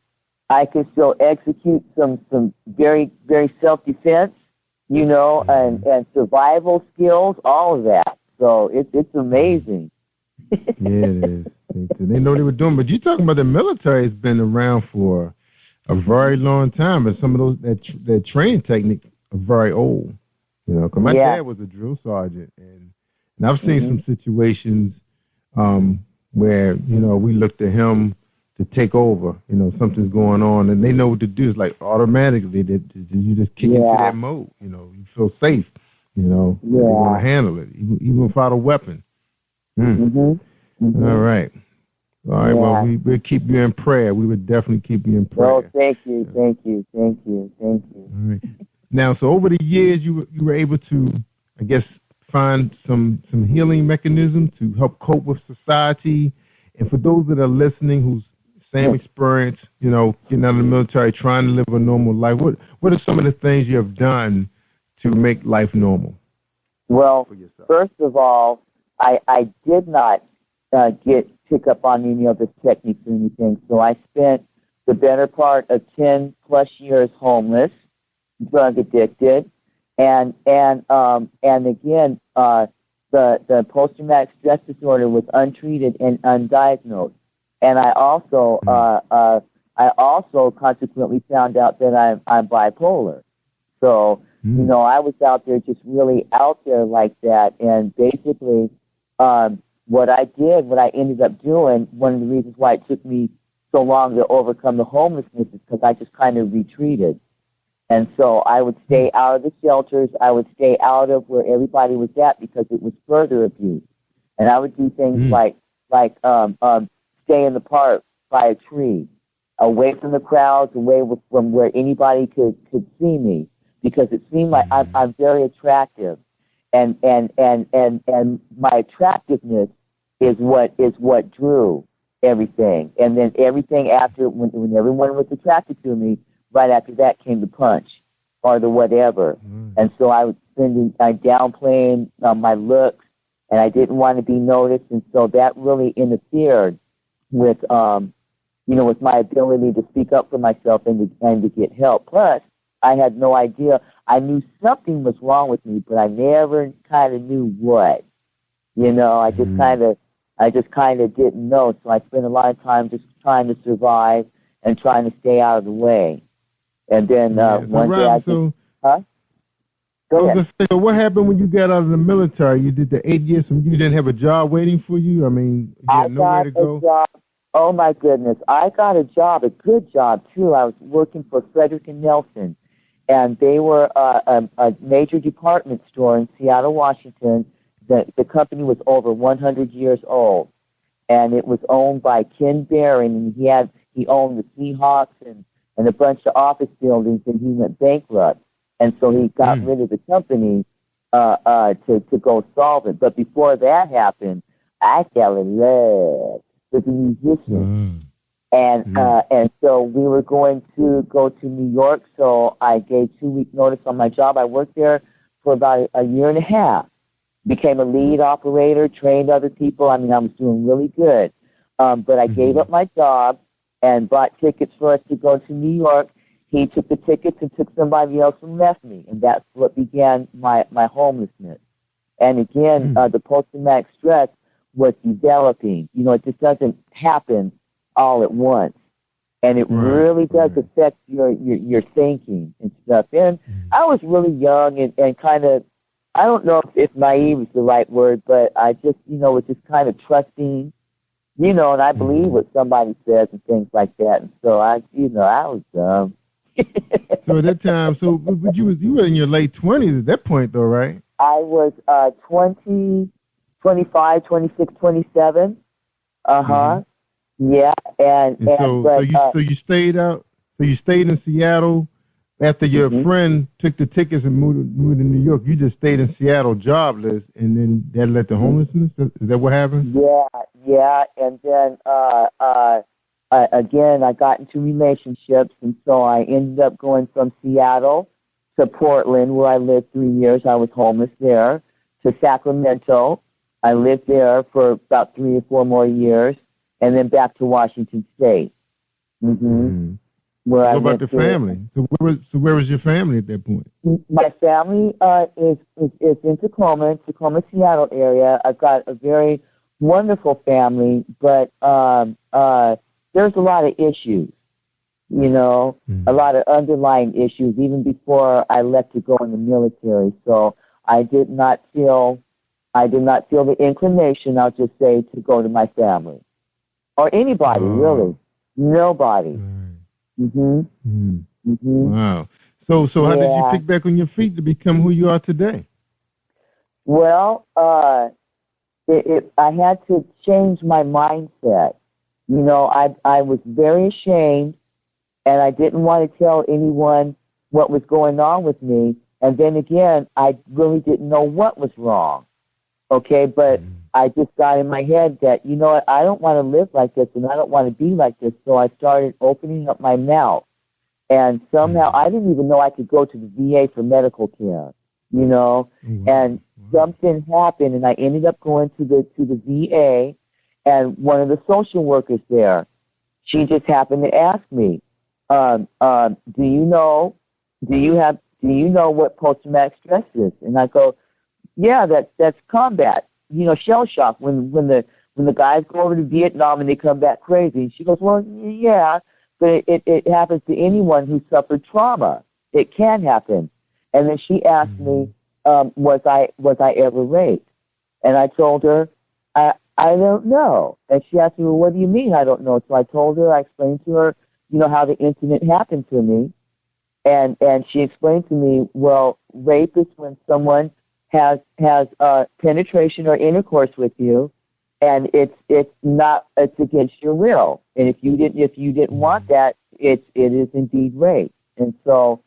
I can still execute some very, very self-defense, you know, and survival skills, all of that. So it's amazing. Yeah, it is. They know what they were doing. But you're talking about the military has been around for a very long time, but some of those that training techniques are very old. You know, because my dad was a drill sergeant, and I've seen some situations where, you know, we looked at him to take over. You know, something's going on, and they know what to do. It's like automatically you just kick into that mode. You know, you feel safe. You know, you want to handle it, even without a weapon. All right. All right, well, we'll keep you in prayer. We would definitely keep you in prayer. Oh, thank you. All right. Now, so over the years, you were able to, I guess, find some healing mechanisms to help cope with society. And for those that are listening who's same experience, you know, getting out of the military, trying to live a normal life, what are some of the things you have done to make life normal? Well, first of all, I did not pick up on any of the techniques or anything. So I spent the better part of 10 plus years homeless, drug addicted, and again, the post-traumatic stress disorder was untreated and undiagnosed. And I also consequently found out that I'm bipolar. So, you know, I was out there just really out there like that, and basically, what I ended up doing, one of the reasons why it took me so long to overcome the homelessness is because I just kind of retreated. And so I would stay out of the shelters. I would stay out of where everybody was at because it was further abuse. And I would do things like stay in the park by a tree, away from the crowds, away from where anybody could see me, because it seemed like I'm very attractive. And my attractiveness is what drew everything. And then everything after, when everyone was attracted to me, right after that came the punch or the whatever. And so I was downplaying my looks, and I didn't want to be noticed. And so that really interfered with, with my ability to speak up for myself and to get help. Plus, I had no idea. I knew something was wrong with me, but I never kind of knew what. You know, I just kind of didn't know. So I spent a lot of time just trying to survive and trying to stay out of the way. And then one day Go ahead. So what happened when you got out of the military? You did the 8 years, and you didn't have a job waiting for you? I mean, you had nowhere to go? Job. Oh, my goodness. I got a job, a good job, too. I was working for Frederick & Nelson, and they were a major department store in Seattle, Washington. The company was over 100 years old. and it was owned by Ken Barron, and he owned the Seahawks and a bunch of office buildings, and he went bankrupt, and so he got rid of the company to go solve it. But before that happened, I fell in love with a musician. And so we were going to go to New York, so I gave 2-week notice on my job. I worked there for about a year and a half, became a lead operator, trained other people. I mean, I was doing really good. But I gave up my job and bought tickets for us to go to New York. He took the tickets and took somebody else and left me, and that's what began my homelessness. And again, the post-traumatic stress was developing. You know, it just doesn't happen all at once, and it really does affect your thinking and stuff. And I was really young and kind of, I don't know if naive is the right word, but I just, was just kind of trusting, and I believe what somebody says and things like that. And so I was dumb. So at that time, but you were in your late 20s at that point, though, right? I was 20, 25, 26, 27. Yeah, so you stayed out. So you stayed in Seattle after your friend took the tickets and moved to New York. You just stayed in Seattle jobless, and then that led to homelessness. Is that what happened? Yeah, and then again, I got into relationships, and so I ended up going from Seattle to Portland, where I lived 3 years. I was homeless there, to Sacramento. I lived there for about 3 or 4 more years, and then back to Washington State. Where what about the family? So where was your family at that point? My family is in Tacoma, Seattle area. I've got a very wonderful family, but there's a lot of issues, a lot of underlying issues, even before I left to go in the military. So I did not feel the inclination, I'll just say, to go to my family. Or anybody, really. Nobody. Wow. So how did you pick back on your feet to become who you are today? Well, I had to change my mindset. I was very ashamed, and I didn't want to tell anyone what was going on with me. And then again, I really didn't know what was wrong. Okay, but I just got in my head that, I don't want to live like this, and I don't want to be like this. So I started opening up my mouth. And somehow I didn't even know I could go to the VA for medical care, and something happened, and I ended up going to the VA, and one of the social workers there, she just happened to ask me, do you know what post-traumatic stress is? And I go, yeah, that's combat, shell shock, when the guys go over to Vietnam and they come back crazy. And she goes, well, yeah, but it happens to anyone who suffered trauma. It can happen. And then she asked me, was I ever raped? And I told her, I don't know. And she asked me, well, what do you mean I don't know? So I told her, I explained to her, how the incident happened to me. And she explained to me, well, rape is when someone has penetration or intercourse with you, and it's against your will. And if you didn't want that, it is indeed rape. And so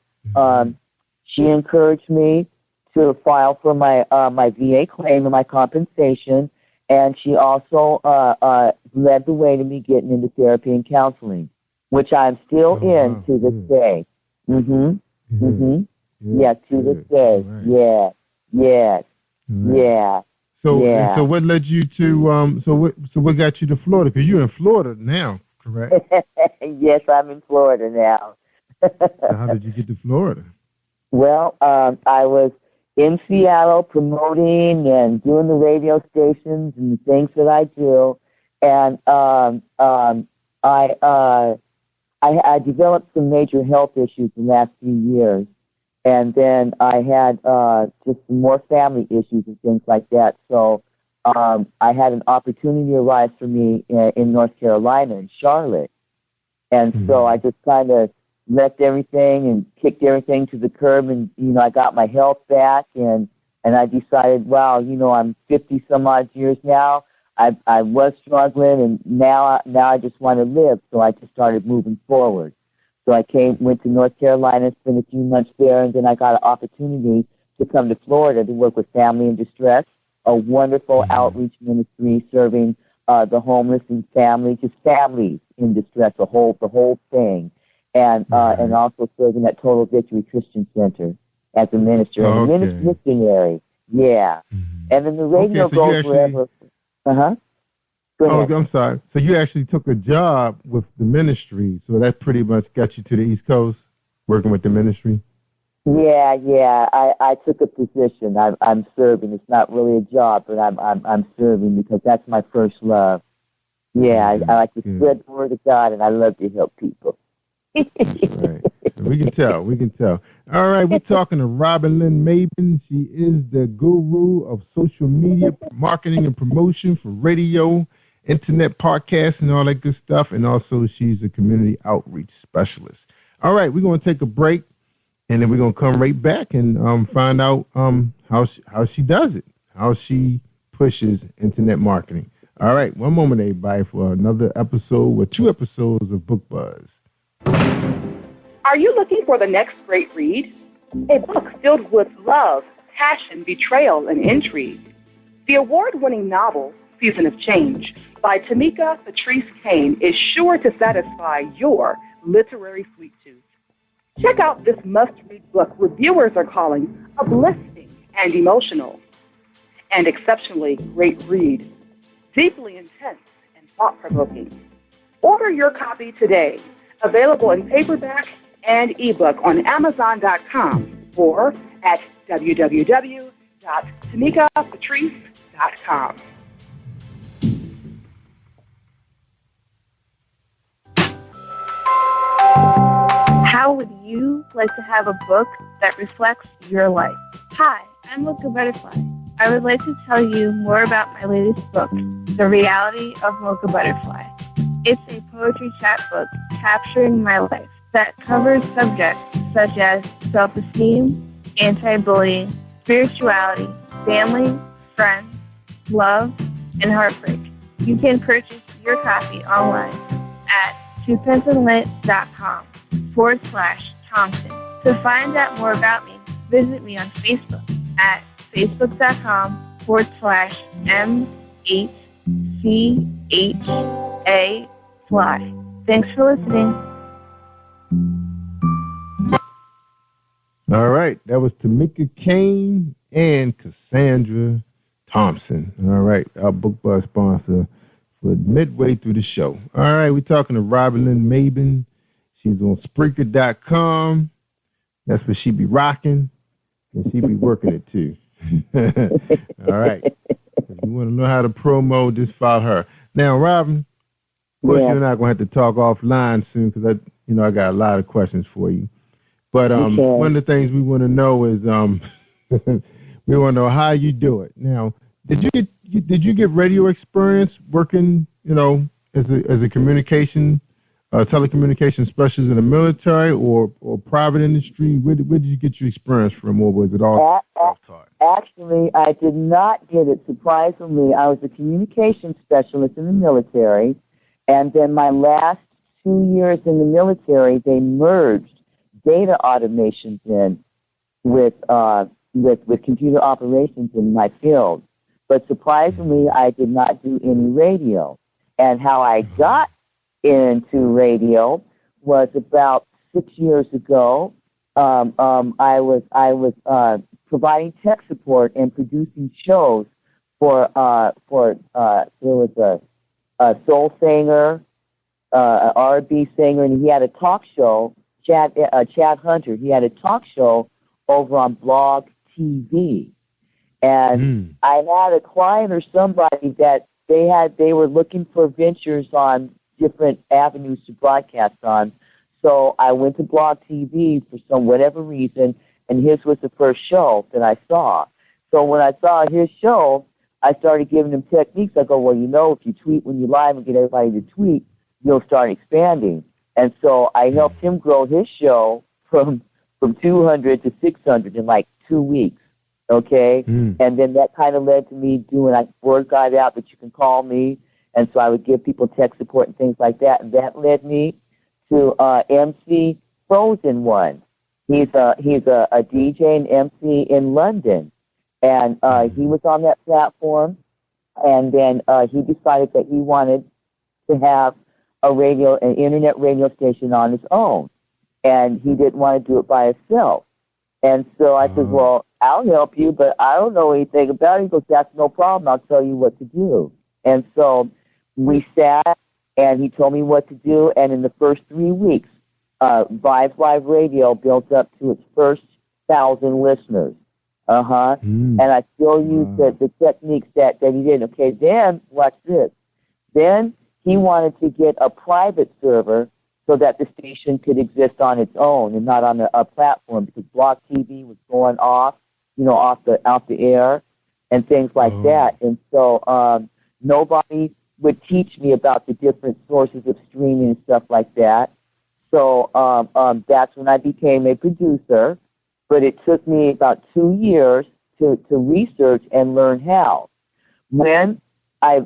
she encouraged me to file for my VA claim and my compensation, and she also led the way to me getting into therapy and counseling, which I'm still in to this day. Yeah, to this day. Yeah. Yes. Yeah. So what led you to so what got you to Florida? Because you're in Florida now, correct? Yes, I'm in Florida now. So how did you get to Florida? Well, I was in Seattle promoting and doing the radio stations and the things that I do, and I developed some major health issues the last few years. And then I had just some more family issues and things like that. So I had an opportunity arise for me in North Carolina, in Charlotte. And so I just kind of left everything and kicked everything to the curb. And, I got my health back. And I decided, wow, I'm 50 some odd years now. I was struggling, and now I just want to live. So I just started moving forward. So I went to North Carolina, spent a few months there, and then I got an opportunity to come to Florida to work with Family in Distress, a wonderful outreach ministry serving the homeless and families in distress, the whole thing, and also serving at Total Victory Christian Center as a minister and a missionary. Yeah, and then the radio goes wherever. I'm sorry. So you actually took a job with the ministry, so that pretty much got you to the East Coast, working with the ministry? Yeah. I took a position. I'm serving. It's not really a job, but I'm serving because that's my first love. Yeah, I like to spread the word of God, and I love to help people. That's right. We can tell. All right, we're talking to Robin Lynn Mabin. She is the guru of social media marketing and promotion for radio, internet podcasts, and all that good stuff. And also, she's a community outreach specialist. All right, we're going to take a break, and then we're going to come right back and find out how she does it, how she pushes internet marketing. All right, one moment, everybody, for another episode with 2 episodes of Book Buzz. Are you looking for the next great read? A book filled with love, passion, betrayal, and intrigue. The award-winning novel, Season of Change, by Tamika Patrice Kane, is sure to satisfy your literary sweet tooth. Check out this must-read book reviewers are calling uplifting and emotional. And exceptionally great read, deeply intense and thought-provoking. Order your copy today. Available in paperback and ebook on Amazon.com or at www.tamikapatrice.com. How would you like to have a book that reflects your life? Hi, I'm Mocha Butterfly. I would like to tell you more about my latest book, The Reality of Mocha Butterfly. It's a poetry chapbook capturing my life that covers subjects such as self-esteem, anti-bullying, spirituality, family, friends, love, and heartbreak. You can purchase your copy online at twopensandlit.com/Thompson. To find out more about me, visit me on Facebook at facebook.com/M8CHA Fly. Thanks for listening. All right, that was Tamika Kane and Cassandra Thompson. All right, our Book Buzz sponsor for midway through the show. All right, we're talking to Robin Lynn Mabin. She's on Spreaker.com. That's where she be rocking, and she be working it too. All right. If you want to know how to promo, just follow her. Now, Robin, of course, you and I are going to have to talk offline soon because I got a lot of questions for you. But one of the things we want to know is we want to know how you do it. Now, did you get radio experience working, as a telecommunication specialist in the military or private industry? Where did you get your experience from, or was it all self-taught? Actually, I did not get it. Surprisingly, I was a communications specialist in the military, and then my last 2 years in the military, they merged data automations in with computer operations in my field. But surprisingly, I did not do any radio. And how I got into radio was about 6 years ago. I was providing tech support and producing shows for there was a soul singer, an R&B singer, and he had a talk show. Chad Hunter. He had a talk show over on Blog TV, and I had a client or somebody that they were looking for ventures on different avenues to broadcast on. So I went to Blog TV for whatever reason, and his was the first show that I saw. So when I saw his show, I started giving him techniques. I go, well, if you tweet when you live and get everybody to tweet, you'll start expanding. And so I helped him grow his show from 200 to 600 in like 2 weeks. okay? And then that kind of led to me doing, word got out that you can call me, and so I would give people tech support and things like that, and that led me to MC Frozen One. He's a DJ and MC in London, and he was on that platform, and then he decided that he wanted to have an internet radio station on his own, and he didn't want to do it by himself. And so I said, well, I'll help you, but I don't know anything about it. He goes, that's no problem. I'll tell you what to do. And so we sat, and he told me what to do, and in the first 3 weeks, Vibes Live Radio built up to its first 1,000 listeners. And I still use the techniques that he did. Okay, then, watch this. Then he wanted to get a private server so that the station could exist on its own and not on a platform, because Block TV was going off, off the air and things like that. And so nobody would teach me about the different sources of streaming and stuff like that. So that's when I became a producer. But it took me about 2 years to research and learn how. When I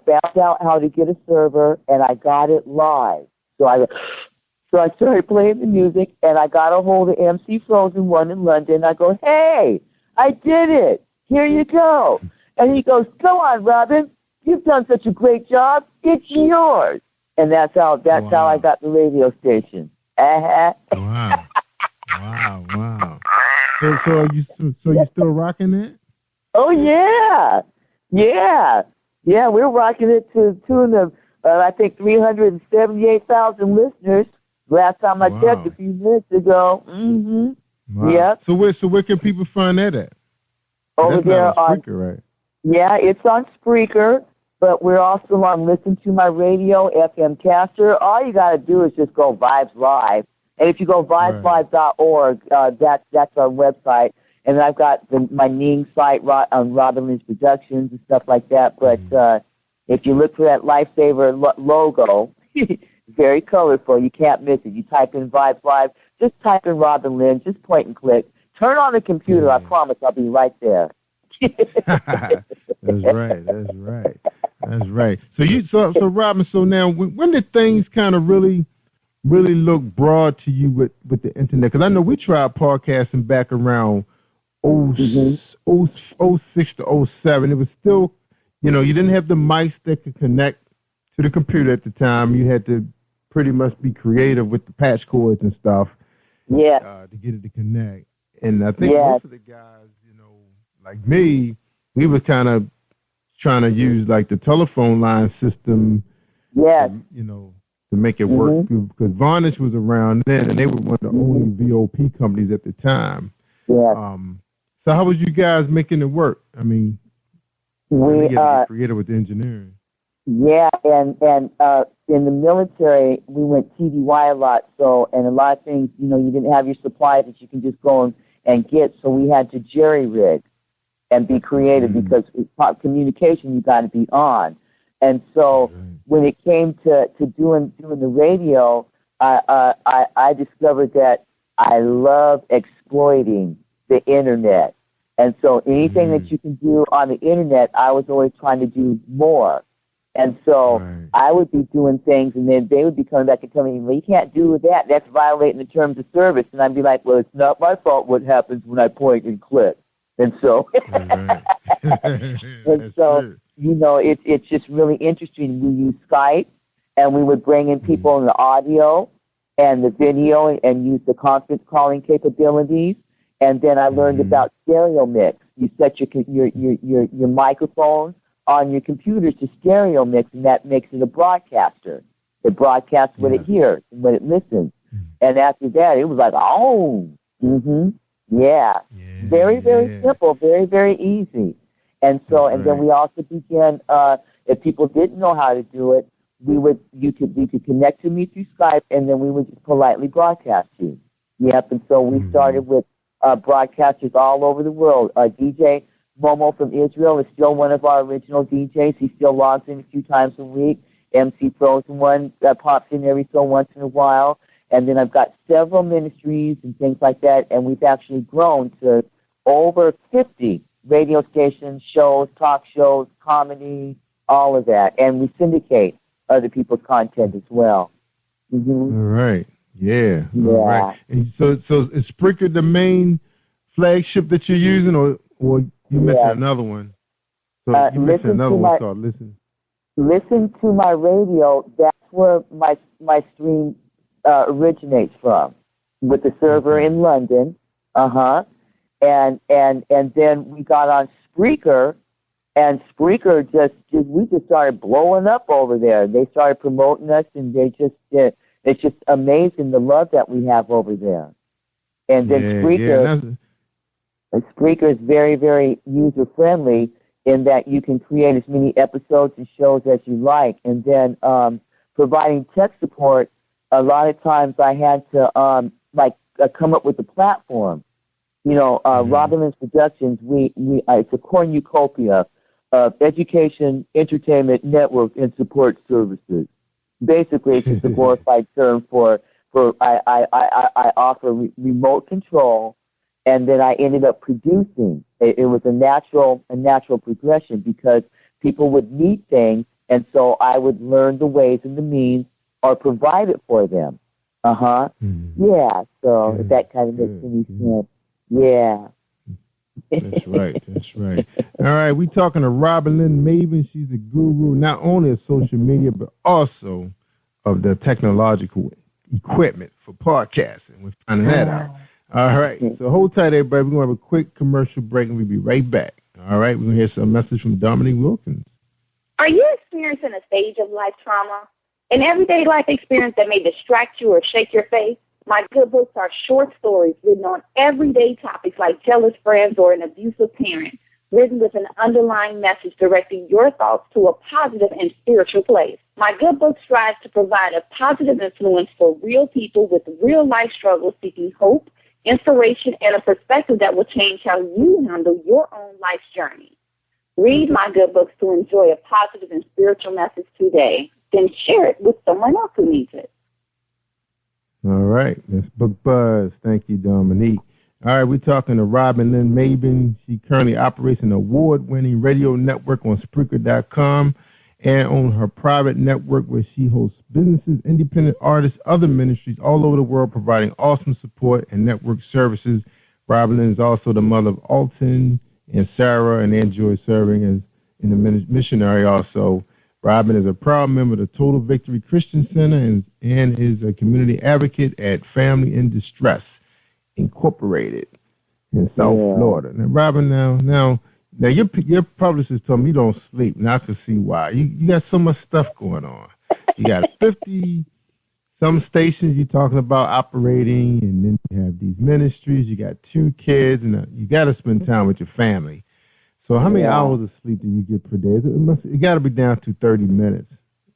found out how to get a server, and I got it live. So I started playing the music, and I got a hold of MC Frozen One in London. I go, hey, I did it. Here you go. And he goes, go on, Robin. You've done such a great job. It's yours. And that's how I got the radio station. Wow. So are you still rocking it? Oh yeah. We're rocking it to the tune of I think 378,000 listeners. Last time I checked a few minutes ago. Wow. Yep. So where can people find that at? Over there on Spreaker, right? Yeah, it's on Spreaker, but we're also on Listen to My Radio, FM Caster. All you got to do is just go Vibes Live. And if you go vibeslive.org, that's our website. And I've got my Ning site on Robin Lynch Productions and stuff like that. But if you look for that Lifesaver logo, it's very colorful. You can't miss it. You type in Vibes Live, just type in Robin Lynch, just point and click. Turn on the computer. I promise I'll be right there. That's right. So Robin, so now when did things kind of really look broad to you with the internet? Because I know we tried podcasting back around 06 to 07. It was still, you didn't have the mics that could connect to the computer at the time. You had to pretty much be creative with the patch cords and stuff. Yeah. To get it to connect. And I think most of the guys, like me, we were kind of trying to use like the telephone line system. Yes. To make it work, because Varnish was around then, and they were one of the only VOP companies at the time. Yeah. So how was you guys making it work? I mean, we get creative with the engineering. Yeah, and in the military, we went TDY a lot. So, and a lot of things, you didn't have your supplies that you can just go and get. So we had to jerry rig and be creative because communication you got to be on. And so when it came to doing the radio, I discovered that I love exploiting the internet. And so anything that you can do on the internet, I was always trying to do more. And so I would be doing things, and then they would be coming back and telling me, well, you can't do that. That's violating the terms of service. And I'd be like, well, it's not my fault what happens when I point and click. And so, it's just really interesting. We use Skype, and we would bring in people in the audio and the video and use the conference calling capabilities. And then I learned about stereo mix. You set your microphones on your computers to stereo mix, and that makes it a broadcaster. It broadcasts what it hears and what it listens. And after that, it was like, very, very simple, very, very easy. And so, and then we also began, if people didn't know how to do it, you could connect to me through Skype, and then we would just politely broadcast you. Yep, and so we started with broadcasters all over the world. DJ Momo from Israel is still one of our original DJs. He still logs in a few times a week. MC Frozen One pops in every so once in a while. And then I've got several ministries and things like that, and we've actually grown to over 50 radio stations, shows, talk shows, comedy, all of that. And we syndicate other people's content as well. Mm-hmm. All right. Yeah. Yeah. All right. And so is Spreaker the main flagship that you're using, or you mentioned another one? So you mentioned another one called Listen. Listen to my radio. That's where my stream originates from, with the server in London. And then we got on Spreaker, and Spreaker we just started blowing up over there. They started promoting us, and it's just amazing the love that we have over there. And then Spreaker is very, very user friendly in that you can create as many episodes and shows as you like. And then providing tech support, a lot of times I had to come up with a platform. Robin's Productions, it's a cornucopia of education, entertainment, network, and support services. Basically, it's just a glorified term for I offer remote control, and then I ended up producing. It was a natural progression because people would need things, and so I would learn the ways and the means or provide it for them. Yeah, so if that kind of makes any sense. Yeah. That's right. All right, we're talking to Robin Lynn Maven. She's a guru not only of social media, but also of the technological equipment for podcasting. We're finding that out. All right, so hold tight, everybody. We're going to have a quick commercial break, and we'll be right back. All right, we're going to hear some message from Dominique Wilkins. Are you experiencing a stage of life trauma? An everyday life experience that may distract you or shake your faith? My good books are short stories written on everyday topics like jealous friends or an abusive parent, written with an underlying message directing your thoughts to a positive and spiritual place. My good book strives to provide a positive influence for real people with real life struggles seeking hope, inspiration, and a perspective that will change how you handle your own life's journey. Read my good books to enjoy a positive and spiritual message today. Then share it with someone else who needs it. All right, that's Book Buzz. Thank you, Dominique. All right, we're talking to Robin Lynn Maven. She currently operates an award-winning radio network on Spreaker.com and on her private network where she hosts businesses, independent artists, other ministries all over the world providing awesome support and network services. Robin Lynn is also the mother of Alton and Sarah, and they enjoy serving as in the missionary also. Robin is a proud member of the Total Victory Christian Center and is a community advocate at Family in Distress Incorporated in South Florida. Now, Robin, now your publicist told me you don't sleep, and I can see why. You got so much stuff going on. You got 50-some stations you're talking about operating, and then you have these ministries. You got 2 kids, and you got to spend time with your family. So how many hours of sleep do you get per day? It got to be down to 30 minutes,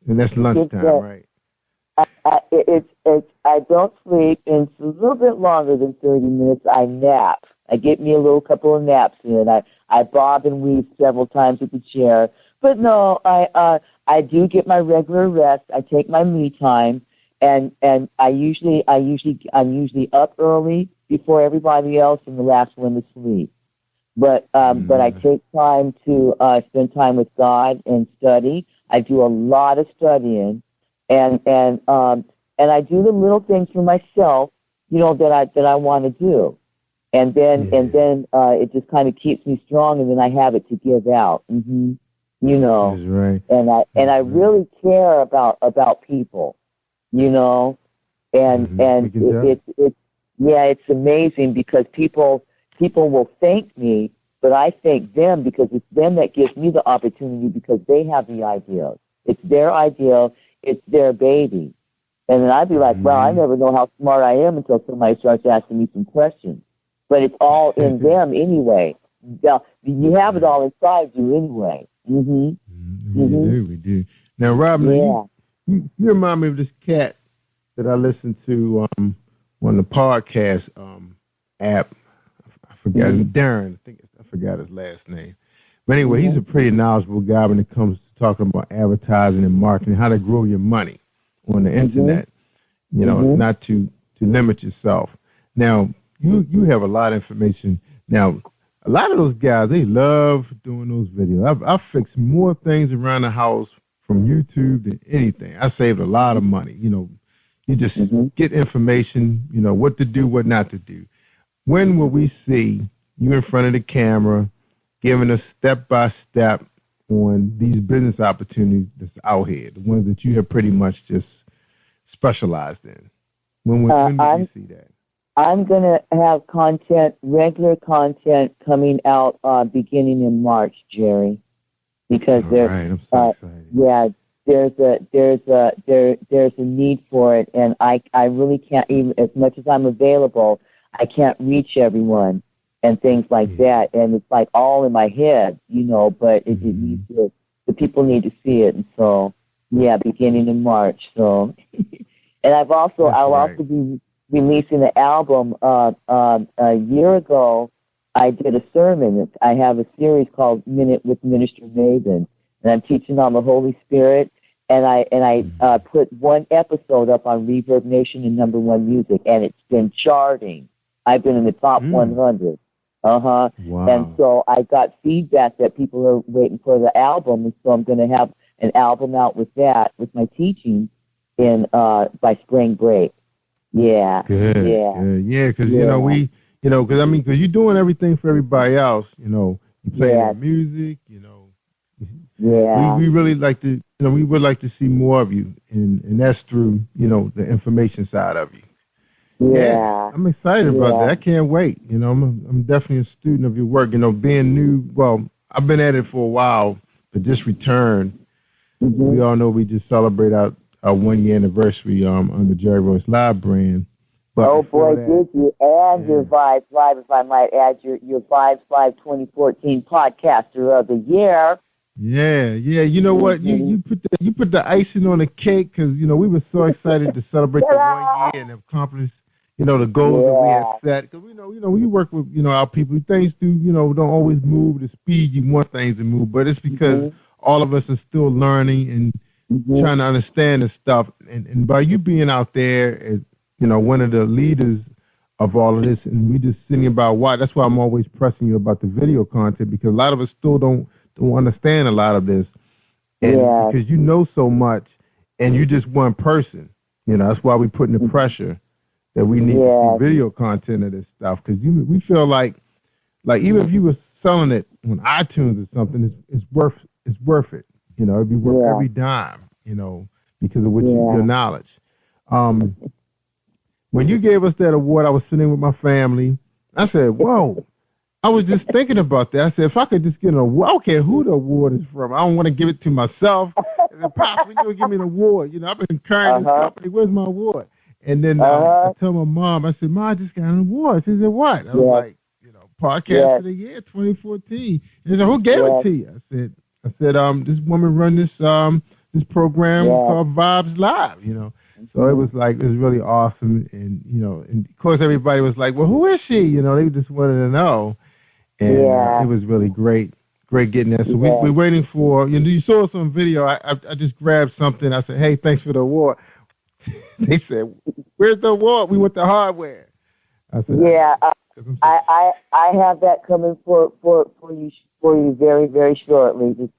and that's lunchtime, right? I don't sleep, and it's a little bit longer than 30 minutes. I nap. I get me a couple of naps in. I bob and weave several times with the chair, but no, I do get my regular rest. I take my me time, and I'm usually up early before everybody else, and the last one to sleep. But I take time to spend time with God and study. I do a lot of studying, and I do the little things for myself, that I want to do, and then it just kind of keeps me strong, and then I have it to give out. That's right. And I really care about people, and it's amazing because people will thank me, but I thank them because it's them that gives me the opportunity because they have the ideas. It's their idea. It's their baby. And then I'd be like, well, I never know how smart I am until somebody starts asking me some questions. But it's all in them anyway. You have it all inside you anyway. We do. Now, Robin, you remind me of this cat that I listened to on the podcast app. I forgot Darren. I forgot his last name. But anyway, he's a pretty knowledgeable guy when it comes to talking about advertising and marketing, how to grow your money on the internet. Not to limit yourself. Now, you have a lot of information. Now, a lot of those guys, they love doing those videos. I've fixed more things around the house from YouTube than anything. I saved a lot of money. You know, you just get information, you know, what to do, what not to do. When will we see you in front of the camera giving us step-by-step on these business opportunities that's out here, the ones that you have pretty much just specialized in? When will we see that? I'm going to have content, regular content coming out beginning in March, Jerry, because there's a need for it, and I really can't, even as much as I'm available, I can't reach everyone and things like that, and it's like all in my head, you know, but it needs to, the people need to see it, and so yeah, beginning in March. So, and I'll also be releasing the album. A year ago, I did a sermon. I have a series called Minute with Minister Maven, and I'm teaching on the Holy Spirit. And I put one episode up on Reverb Nation and #1 Music, and it's been charting. I've been in the top 100. Wow. And so I got feedback that people are waiting for the album, and so I'm going to have an album out with that, with my teaching in by spring break. Yeah. Good. Yeah. Because because you're doing everything for everybody else. You know, you play the music. You know. Yeah. We really like to. You know, we would like to see more of you, and that's through the information side of you. Yeah, I'm excited about that. I can't wait. You know, I'm definitely a student of your work. You know, being new. Well, I've been at it for a while, but just returned. We all know we just celebrate our 1-year anniversary on the Jerry Royce Live brand. But oh boy, did you! And your Vibes Live, if I might add, your Vibes Live 2014 Podcaster of the Year. Yeah. You know what? You put the icing on the cake because we were so excited to celebrate the 1 year and accomplish the goals that we had set. Because when you work with our people, things don't always move the speed you want things to move. But it's because all of us are still learning and trying to understand the stuff. And by you being out there as one of the leaders of all of this, and we just sitting about why. That's why I'm always pressing you about the video content, because a lot of us still don't understand a lot of this, and because you know so much, and you're just one person. That's why we're putting the pressure that we need to see video content of this stuff, because we feel like even if you were selling it on iTunes or something, it's worth it. It'd be worth every dime. Because of what your knowledge. When you gave us that award, I was sitting with my family. I said, "Whoa." I was just thinking about that. I said, if I could just get an award, I don't care who the award is from. I don't want to give it to myself. And then, Pop, when you give me an award, I've been carrying this company. Where's my award? And then I told my mom, I said, Mom, I just got an award. She said, what? I was like, Podcast of the Year 2014. And she said, who gave it to you? I said, this woman run this program called Vibes Live, So it was really awesome. And of course everybody was like, well, who is she? They just wanted to know. And it was really great getting that. So we're waiting for, you saw some video. I just grabbed something. I said, hey, thanks for the award. They said, where's the award? We want the hardware. I said, I have that coming for you very, very shortly. Just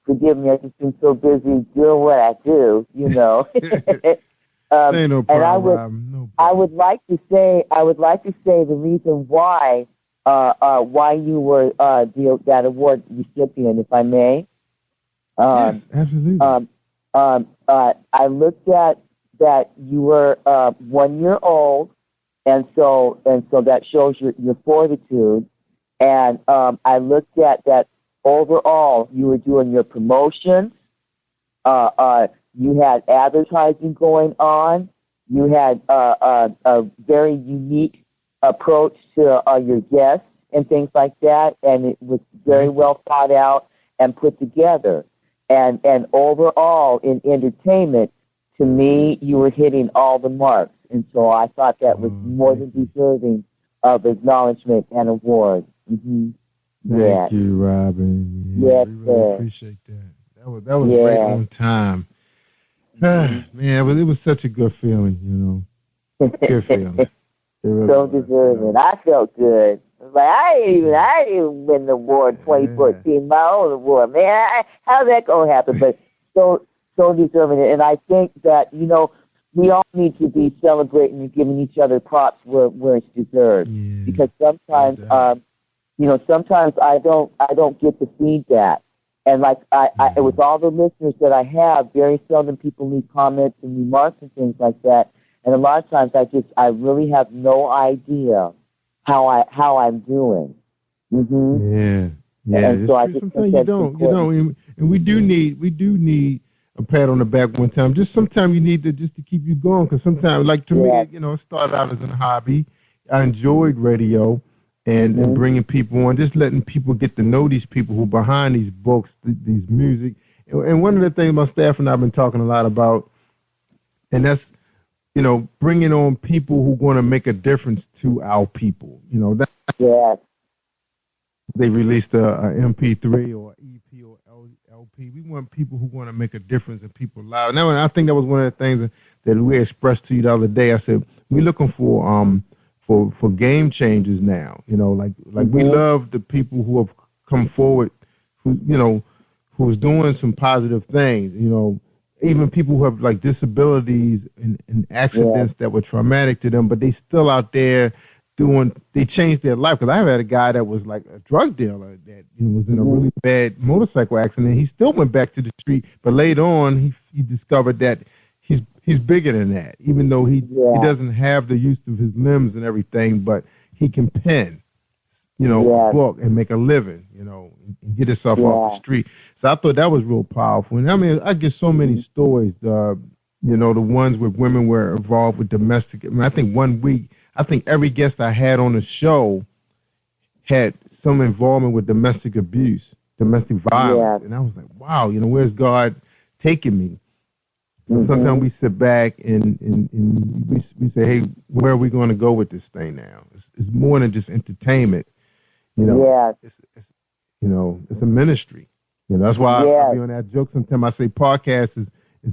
forgive me, I've just been so busy doing what I do, Ain't no problem, and I would like to say the reason why you were that award recipient, if I may. Yes, absolutely. I looked at that you were 1 year old, and so that shows your fortitude. And I looked at that overall. You were doing your promotions. You had advertising going on. You had a very unique approach to your guests and things like that, and it was very well thought out and put together. And overall, in entertainment, to me, you were hitting all the marks. And so I thought that was more than deserving of acknowledgement and award. Thank you, Robin. Yes, we really appreciate that. That was right on time. Man, it was such a good feeling, Good feeling. Really so deserving. I felt good. was like, I ain't even win the award 2014, my own award, man. How's that gonna happen? But so deserving it, and I think that we all need to be celebrating and giving each other props where it's deserved. Yeah. Because sometimes, sometimes I don't get the feedback. And like with all the listeners that I have, very seldom people leave comments and remarks and things like that. And a lot of times I really have no idea how I'm doing. Mm-hmm. Yeah. And so I just sometimes you don't, and we do need a pat on the back one time. Just sometimes you need to keep you going, because sometimes, like to me, it started out as a hobby. I enjoyed radio and bringing people on, just letting people get to know these people who are behind these books, these music. And one of the things my staff and I have been talking a lot about, and that's, bringing on people who are going to make a difference to our people. They released a MP3 or EP or LP. We want people who want to make a difference in people's lives. Now, I think that was one of the things that we expressed to you the other day. I said, we're looking for game changers now. Like we love the people who have come forward, who's doing some positive things. Even people who have like disabilities and accidents that were traumatic to them, but they still out there they changed their life. Because I had a guy that was like a drug dealer that was in a really bad motorcycle accident. He still went back to the street, but later on he discovered that he's bigger than that. Even though he doesn't have the use of his limbs and everything, but he can pen, a book and make a living, and get himself off the street. So I thought that was real powerful. And I mean, I get so many stories. The ones where women were involved with domestic. I think 1 week. I think every guest I had on the show had some involvement with domestic abuse, domestic violence. And I was like, wow, where's God taking me? Sometimes we sit back and we say, hey, where are we going to go with this thing now? It's more than just entertainment. It's a ministry. That's why I be on that joke sometimes. I say podcast is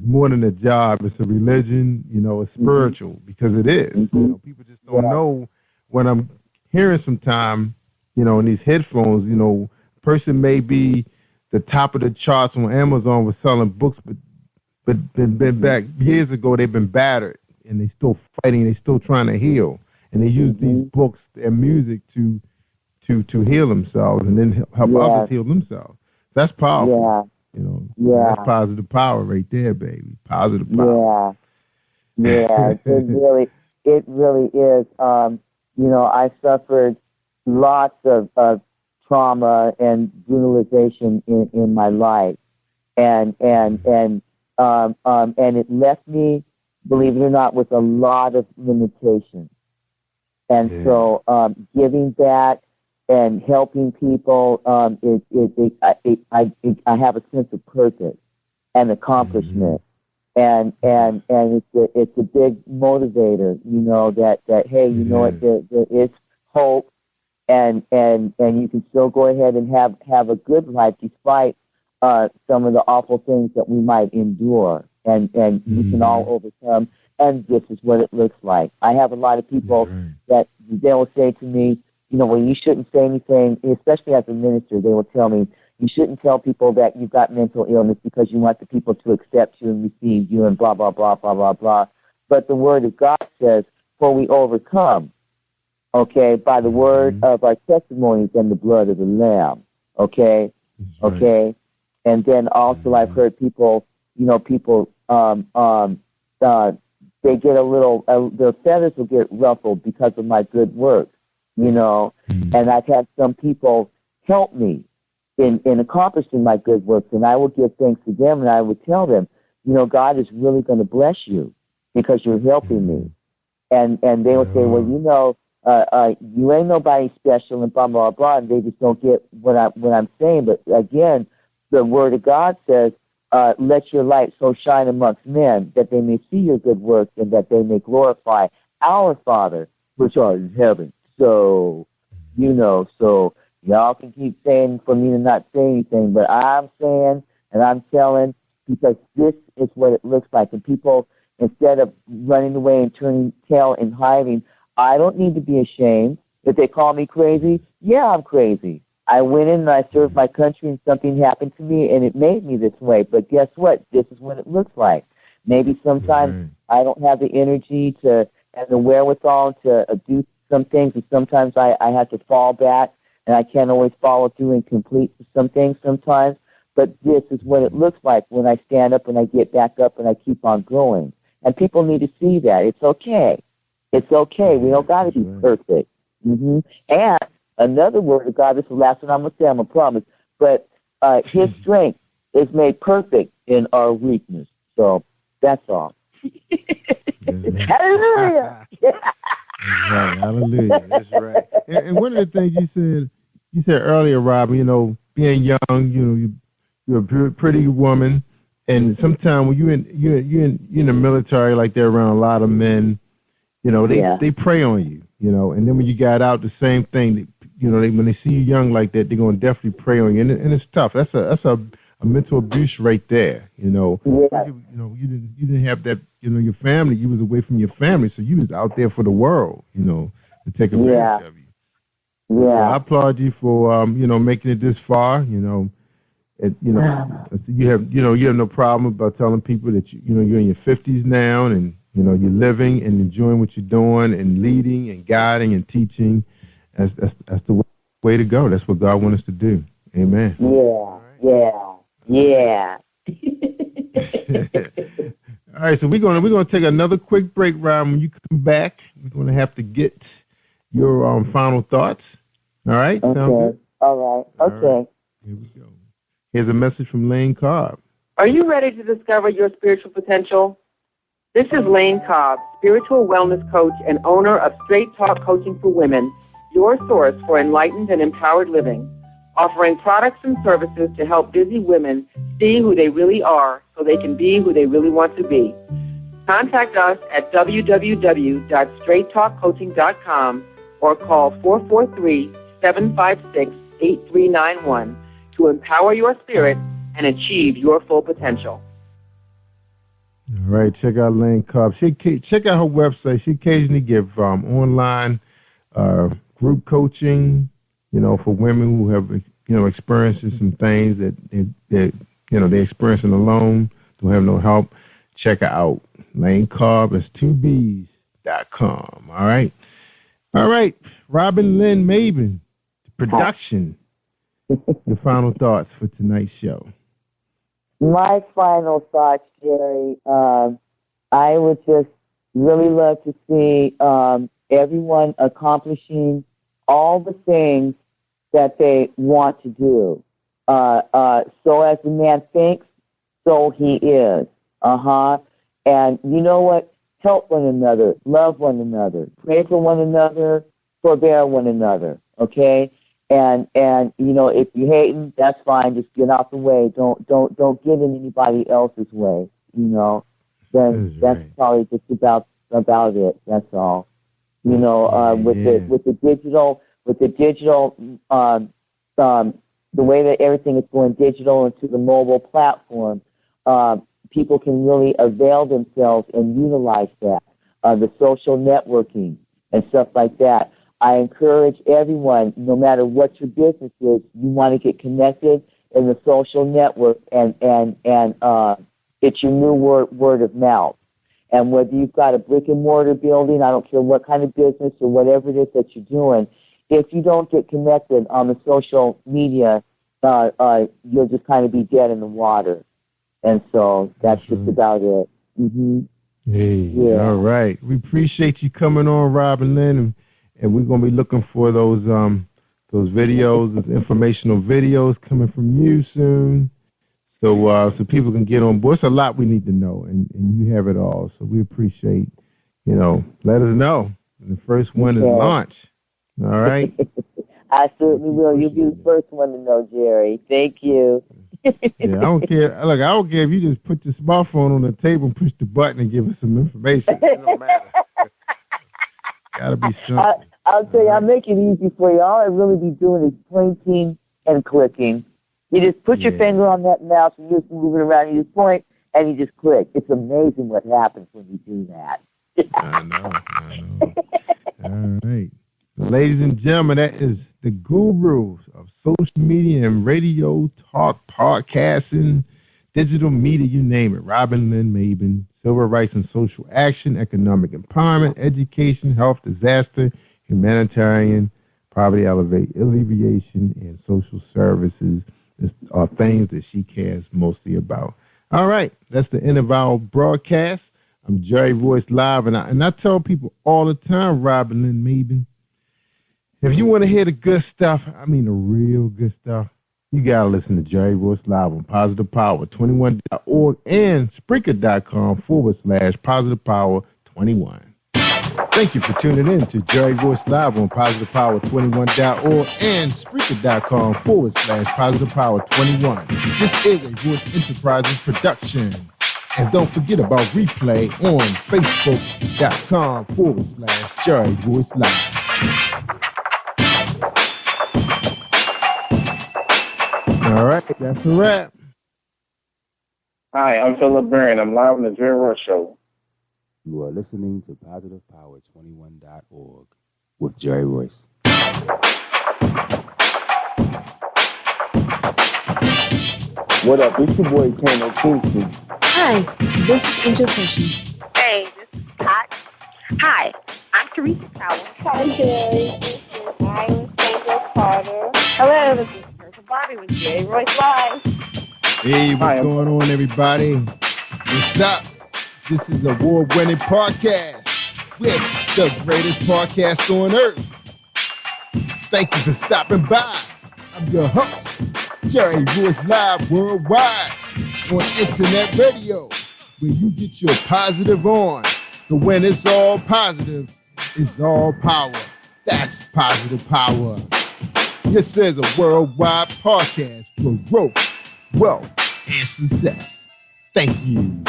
more than a job. It's a religion. It's spiritual, because it is. People just don't know what I'm hearing sometimes, in these headphones. Person may be the top of the charts on Amazon with selling books, but been back years ago, they've been battered, and they still fighting, they still trying to heal. And they use these books and music to heal themselves and then help others heal themselves. That's powerful. That's positive power right there, baby. Positive power. It really is. I suffered lots of trauma and brutalization in my life, and it left me, believe it or not, with a lot of limitations. And so giving back and helping people, I have a sense of purpose and accomplishment, and it's a big motivator. That hey, there is hope, and you can still go ahead and have a good life despite some of the awful things that we might endure, and we can all overcome. And this is what it looks like. I have a lot of people that they will say to me, well, you shouldn't say anything, especially as a minister. They will tell me, you shouldn't tell people that you've got mental illness because you want the people to accept you and receive you and blah, blah, blah, blah, blah, blah. But the Word of God says, for we overcome, by the word of our testimonies and the blood of the Lamb, And then also I've heard people, they get a little, their feathers will get ruffled because of my good work, and I've had some people help me in accomplishing my good works, and I will give thanks to them, and I will tell them, God is really going to bless you because you're helping me. And they will say, well, you ain't nobody special and blah, blah, blah, and they just don't get what I'm saying. But again, the Word of God says, let your light so shine amongst men that they may see your good works and that they may glorify our Father which art in heaven. So, so y'all can keep saying for me to not say anything, but I'm saying and I'm telling, because this is what it looks like. And people, instead of running away and turning tail and hiding, I don't need to be ashamed. Did they call me crazy? Yeah, I'm crazy. I went in and I served my country and something happened to me and it made me this way. But guess what? This is what it looks like. Maybe sometimes I don't have the energy to and the wherewithal to do some things, and sometimes I have to fall back and I can't always follow through and complete some things sometimes. But this is what it looks like when I stand up and I get back up and I keep on going. And people need to see that. It's okay. It's okay. We don't got to be perfect. And another word of God, this is the last one I'm going to say, I'm going to promise, but his strength is made perfect in our weakness. So that's all. Hallelujah. That's right. Hallelujah. That's right. And one of the things you said earlier, Robin, you know, being young, you're a pretty woman, and sometimes when you're in the military, like they're around a lot of men, you know, they prey on you, you know, and then when you got out, the same thing, you know, when they see you young like that, they're going to definitely prey on you, and it's tough. That's a mental abuse right there, you know. Yeah. You didn't have that, you know, your family. You was away from your family, so you was out there for the world, you know, to take advantage of you. Yeah. So I applaud you for you know, making it this far, you know. You have no problem about telling people that you're in your 50s now, and you know you're living and enjoying what you're doing and leading and guiding and teaching. That's the way to go. That's what God wants us to do. Amen. Yeah. All right, so we're gonna take another quick break, Rob. When you come back, we're gonna have to get your final thoughts. All right. Okay. Sound good? All right. Okay. All right. Here we go. Here's a message from Lane Cobb. Are you ready to discover your spiritual potential? This is Lane Cobb, spiritual wellness coach and owner of Straight Talk Coaching for Women, your source for enlightened and empowered living, offering products and services to help busy women see who they really are so they can be who they really want to be. Contact us at www.straighttalkcoaching.com or call 443-756-8391 to empower your spirit and achieve your full potential. All right, check out Lane Cobb. Check out her website. She occasionally gives online group coaching, you know, for women who have, you know, experiencing some things that they're experiencing alone, don't have no help. Check her out. Lane Cobb is 2bs.com. All right. Robin Lynn Maben, production. Your final thoughts for tonight's show. My final thoughts, Jerry, I would just really love to see everyone accomplishing all the things that they want to do. So as the man thinks, so he is. And you know what? Help one another, love one another, pray for one another, forbear one another, okay? And you know, if you're hating, that's fine. Just get out the way. Don't get in anybody else's way. You know, then that's probably just about it. That's all. You know, with the digital, the way that everything is going digital into the mobile platform, people can really avail themselves and utilize that. The social networking and stuff like that. I encourage everyone, no matter what your business is, you want to get connected in the social network, and it's your new word of mouth. And whether you've got a brick and mortar building, I don't care what kind of business or whatever it is that you're doing, if you don't get connected on the social media, you'll just kind of be dead in the water. And so that's just about it. Hey, all right. We appreciate you coming on, Robin Lynn, and we're going to be looking for those videos, those informational videos coming from you soon, so people can get on board. It's a lot we need to know, and you have it all. So we appreciate, let us know. The first one is launched. All right? I certainly will. You'll be the first one to know, Jerry. Thank you. Yeah, I don't care. Look, I don't care if you just put your smartphone on the table and push the button and give us some information. It don't matter. Gotta be something. I'll tell you, I'll make it easy for you. All I really be doing is pointing and clicking. You just put your finger on that mouse and you just move it around. You just point and you just click. It's amazing what happens when you do that. I know. All right. So Ladies and gentlemen, that is the gurus of social media and radio, talk, podcasting, digital media, you name it. Robin Lynn Mabin, civil rights and social action, economic empowerment, education, health, disaster, humanitarian, poverty alleviation, and social services are things that she cares mostly about. All right, that's the end of our broadcast. I'm Jerry Royce Live, and I tell people all the time, Robin Lynn Mabin, if you want to hear the good stuff, I mean the real good stuff, you got to listen to Jerry Royce Live on Positive Power 21.org and Spreaker.com/Positive Power 21. Thank you for tuning in to Jerry Royce Live on Positive Power 21.org and Spreaker.com/Positive Power 21. This is a Voice Enterprises production. And don't forget about replay on Facebook.com/Jerry Royce Live. All right, that's a wrap. Hi, I'm Philip Barron. I'm live on the Jerry Royce Show. You are listening to Positive Power 21.org with Jerry Royce. What up? It's your boy Kano Kingston. Hi, this is Angel Sessions. Hey, this is Scott. Hi, I'm Teresa Powell. Hi, Jerry. This is Iowa Sandra Carter. Hello, this is Bertha Bobby with Jerry Royce Live. Hey, what's going on, everybody? What's up? This is a award-winning podcast with the greatest podcast on earth. Thank you for stopping by. I'm your host, Jerry Royce Live Worldwide on Internet Radio, where you get your positive on. But when it's all positive, it's all power. That's positive power. This is a worldwide podcast for growth, wealth, and success. Thank you.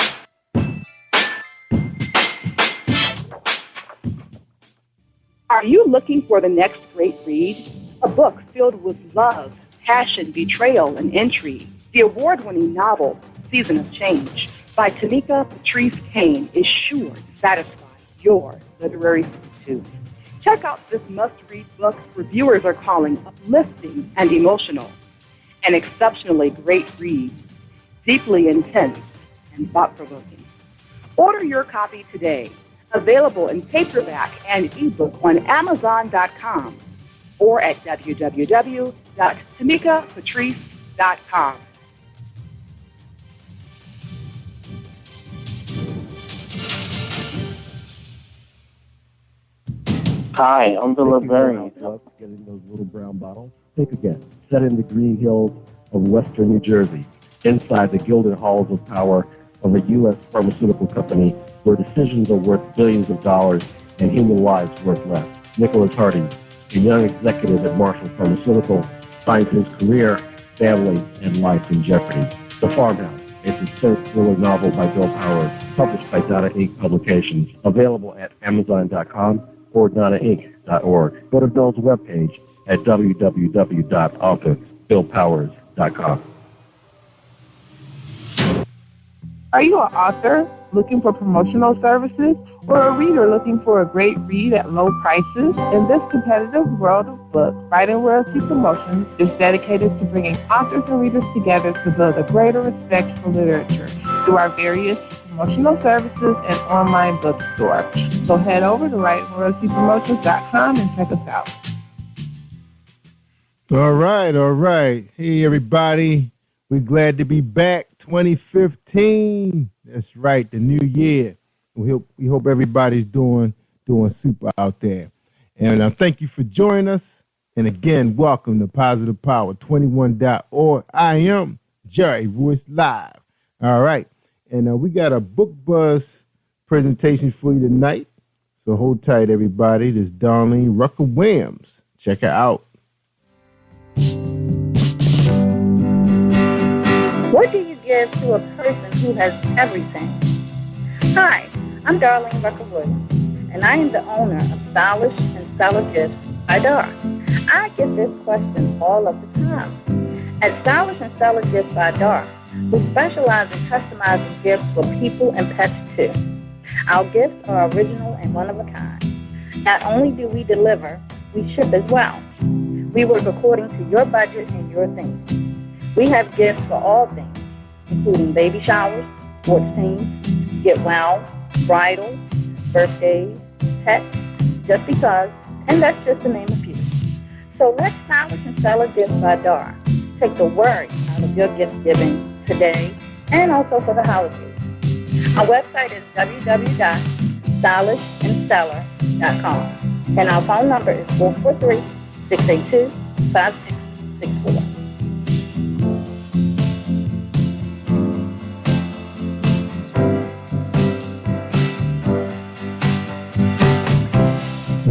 Are you looking for the next great read? A book filled with love, passion, betrayal, and intrigue. The award-winning novel, Season of Change, by Tamika Patrice Kane, is sure to satisfy your literary tooth. Check out this must-read book reviewers are calling uplifting and emotional. An exceptionally great read, deeply intense and thought-provoking. Order your copy today. Available in paperback and ebook on Amazon.com or at www.tamikapatrice.com. Hi, I'm Philip Barron. Getting those little brown bottles? Think again. Set in the green hills of western New Jersey, inside the gilded halls of power of a U.S. pharmaceutical company where decisions are worth billions of dollars and human lives worth less. Nicholas Hardy, a young executive at Marshall Pharmaceutical, finds his career, family, and life in jeopardy. The Farmhouse, a suspense thriller novel by Bill Powers, published by Donna Inc. Publications, available at Amazon.com or DonnaInc.org. Go to Bill's webpage at www.authorBillPowers.com. Are you an author looking for promotional services or a reader looking for a great read at low prices? In this competitive world of books, Writing Royalty Promotions is dedicated to bringing authors and readers together to build a greater respect for literature through our various promotional services and online bookstore. So head over to WritingRoyaltyPromotions.com and check us out. All right. Hey, everybody. We're glad to be back. 2015. That's right, the new year. We hope everybody's doing super out there. And thank you for joining us. And again, welcome to Positive Power 21.org. I am Jerry Royce Live. All right. And we got a book buzz presentation for you tonight. So hold tight, everybody. This is Darlene Rucker Williams. Check her out. What do you give to a person who has everything? Hi, I'm Darlene Rucker Williams, and I am the owner of Stylish and Stellar Gifts by Dar. I get this question all of the time. At Stylish and Stellar Gifts by Dar, we specialize in customizing gifts for people and pets too. Our gifts are original and one of a kind. Not only do we deliver, we ship as well. We work according to your budget and your theme. We have gifts for all things, including baby showers, sports teams, get well, bridal, birthdays, pets, just because, and that's just to name a few. So let's stylish and sell a gift by Dara. Take the worry out of your gift giving today and also for the holidays. Our website is www.stylishandseller.com, and our phone number is 443-682-5664.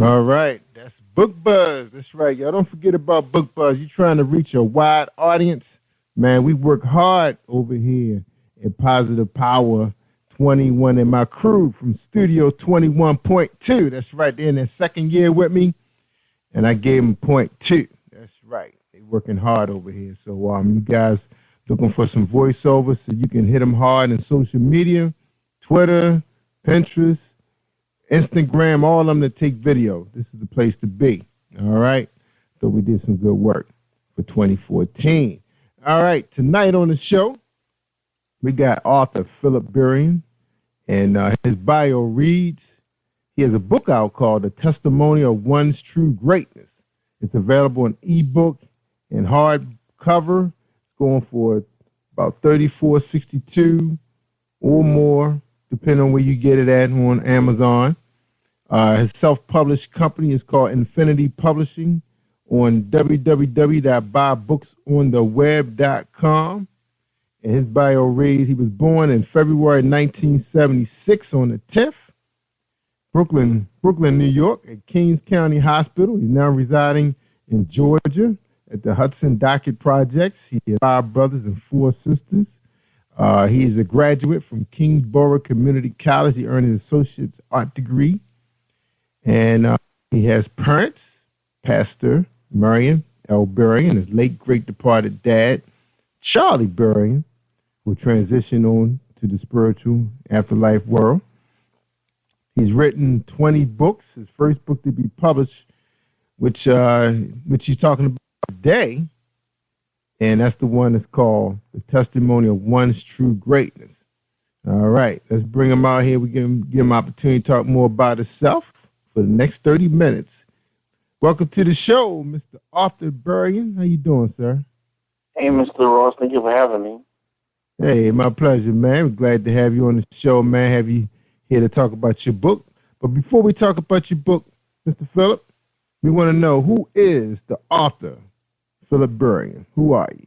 All right, that's Book Buzz. That's right, y'all. Don't forget about Book Buzz. You're trying to reach a wide audience. Man, we work hard over here at Positive Power 21 and my crew from Studio 21.2. That's right, they're in their second year with me, and I gave them 0.2. That's right, they're working hard over here. So you guys looking for some voiceovers so you can hit them hard in social media, Twitter, Pinterest, Instagram, all of them that take video. This is the place to be. All right, so we did some good work for 2014. All right, tonight on the show, we got author Philip Burrian, and his bio reads, he has a book out called The Testimony of One's True Greatness. It's available in ebook and hardcover. It's going for about $34.62 or more, depending on where you get it at on Amazon. His self-published company is called Infinity Publishing on www.buybooksontheweb.com. And his bio reads, he was born in February 1976 on the 10th, Brooklyn, New York, at Kings County Hospital. He's now residing in Georgia at the Hudson Docket Projects. He has 5 brothers and 4 sisters. He is a graduate from Kingsborough Community College. He earned his associate's art degree. And he has parents, Pastor Marion L. Burrian, and his late great departed dad, Charlie Burrian, who transitioned on to the spiritual afterlife world. He's written 20 books. His first book to be published, which he's talking about today, and that's the one that's called The Testimony of One's True Greatness. All right, let's bring him out here. We give him an opportunity to talk more about himself for the next 30 minutes. Welcome to the show, Mr. Arthur Burrian. How you doing, sir? Hey, Mr. Ross. Thank you for having me. Hey, my pleasure, man. We're glad to have you on the show, man. Have you here to talk about your book. But before we talk about your book, Mr. Philip, we want to know, who is the author, Philip Burrian? Who are you?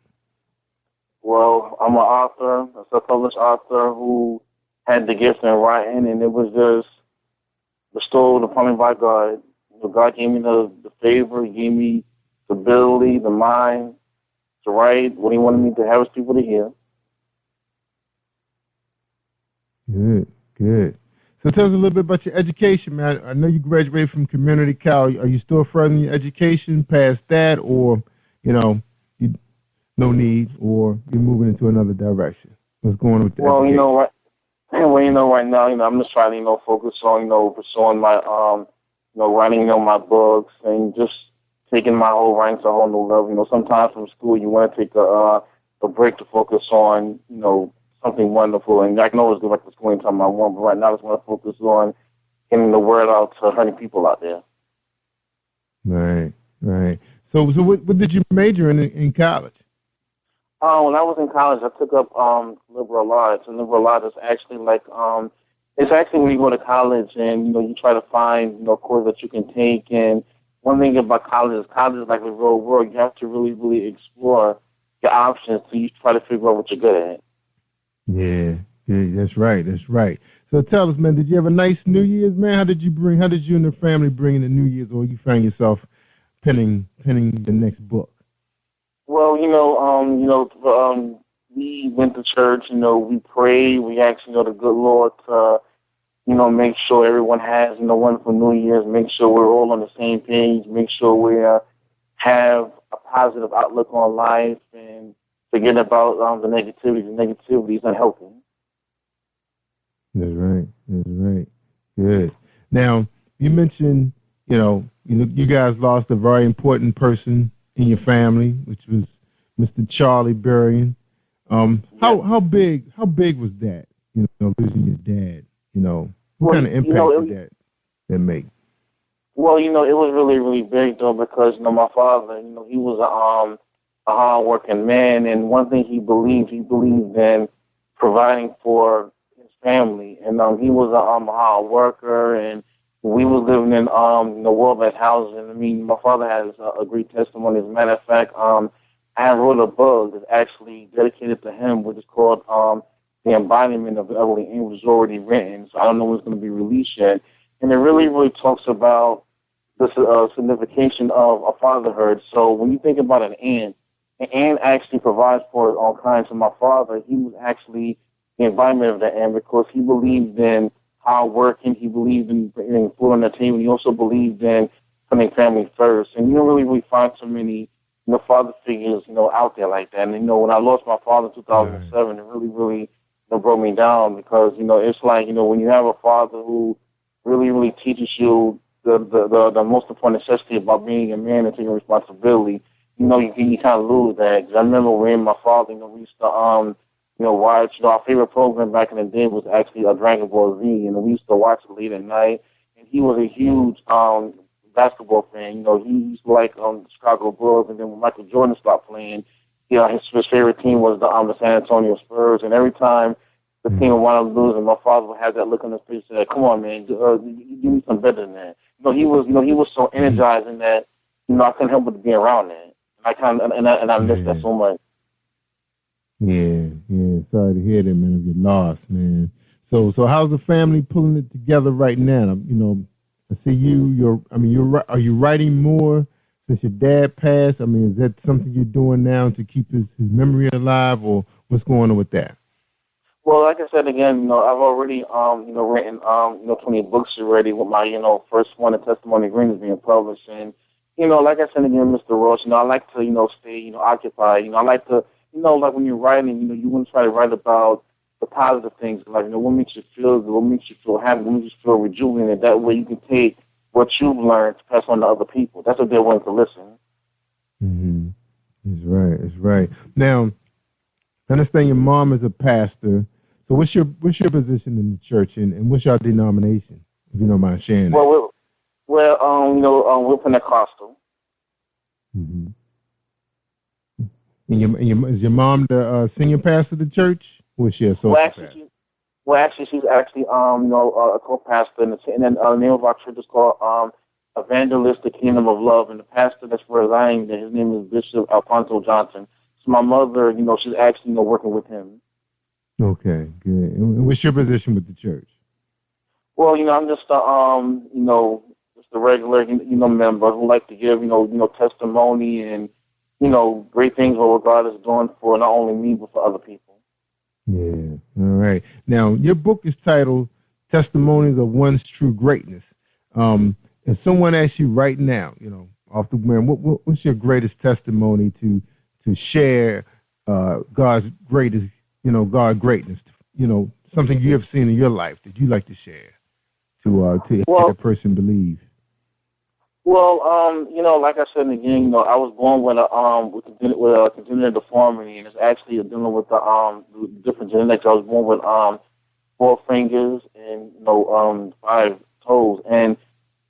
Well, I'm an author, a self-published author who had the gift in writing, and it was just bestowed upon me by God. God gave me the favor. He gave me the ability, the mind to write what he wanted me to have his people to hear. Good. So tell us a little bit about your education, man. I know you graduated from community college. Are you still furthering your education past that, or, no need, or you're moving into another direction? What's going on with that? Well, right now, I'm just trying to, focus on, pursuing my, writing, my books and just taking my whole writing to a whole new level. Sometimes from school you want to take a break to focus on, something wonderful. And I can always go back to school anytime I want, but right now I just want to focus on getting the word out to 100 people out there. Right. So what did you major in college? When I was in college, I took up liberal arts. And liberal arts is actually it's actually when you go to college and, you try to find, courses that you can take. And one thing about college is like the real world. You have to really, really explore your options so you try to figure out what you're good at. Yeah, that's right. So tell us, man, did you have a nice New Year's, man? How did you and the family bring in the New Year's, or you found yourself penning the next book? Well, we went to church, we prayed, we asked, the good Lord to, make sure everyone has, wonderful New Year's, make sure we're all on the same page, make sure we have a positive outlook on life, and forget about the negativity. The negativity is not helping. That's right. Good. Now, you mentioned, you guys lost a very important person in your family, which was Mr. Charlie Berrien. How big was that? Losing your dad. What kind of impact did that make? Well, it was really, really big though, because my father, he was a hard-working man, and one thing he believed in providing for his family, and he was a hard worker, and we was living in world-class housing. I mean, my father has a great testimony. As a matter of fact, I wrote a book that's actually dedicated to him, which is called The Embodiment of the Ugly Ant, which is already written, so I don't know when it's going to be released yet. And it really, really talks about the signification of a fatherhood. So when you think about an ant actually provides for all kinds. Of my father, he was actually the embodiment of the ant because he believed in hard working. He believed in putting food on the table. He also believed in putting family first. And you don't really find so many father figures, out there like that. And, when I lost my father in 2007, it really, really broke me down because, it's like, when you have a father who really, really teaches you the most important necessity about being a man and taking responsibility, you kind of lose that. Cause I remember when my father, we used to, watch, our favorite program back in the day was actually Dragon Ball Z, and we used to watch it late at night. And he was a huge basketball fan. He used to like the Chicago Bulls, and then when Michael Jordan stopped playing, his favorite team was the San Antonio Spurs. And every time the team wound up losing, my father would have that look on his face and say, "Come on, man, you need something better than that." He was so energizing that I couldn't help but to be around that. And I miss that so much. Yeah. Sorry to hear that, man, of your loss, man. So how's the family pulling it together right now? I see are you writing more since your dad passed? I mean, is that something you're doing now to keep his memory alive, or what's going on with that? Well, like I said again, I've already written 20 books already with my first one, The Testimony Green, is being published, and like I said again, Mr. Ross, I like to stay occupied. I like to like when you're writing, you want to try to write about the positive things, like what makes you feel good, what makes you feel happy, what makes you feel rejuvenated. That way you can take what you've learned to pass on to other people. That's what they're willing to listen. It's right. Now, I understand your mom is a pastor. So what's your position in the church, and what's your denomination, if you don't mind sharing that? We're Pentecostal. Mm-hmm. And is your mom the senior pastor of the church, or is she a associate pastor? She's actually a co-pastor, and then the name of our church is called Evangelist, the Kingdom of Love, and the pastor that's resigning, his name is Bishop Alfonso Johnson. So my mother, she's actually working with him. Okay, good. And what's your position with the church? Well, I'm just just a regular member who like to give testimony and great things what God is doing for not only me but for other people. Yeah. All right. Now, your book is titled Testimonies of One's True Greatness. If someone asks you right now, off the man, what's your greatest testimony to share God's greatest, God's greatness, something you have seen in your life that you like to share to help that person believe? Well, like I said again, I was born with a congenital deformity, and it's actually dealing with the different genetics. I was born with 4 fingers and 5 toes, and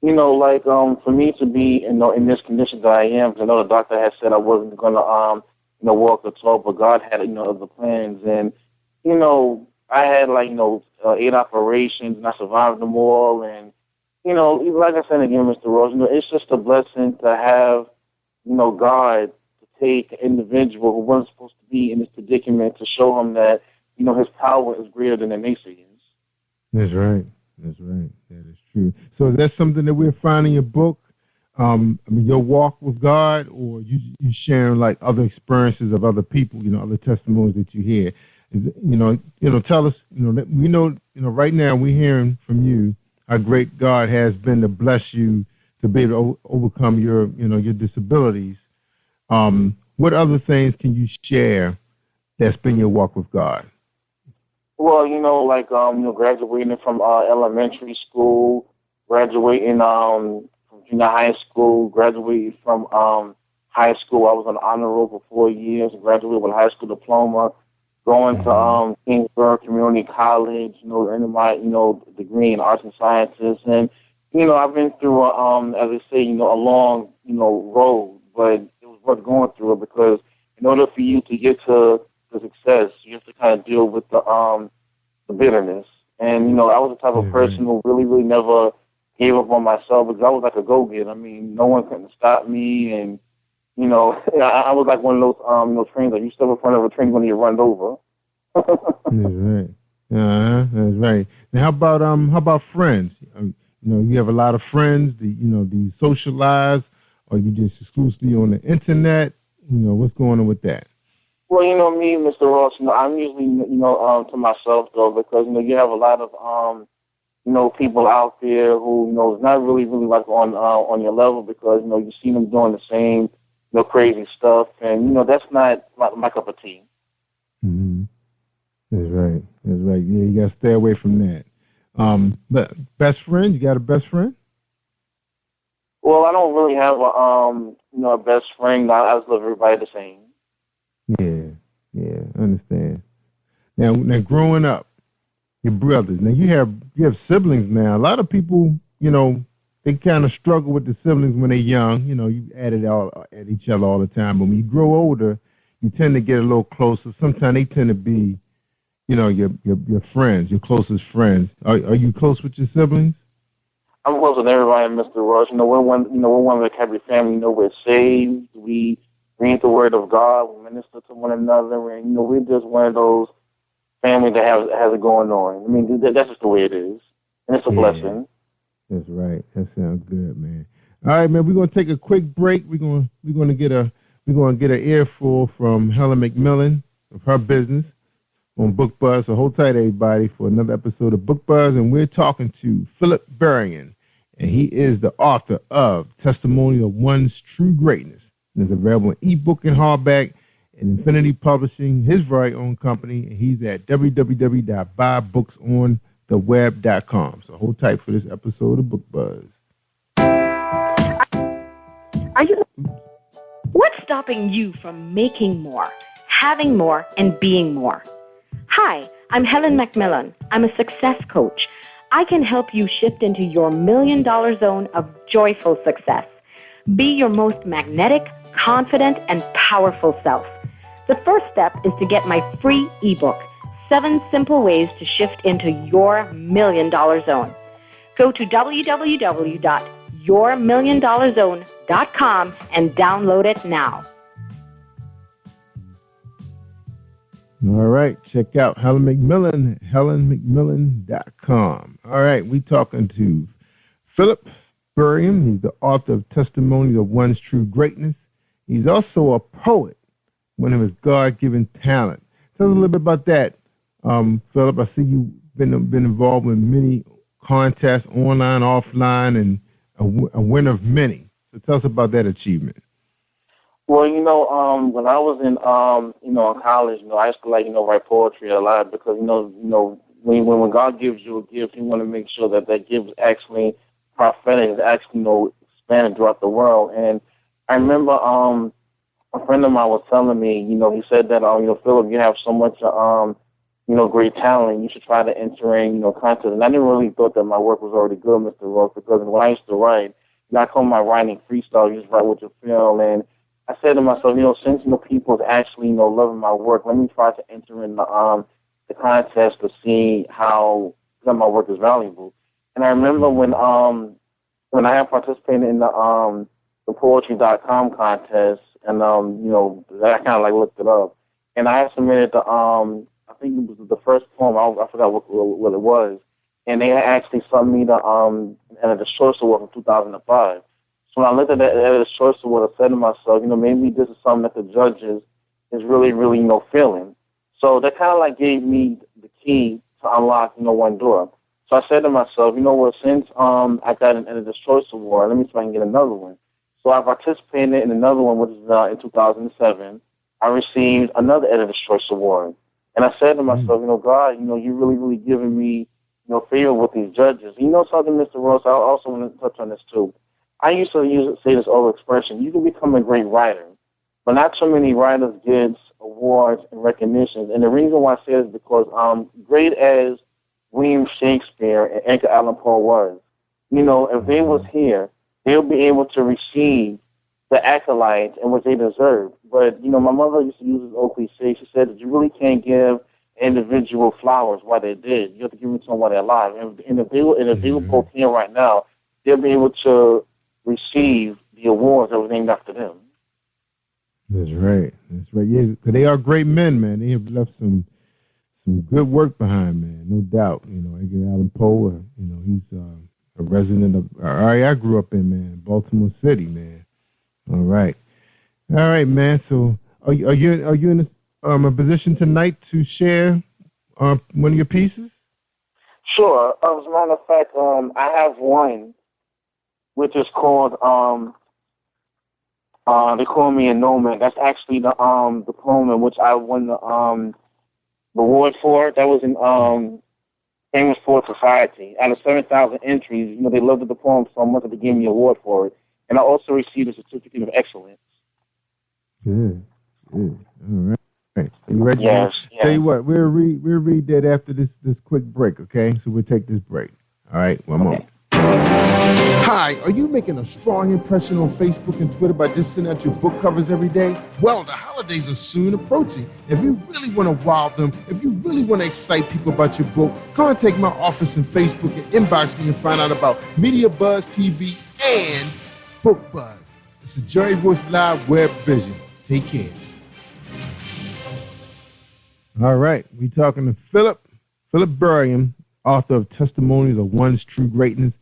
for me to be in this condition that I am, because I know the doctor had said I wasn't going to walk or talk, but God had other plans, and I had 8 operations, and I survived them all, and like I said again, Mr. Rose, it's just a blessing to have, God to take an individual who wasn't supposed to be in this predicament to show him that, his power is greater than the naysayers. That's right. That is true. So is that something that we'll find in your book? Your walk with God, or you sharing other experiences of other people, other testimonies that you hear? Tell us, we know, right now we're hearing from you how great God has been to bless you to be able to overcome your disabilities. What other things can you share that's been your walk with God? Well, graduating from elementary school, graduating from junior high school, graduated from high school. I was on the honor roll for 4 years, graduated with a high school diploma, going to Kingsburg Community College, earning my, degree in arts and sciences. And, I've been through, as I say, a long, road, but it was worth going through it because in order for you to get to the success, you have to kind of deal with the bitterness. And, I was the type of person who really, really never gave up on myself because I was like a go-getter. I mean, no one couldn't stop me. And, I was like one of those, trains that you step in front of a train when you run over. That's right. That's right. Now, how about friends? You have a lot of friends. Do you socialize, or you just exclusively on the internet? What's going on with that? Well, me, Mr. Ross, I'm usually, to myself, though, because, you have a lot of, people out there who, is not really, really like on your level because, you see them doing the same, crazy stuff. And, that's not my cup of tea. Mm-hmm. That's right. That's right. Yeah, you got to stay away from that. But best friend, you got a best friend? Well, I don't really have a best friend. I just love everybody the same. Yeah, I understand. Now, growing up, your brothers. Now you have siblings. Now a lot of people, they kind of struggle with the siblings when they're young. You at each other all the time. But when you grow older, you tend to get a little closer. Sometimes they tend to be, your friends, your closest friends. Are you close with your siblings? I'm close with everybody, Mr. Rush. We're one of the Cadbury family. We're saved. We read the Word of God. We minister to one another, and we're just one of those families that has it going on. I mean, that's just the way it is, and it's a blessing. That's right. That sounds good, man. All right, man. We're gonna take a quick break. We're gonna get an earful from Helen McMillan of her business on Book Buzz. So hold tight, everybody, for another episode of Book Buzz, and we're talking to Philip Berrien, and he is the author of Testimony of One's True Greatness. And it's available in ebook and hardback and Infinity Publishing, his very own company, and he's at www.buybooksontheweb.com. So hold tight for this episode of Book Buzz. What's stopping you from making more, having more, and being more? Hi, I'm Helen McMillan. I'm a success coach. I can help you shift into your $1 million zone of joyful success. Be your most magnetic, confident, and powerful self. The first step is to get my free ebook, 7 Simple Ways to Shift into Your $1 Million Zone. Go to www.yourmilliondollarzone.com and download it now. All right, check out Helen McMillan, helenmcmillan.com. All right, we're talking to Philip Berrien. He's the author of Testimony of One's True Greatness. He's also a poet, one of his God-given talent. Tell us a little bit about that, Philip. I see you've been involved in many contests, online, offline, and a winner of many. So tell us about that achievement. Well, when I was in college, I used to write poetry a lot because, when God gives you a gift, you want to make sure that gift is actually prophetic, is actually, expanded throughout the world. And I remember a friend of mine was telling me, he said that, Philip, you have so much, great talent. You should try to enter in, contests. And I didn't really thought that my work was already good, Mr. Ross, because when I used to write, I call my writing freestyle. You just write what you feel. And I said to myself, since people is actually loving my work, let me try to enter in the contest to see how my work is valuable. And I remember when I had participated in the Poetry.com contest, and I kind of looked it up, and I had submitted the I think it was the first poem. I forgot what it was, and they actually sent me the Choice Award from 2005. So when I looked at the Choice Award, I said to myself, maybe this is something that the judges is really, really, feeling. So that kind of gave me the key to unlock, one door. So I said to myself, since I got an Editor's Choice Award, let me try and get another one. So I participated in another one, which is in 2007. I received another Editor's Choice Award. And I said to myself, God, you're really, really giving me, favor with these judges. Something, Mr. Ross, I also want to touch on this too. I used to say this old expression: you can become a great writer, but not so many writers get awards and recognitions. And the reason why I say this is because great as William Shakespeare and Edgar Allan Poe was, if they was here, they'll be able to receive the accolades and what they deserve. But, my mother used to use this old cliche. She said that you really can't give individual flowers while they're dead. You have to give them to them while they're alive. And if they were both here right now, they'll be able to receive the awards that were named after them. That's right. Yeah, because they are great men, man. They have left some good work behind, man. No doubt. Edgar Allan Poe. He's a resident of area I grew up in, man. Baltimore City, man. All right, man. So, are you in a position tonight to share one of your pieces? Sure. As a matter of fact, I have one, which is called "They Call Me a Nomad." That's actually the poem in which I won the award for. That was in Famous Poet Society. Out of 7,000 entries, they loved the poem so much that they gave me an award for it. And I also received a certificate of excellence. Good. All right. Are you ready? Yes. Tell you what, we'll read that after this quick break, okay? So we'll take this break. All right, one moment. Hi, are you making a strong impression on Facebook and Twitter by just sending out your book covers every day? Well, the holidays are soon approaching. If you really want to wow them, if you really want to excite people about your book, contact my office on Facebook and inbox me and find out about Media Buzz TV and Book Buzz. It's a Jerry Royce Live Web Vision. Take care. All right, we're talking to Philip Burriam, author of Testimonies of One's True Greatness.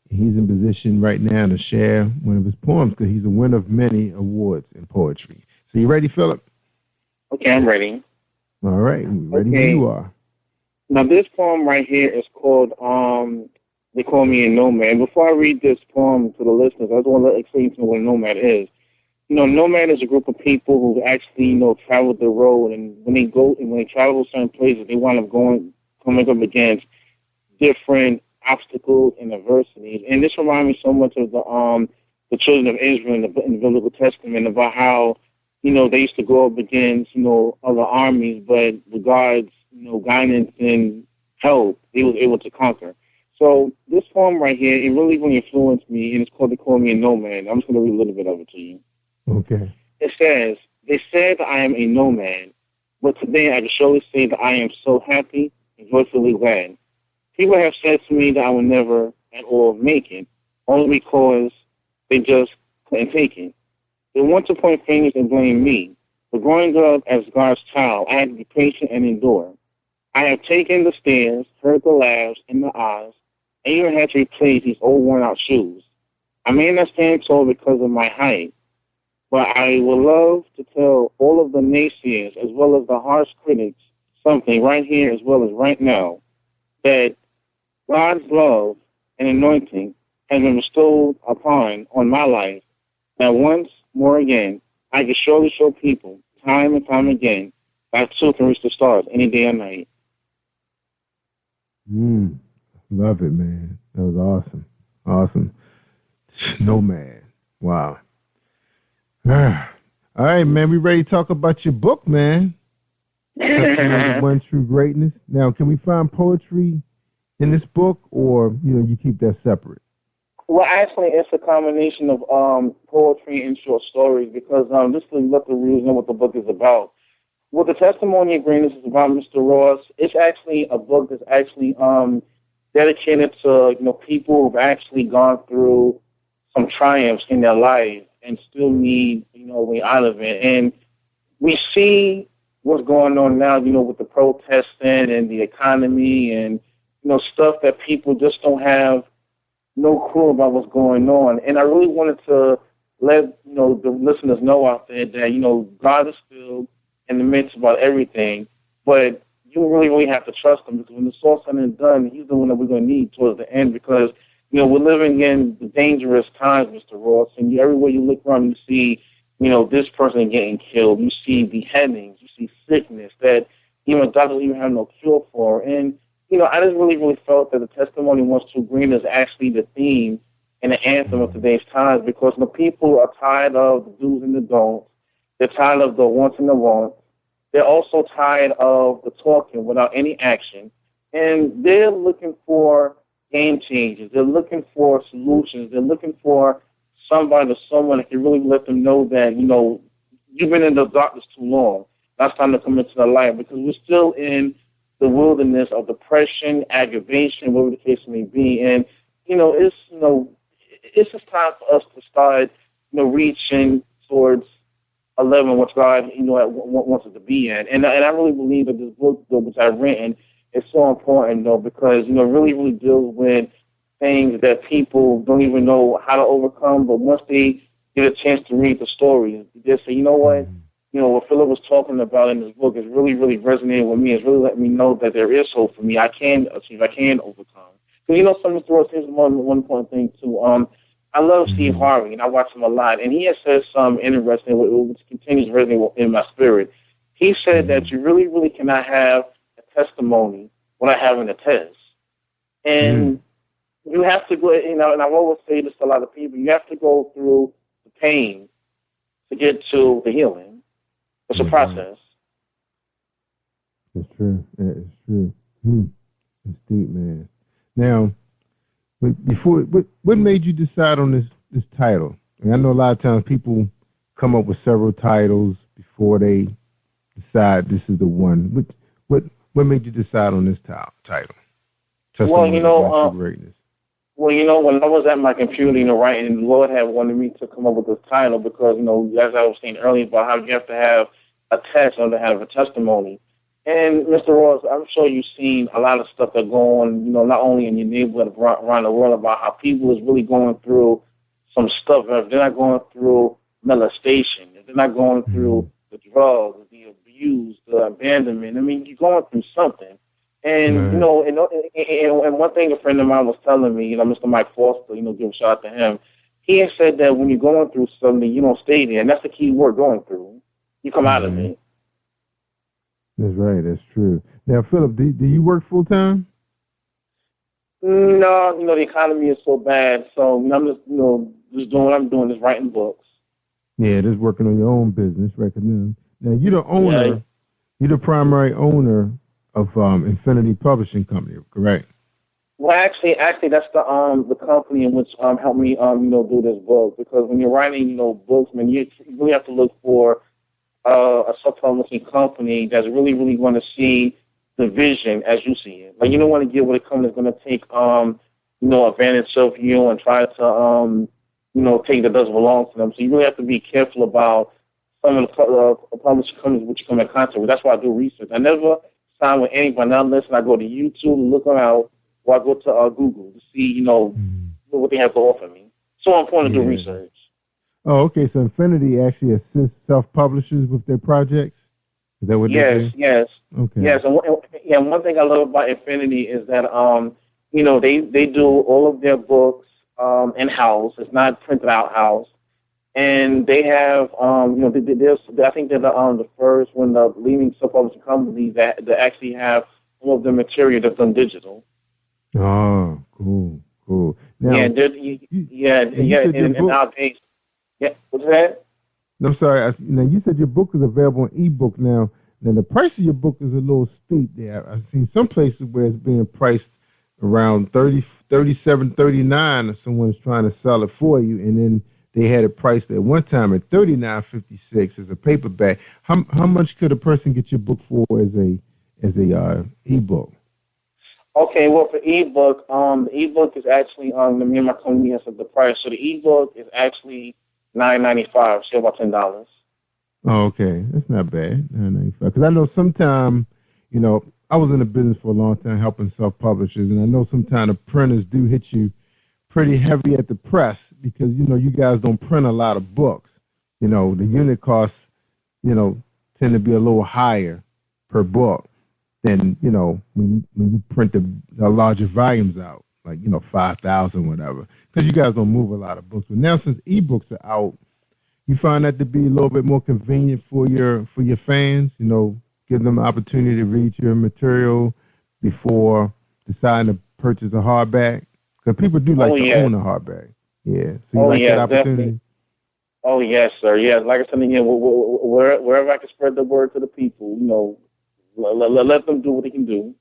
He's in position right now to share one of his poems because he's a winner of many awards in poetry. So you ready, Philip? Okay, I'm ready. All right, ready when you are. Now, this poem right here is called They Call Me a Nomad. Before I read this poem to the listeners, I just want to explain to you what a nomad is. Nomad is a group of people who actually, travel the road, and when they travel certain places, they wind up coming up against different obstacles and adversities. And this reminds me so much of the children of Israel in the Biblical Testament, about how, they used to go up against, other armies, but with God's, guidance and help, they were able to conquer. So this poem right here, it really influenced me, and it's called They Call Me a Nomad. I'm just going to read a little bit of it to you. Okay. It says, they said I am a nomad, but today I can surely say that I am so happy and joyfully glad. People have said to me that I will never at all make it, only because they just couldn't take it. They want to point fingers and blame me. But growing up as God's child, I had to be patient and endure. I have taken the stairs, heard the laughs and the eyes, and even had to replace these old worn-out shoes. I may not stand tall because of my height, but I would love to tell all of the naysayers as well as the harsh critics something right here as well as right now, that God's love and anointing has been bestowed on my life, that once more again, I can surely show people time and time again that I too can reach the stars any day or night. Love it, man. That was awesome. Nomad. Wow. All right, man. We ready to talk about your book, man. One True Greatness. Now, can we find poetry in this book, or you keep that separate? Well, actually, it's a combination of poetry and short stories, because just to let the readers know what the book is about. What the Testimony of Greatness is about, Mr. Ross, it's actually a book that's actually dedicated to people who've actually gone through some triumphs in their life and still need a way out of it. And we see what's going on now, with the protesting and the economy and stuff that people just don't have no clue about what's going on. And I really wanted to let the listeners know out there that God is still in the midst about everything, but you really have to trust him, because when it's all said and done, he's the one that we're going to need towards the end, because we're living in the dangerous times, Mr. Ross, and everywhere you look around, you see this person getting killed, you see beheadings, you see sickness that doctors don't even have no cure for. And I just really felt that the Testimony Once True Greatness is actually the theme and the anthem of today's times, because the people are tired of the do's and the don'ts. They're tired of the wants and the wants. They're also tired of the talking without any action. And they're looking for game changers. They're looking for solutions. They're looking for somebody or someone that can really let them know that, you've been in the darkness too long. That's time to come into the light, because we're still in the wilderness of depression, aggravation, whatever the case may be. And, it's just time for us to start, reaching towards 11, which God, wants us to be in. And I really believe that this book, which I've written, is so important, because, it really, really deals with things that people don't even know how to overcome. But once they get a chance to read the story, they say, you know what? What Philip was talking about in this book is really, really resonating with me. It's really letting me know that there is hope for me. I can achieve. I can overcome. So, some Mr. Ross, here's one important thing, too. I love Steve Harvey, and I watch him a lot. And he has said something interesting, which continues to resonate in my spirit. He said that you really, really cannot have a testimony without having a test. And you have to go, and I always say this to a lot of people, you have to go through the pain to get to the healing. It's a process. It's true. It's true. It's deep, man. Now, before, what made you decide on this title? I know a lot of times people come up with several titles before they decide this is the one. What made you decide on this title? Greatness. Well, when I was at my computer, writing, the Lord had wanted me to come up with this title because, as I was saying earlier about how you have to have a test or to have a testimony. And, Mr. Ross, I'm sure you've seen a lot of stuff that go on, not only in your neighborhood, but around the world, about how people is really going through some stuff. If they're not going through molestation, if they're not going through the drugs, the abuse, the abandonment, you're going through something. And, and one thing a friend of mine was telling me, Mr. Mike Foster, give a shout out to him. He had said that when you're going through something, you don't stay there. And that's the key word, going through. You come out of it. That's right. That's true. Now, Philip, do you work full time? No, the economy is so bad. So I'm just, just doing what I'm doing, is writing books. Yeah, just working on your own business, right? Now, you're the owner. Yeah. You're the primary owner of Infinity Publishing Company, correct? Well, actually, that's the company in which helped me do this book. Because when you're writing books, man, you really have to look for a self-publishing company that's really, really going to see the vision as you see it. Like, you don't want to get with a company that's going to take advantage of you and try to take that doesn't belong to them. So you really have to be careful about some of the publishing companies which you come in contact with. That's why I do research. I never sign with anybody. Now, listen, I go to YouTube to look them out, or I go to Google to see, what they have to offer me. So important to do research. Oh, okay. So Infinity actually assists self-publishers with their projects? Is that what they do? Yes. Okay. Yes, and one thing I love about Infinity is that, they do all of their books in-house. It's not printed out house. And they have, I think they're the first one, the leading self-publishing companies that actually have all of the material that's done digital. Oh, cool. Now, and nowadays, what's that? I'm sorry. Now, you said your book is available in ebook now. Now, the price of your book is a little steep there. I've seen some places where it's being priced around $37, $39, if someone's trying to sell it for you, and then they had it priced at one time at $39.56 as a paperback. How much could a person get your book for as a ebook? Okay, well, for ebook, the ebook is actually me and my company has set the price. So the ebook is actually $9.95, so about $10. Oh, okay, that's not bad. $9.95. Because I know sometimes, I was in the business for a long time helping self-publishers, and I know sometimes the printers do hit you pretty heavy at the press because, you guys don't print a lot of books. The unit costs, tend to be a little higher per book than, when you print the larger volumes out, like, 5,000, whatever, because you guys don't move a lot of books. But now since ebooks are out, you find that to be a little bit more convenient for your fans, give them the opportunity to read your material before deciding to purchase a hardback. Because people do like to own a hardback. Yeah. So you like that opportunity? Definitely. Oh, yes, sir. Yes, like I said again, wherever I can spread the word to the people, let them do what they can do.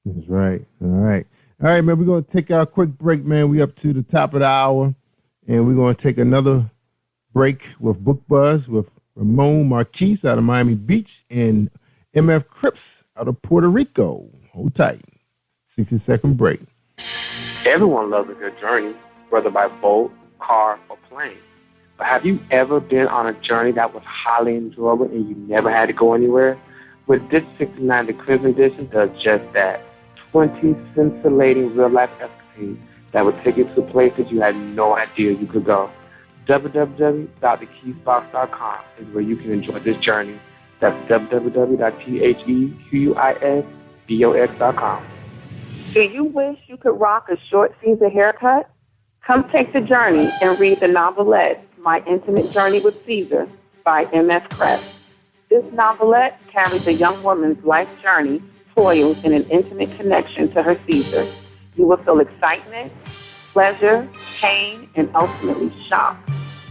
That's right. All right, man. We're gonna take our quick break, man. We up to the top of the hour, and we're gonna take another break with Book Buzz with Ramon Marquise out of Miami Beach and MF Cripps out of Puerto Rico. Hold tight. 60-second break. Everyone loves a good journey, whether by boat, car, or plane. But have you ever been on a journey that was highly enjoyable and you never had to go anywhere? With Ditch 69, the Crimson Edition does just that. 20 scintillating real-life escapades that would take you to places you had no idea you could go. www.thekeysbox.com is where you can enjoy this journey. That's www.thekeysbox.com. Do you wish you could rock a short Caesar haircut? Come take the journey and read the novelette, My Intimate Journey with Caesar, by M.S. Crest. This novelette carries a young woman's life journey, toils, and an intimate connection to her Caesar. You will feel excitement, pleasure, pain, and ultimately shock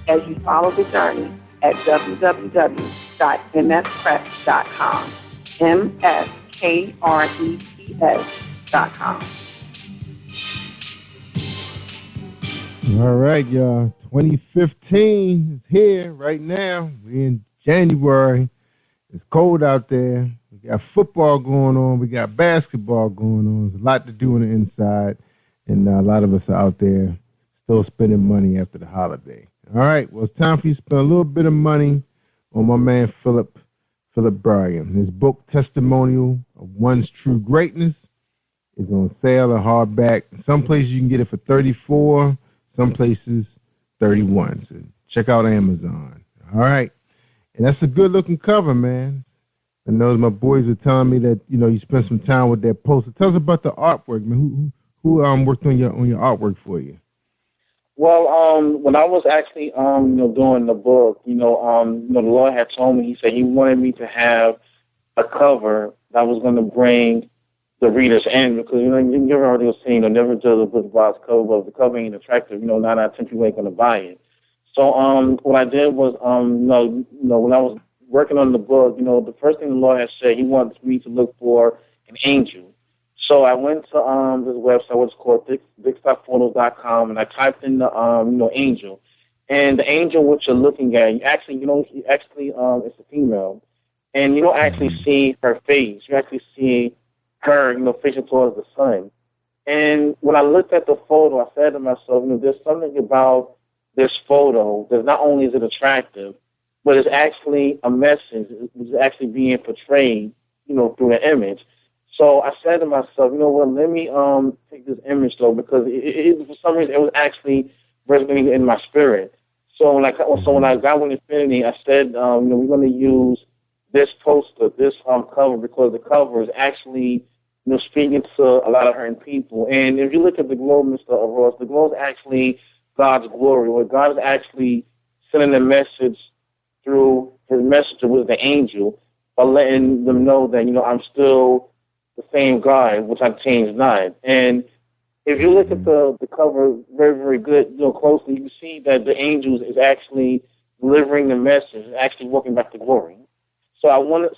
as you follow the journey at www.mscrest.com. MSKREPS.com. All right, y'all. 2015 is here right now. We're in January. It's cold out there. We got football going on. We got basketball going on. There's a lot to do on the inside, and a lot of us are out there still spending money after the holiday. All right, well, it's time for you to spend a little bit of money on my man Philip Bryan. His book, Testimonial of One's True Greatness, is on sale at hardback. Some places you can get it for $34, some places $31. So check out Amazon. All right. And that's a good-looking cover, man. I know my boys were telling me that, you spent some time with that poster. Tell us about the artwork, man. Who worked on your artwork for you? Well, when I was actually, doing the book, the Lord had told me, he said he wanted me to have a cover that was going to bring the readers in, because, you already was saying, never judge a book by its cover, but if the cover ain't attractive, 9 out of 10 people ain't going to buy it. So, what I did was, when I was working on the book, the first thing the Lord had said, he wanted me to look for an angel. So I went to this website, what's called bigstockphotos.com, and I typed in the angel, and the angel what you're looking at, it's a female, and you don't actually see her face. You actually see her, facing towards the sun. And when I looked at the photo, I said to myself, there's something about this photo that not only is it attractive, but it's actually a message. It's actually being portrayed, through an image. So I said to myself, let me take this image though, because it for some reason it was actually resonating in my spirit. So when I got with Infinity, I said, we're going to use this poster, this cover, because the cover is actually speaking to a lot of hurting people. And if you look at the globe, Mr. Ross, the globe is actually God's glory, where God is actually sending a message through his messenger with the angel, by letting them know that, I'm still the same God, which I changed not. And if you look at the cover very, very good, closely, you see that the angels is actually delivering the message, actually walking back to glory. So I wanted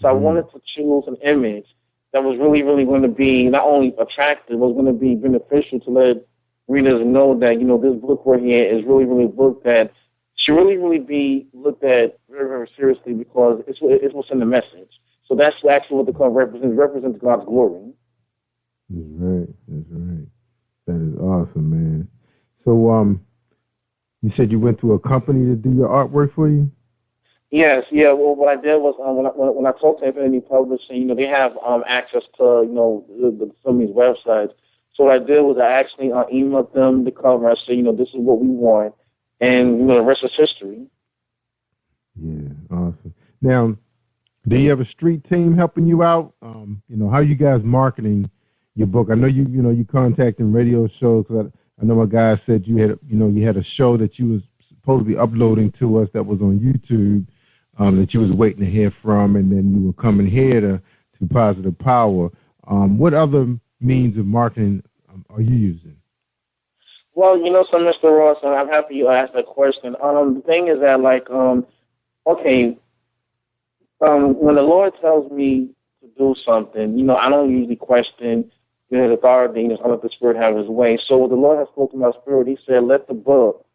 to choose an image that was really, really going to be not only attractive, but was going to be beneficial to let readers know that, this book right here is really, really a book that should really, really be looked at very, very seriously, because it's what's in the message. So that's actually what the cover represents. It represents God's glory. That's right. That is awesome, man. So, you said you went to a company to do your artwork for you? Yes, yeah. Well, what I did was when I talked to Infinity Publishing, they have access to some of these websites. So what I did was I actually emailed them the cover. I said, this is what we want, and the rest is history. Yeah, awesome. Now, do you have a street team helping you out? How are you guys marketing your book? I know you contacting radio shows. Cause I know my guy said you had you had a show that you was supposed to be uploading to us that was on YouTube that you was waiting to hear from, and then you were coming here to Positive Power. What other means of marketing are you using? Well, so Mr. Ross, and I'm happy you asked that question. The thing is that, when the Lord tells me to do something, I don't usually question His authority, and just let the Spirit have His way. So what the Lord has spoken to my spirit, He said, let the book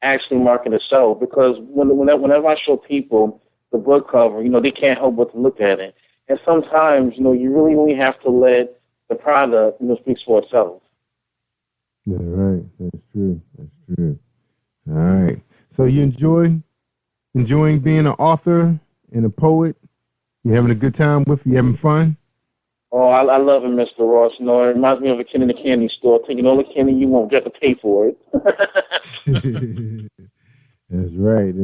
actually market itself, because whenever I show people the book cover, they can't help but to look at it. And sometimes, you really only have to let the product, speak for itself. Yeah, right. That's true. All right. So you enjoying being an author and a poet? You having a good time with it? You having fun? Oh, I love it, Mr. Ross. It reminds me of a kid in the candy store, taking all the candy you want, you have to pay for it. That's right.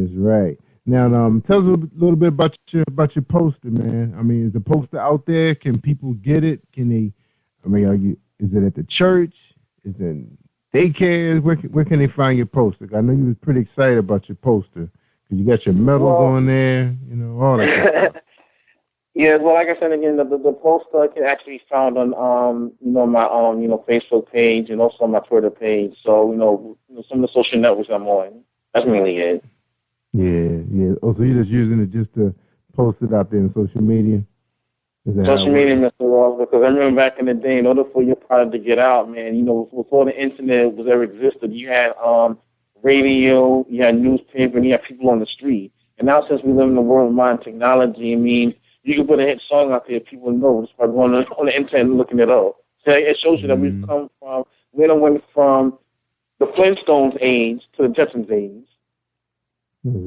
Now, tell us a little bit about your poster, man. I mean, is the poster out there? Can people get it? Can they? I mean, is it at the church? Is it in daycares? Where can they find your poster? I know you was pretty excited about your poster because you got your medals on there, all that stuff. Yeah, well, like I said again, the poster can actually be found on my Facebook page and also on my Twitter page. So some of the social networks I'm on. That's mainly it. Yeah. Oh, so you're just using it just to post it out there in social media? Social media, Mr. Ross, because I remember back in the day, in order for your product to get out, man, before the internet was ever existed, you had radio, you had newspaper, and you had people on the street. And now since we live in the world of modern technology, I mean, you can put a hit song out there, people know just by going on the internet and looking it up. So it shows you that we went from the Flintstones age to the Jetsons age. That's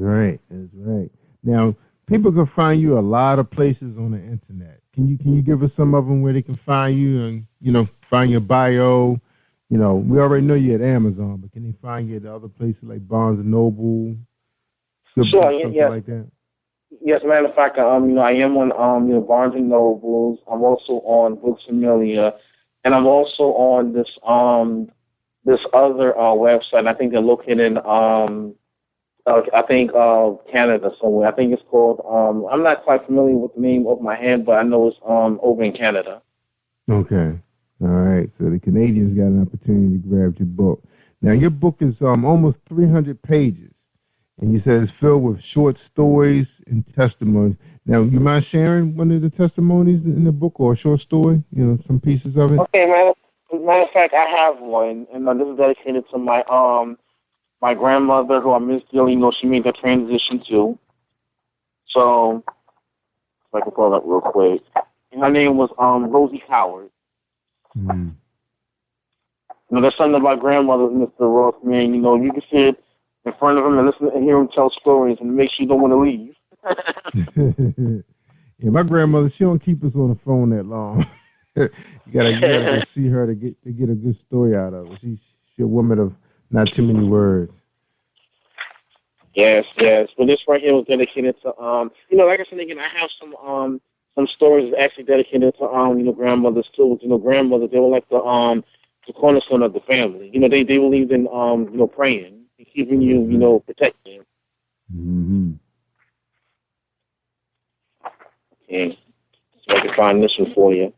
right. Now, people can find you a lot of places on the internet. Can you give us some of them where they can find you and, find your bio? We already know you're at Amazon, but can they find you at other places like Barnes & Noble? Something like that? Yes, matter of fact, I am on Barnes & Nobles. I'm also on Books A Million, and I'm also on this other website. I think they're located in Canada somewhere. I think it's called. I'm not quite familiar with the name of my head, but I know it's over in Canada. Okay. All right. So the Canadians got an opportunity to grab your book. Now your book is almost 300 pages. And you said it's filled with short stories and testimonies. Now, you mind sharing one of the testimonies in the book or a short story? Some pieces of it? Okay, matter of fact, I have one, and this is dedicated to my my grandmother, who I miss dearly. She made the transition too. So, if I can pull it up real quick. And her name was Rosie Howard. Mm. There's something about grandmothers, Mr. Ross, man. You can sit in front of him and listen and hear him tell stories, and it makes you don't want to leave. Yeah, my grandmother, she don't keep us on the phone that long. you gotta go see her to get a good story out of her. She's a woman of not too many words. Yes. But this right here was dedicated to like I said again, I have some stories actually dedicated to grandmothers too. Grandmothers, they were like the cornerstone of the family. They believed in praying. Keeping you, protected. Mm-hmm. Okay. So I can find this one for you.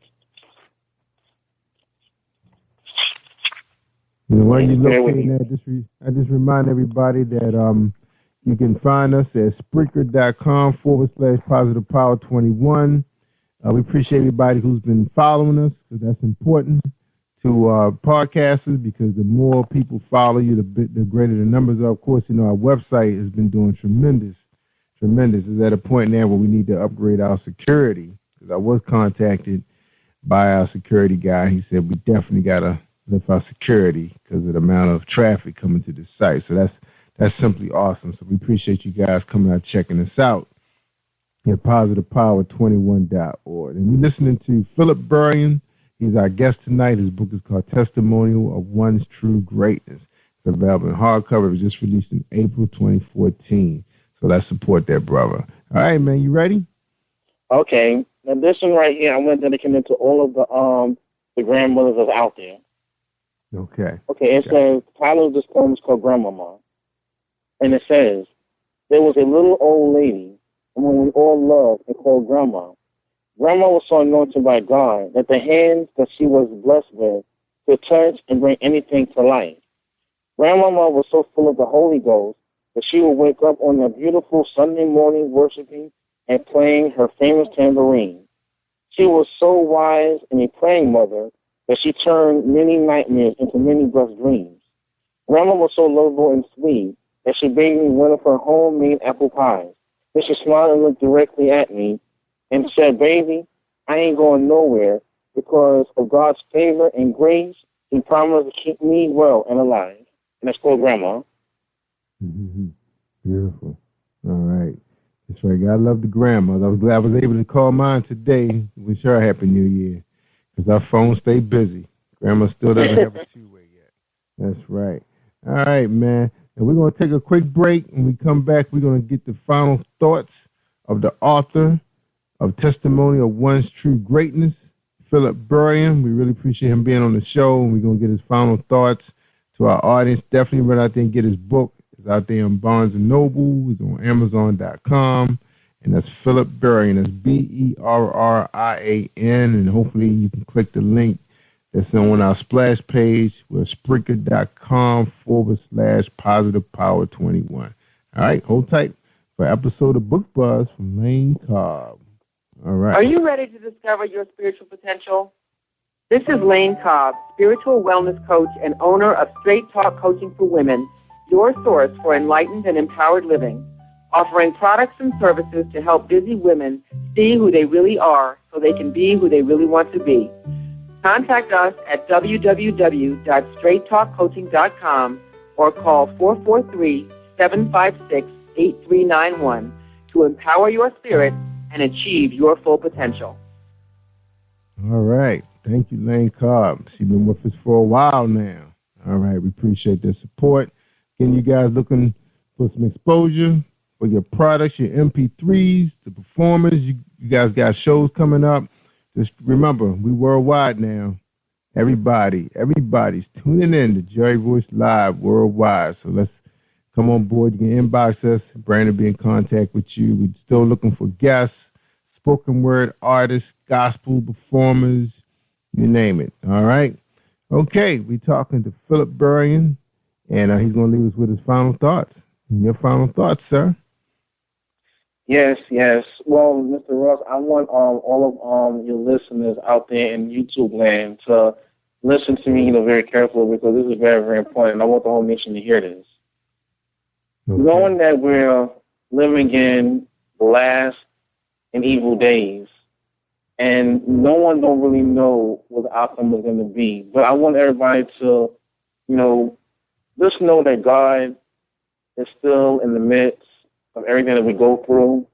While you're looking at this, I just remind everybody that you can find us at Spreaker.com/Positive Power 21. We appreciate everybody who's been following us, because that's important to podcasters, because the more people follow you, the greater the numbers are. Of course, our website has been doing tremendous. It's at a point now where we need to upgrade our security, because I was contacted by our security guy. He said we definitely got to lift our security because of the amount of traffic coming to the site. So that's simply awesome. So we appreciate you guys coming out checking us out at PositivePower21.org. And we're listening to Philip Burrion. He's our guest tonight. His book is called Testimonial of One's True Greatness. It's available in hardcover. It was just released in April 2014. So let's support that brother. All right, man, you ready? Okay. Now this one right here, I'm going to dedicate it to all of the grandmothers that's out there. Okay. Okay, it says, the title of this poem is called Grandmama. And it says, there was a little old lady whom we all loved and called Grandma. Grandma was so anointed by God that the hands that she was blessed with could touch and bring anything to life. Grandmama was so full of the Holy Ghost that she would wake up on a beautiful Sunday morning worshiping and playing her famous tambourine. She was so wise and a praying mother that she turned many nightmares into many blessed dreams. Grandma was so lovable and sweet that she baked me one of her homemade apple pies. Then she smiled and looked directly at me and said, "Baby, I ain't going nowhere because of God's favor and grace. He promised to keep me well and alive." And that's called Grandma. Mm-hmm. Beautiful. All right. That's right. God love the grandmas. I was glad I was able to call mine today. Wish her a Happy New Year because our phones stay busy. Grandma still doesn't have a two-way yet. That's right. All right, man. And we're going to take a quick break. When we come back, we're going to get the final thoughts of the author of Testimony of One's True Greatness, Philip Burrian. We really appreciate him being on the show, and we're going to get his final thoughts to our audience. Definitely run out there and get his book. It's out there on Barnes & Noble. It's on Amazon.com. And that's Philip Burrian. That's Berrian. And hopefully you can click the link that's on our splash page with Spreaker.com/PositivePower21. All right, hold tight for an episode of Book Buzz from Lane Cobb. All right. Are you ready to discover your spiritual potential? This is Lane Cobb, spiritual wellness coach and owner of Straight Talk Coaching for Women, your source for enlightened and empowered living, offering products and services to help busy women see who they really are so they can be who they really want to be. Contact us at www.straighttalkcoaching.com or call 443-756-8391 to empower your spirit and achieve your full potential. All right. Thank you, Lane Cobb. She's been with us for a while now. All right. We appreciate the support. Again, you guys looking for some exposure for your products, your MP3s, the performers. You guys got shows coming up. Just remember, we worldwide now. Everybody's tuning in to Jerry Royce Live worldwide. So let's come on board. You can inbox us. Brandon will be in contact with you. We're still looking for guests, spoken word artists, gospel performers, you name it. All right? Okay, we're talking to Philip Burrian, and he's going to leave us with his final thoughts. Your final thoughts, sir? Yes. Well, Mr. Ross, I want all of your listeners out there in YouTube land to listen to me, very carefully because this is very, very important. I want the whole nation to hear this. Okay. Knowing that we're living in the last and evil days, and no one don't really know what the outcome is going to be, but I want everybody to, just know that God is still in the midst of everything that we go through.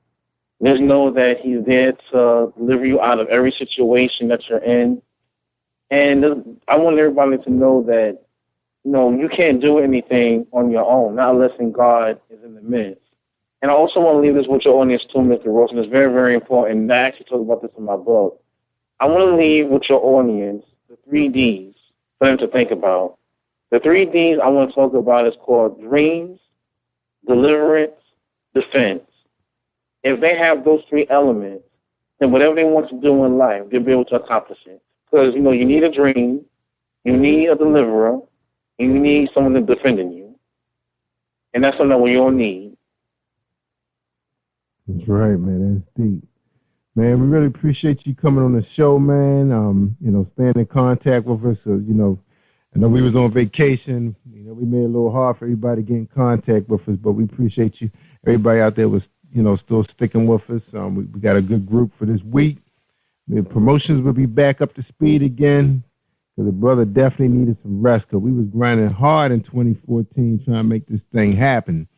Just know that he's there to deliver you out of every situation that you're in. And I want everybody to know that, you can't do anything on your own, not unless God is in the midst. And I also want to leave this with your audience too, Mr. Ross, and it's very, very important. And I actually talk about this in my book. I want to leave with your audience the 3 Ds for them to think about. The 3 Ds I want to talk about is called dreams, deliverance, defense. If they have those 3 elements, then whatever they want to do in life, they'll be able to accomplish it. Because, you need a dream, you need a deliverer, and you need someone to defend you. And that's something that we all need. That's right, man. That's deep. Man, we really appreciate you coming on the show, man. Staying in contact with us. So, I know we was on vacation. We made it a little hard for everybody to get in contact with us, but we appreciate you. Everybody out there was, still sticking with us. We got a good group for this week. The promotions will be back up to speed again because the brother definitely needed some rest because we was grinding hard in 2014 trying to make this thing happen.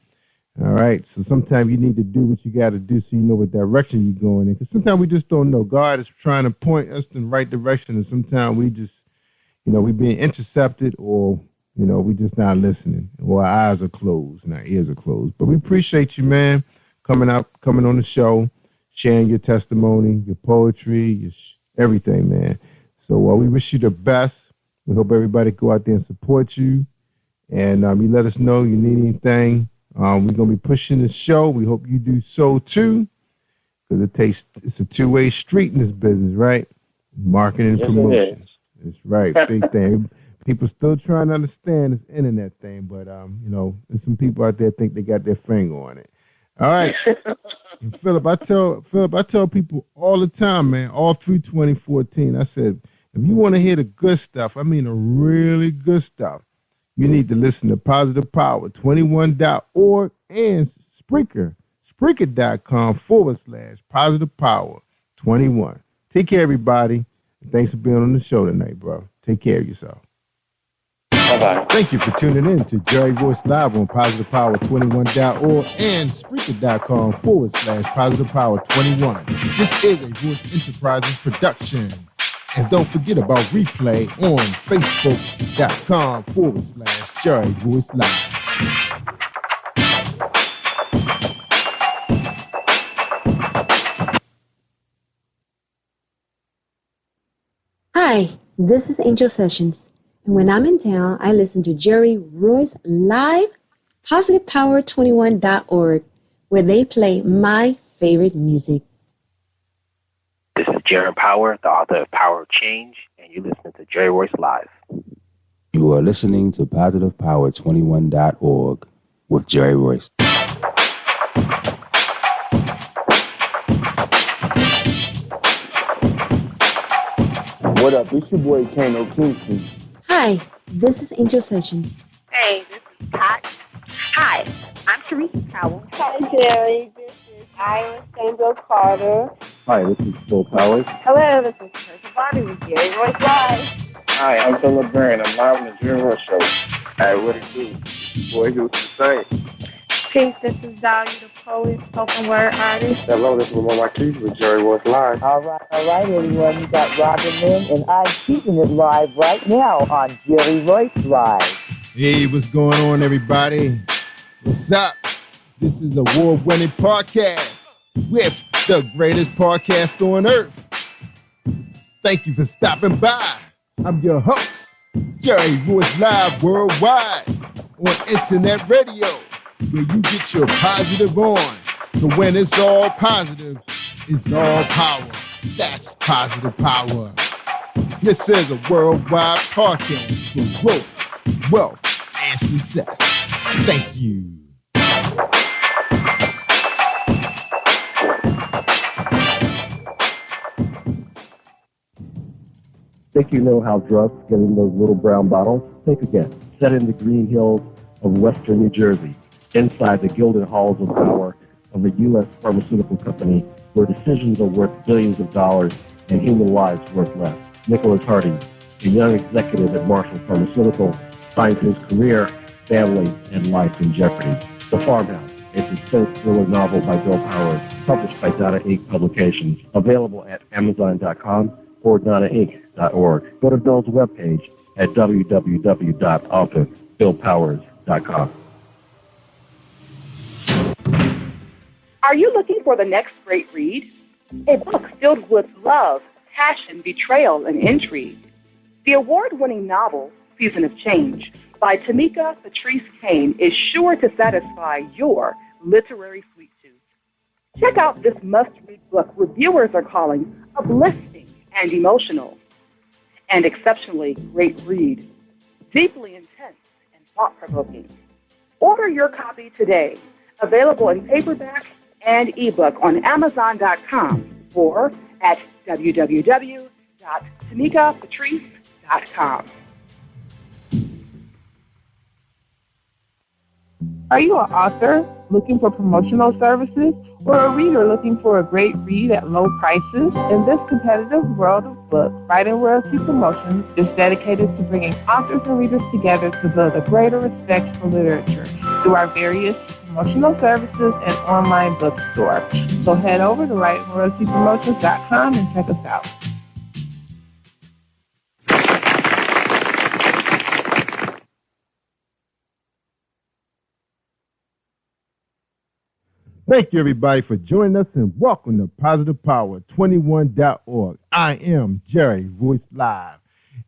All right, so sometimes you need to do what you got to do so you know what direction you're going in. Because sometimes we just don't know. God is trying to point us in the right direction, and sometimes we just, we being intercepted or, we just not listening. Or our eyes are closed and our ears are closed. But we appreciate you, man, coming on the show, sharing your testimony, your poetry, everything, man. So we wish you the best. We hope everybody go out there and support you. And you let us know you need anything. We're going to be pushing the show. We hope you do so, too, because it's a two-way street in this business, right? Marketing and promotion. That's right. Big thing. People still trying to understand this internet thing, but you know, there's some people out there think they got their finger on it. All right, and Philip, I tell people all the time, man, all through 2014, I said, if you want to hear the good stuff, I mean the really good stuff, you need to listen to Positive Power 21.org and Spreaker, Spreaker.com/Positive Power 21. Take care, everybody. And thanks for being on the show tonight, bro. Take care of yourself. Bye-bye. Thank you for tuning in to Jerry Royce Live on PositivePower21.org and Spreaker.com/Positive Power 21. This is a Voice Enterprises production. And don't forget about replay on Facebook.com/Jerry Royce Live. Hi, this is Angel Sessions. And when I'm in town, I listen to Jerry Royce Live, PositivePower21.org, where they play my favorite music. This is Jaron Power, the author of Power of Change, and you're listening to Jerry Royce Live. You are listening to PositivePower21.org with Jerry Royce. What up? It's your boy Kano Kingston. Hi, this is Angel Sessions. Hey, this is Pat. Hi, I'm Teresa Powell. Hi, Jerry. This is Iowa Sandra Carter. Hi, this is Phil Powers. Hello, this is Teresa Bobby with Jerry Royce Live. Hi, I'm Philip Byrne. I'm live on the Jerry Royce Show. Hey, what it do? Boy, who's to say? Peace, this is Dahlia the poet, spoken word artist. Hello, this is Lamar Marquise with Jerry Royce Live. All right, everyone. You got Robin Lynn, and I'm keeping it live right now on Jerry Royce Live. Hey, what's going on, everybody? What's up? This is award-winning podcast with the greatest podcast on earth. Thank you for stopping by. I'm your host, Jerry Royce Live Worldwide on Internet Radio, where you get your positive on. So when it's all positive, it's all power. That's Positive Power. This is a worldwide podcast for growth, wealth, and success. Thank you. Think you know how drugs get in those little brown bottles? Think again. Set in the green hills of western New Jersey, inside the gilded halls of power of a U.S. pharmaceutical company where decisions are worth billions of dollars and human lives worth less. Nicholas Hardy, a young executive at Marshall Pharmaceutical, finds his career, family, and life in jeopardy. The Farmhouse, a suspense thriller novel by Bill Powers, published by Donna Inc. Publications, available at Amazon.com or DonnaInc.org. Go to Bill's webpage at www.authorBillPowers.com. Are you looking for the next great read? A book filled with love, passion, betrayal, and intrigue. The award-winning novel, Season of Change, by Tamika Patrice Kane, is sure to satisfy your literary sweet tooth. Check out this must-read book reviewers are calling uplifting and emotional, and exceptionally great read, deeply intense and thought-provoking. Order your copy today, available in paperback and ebook on Amazon.com or at www.tamikapatrice.com. Are you an author looking for promotional services or a reader looking for a great read at low prices? In this competitive world of books, Writing Royalty Promotions is dedicated to bringing authors and readers together to build a greater respect for literature through our various promotional services and online bookstore. So head over to WritingRoyaltyPromotions.com and check us out. Thank you, everybody, for joining us, and welcome to PositivePower21.org. I am Jerry Royce Live.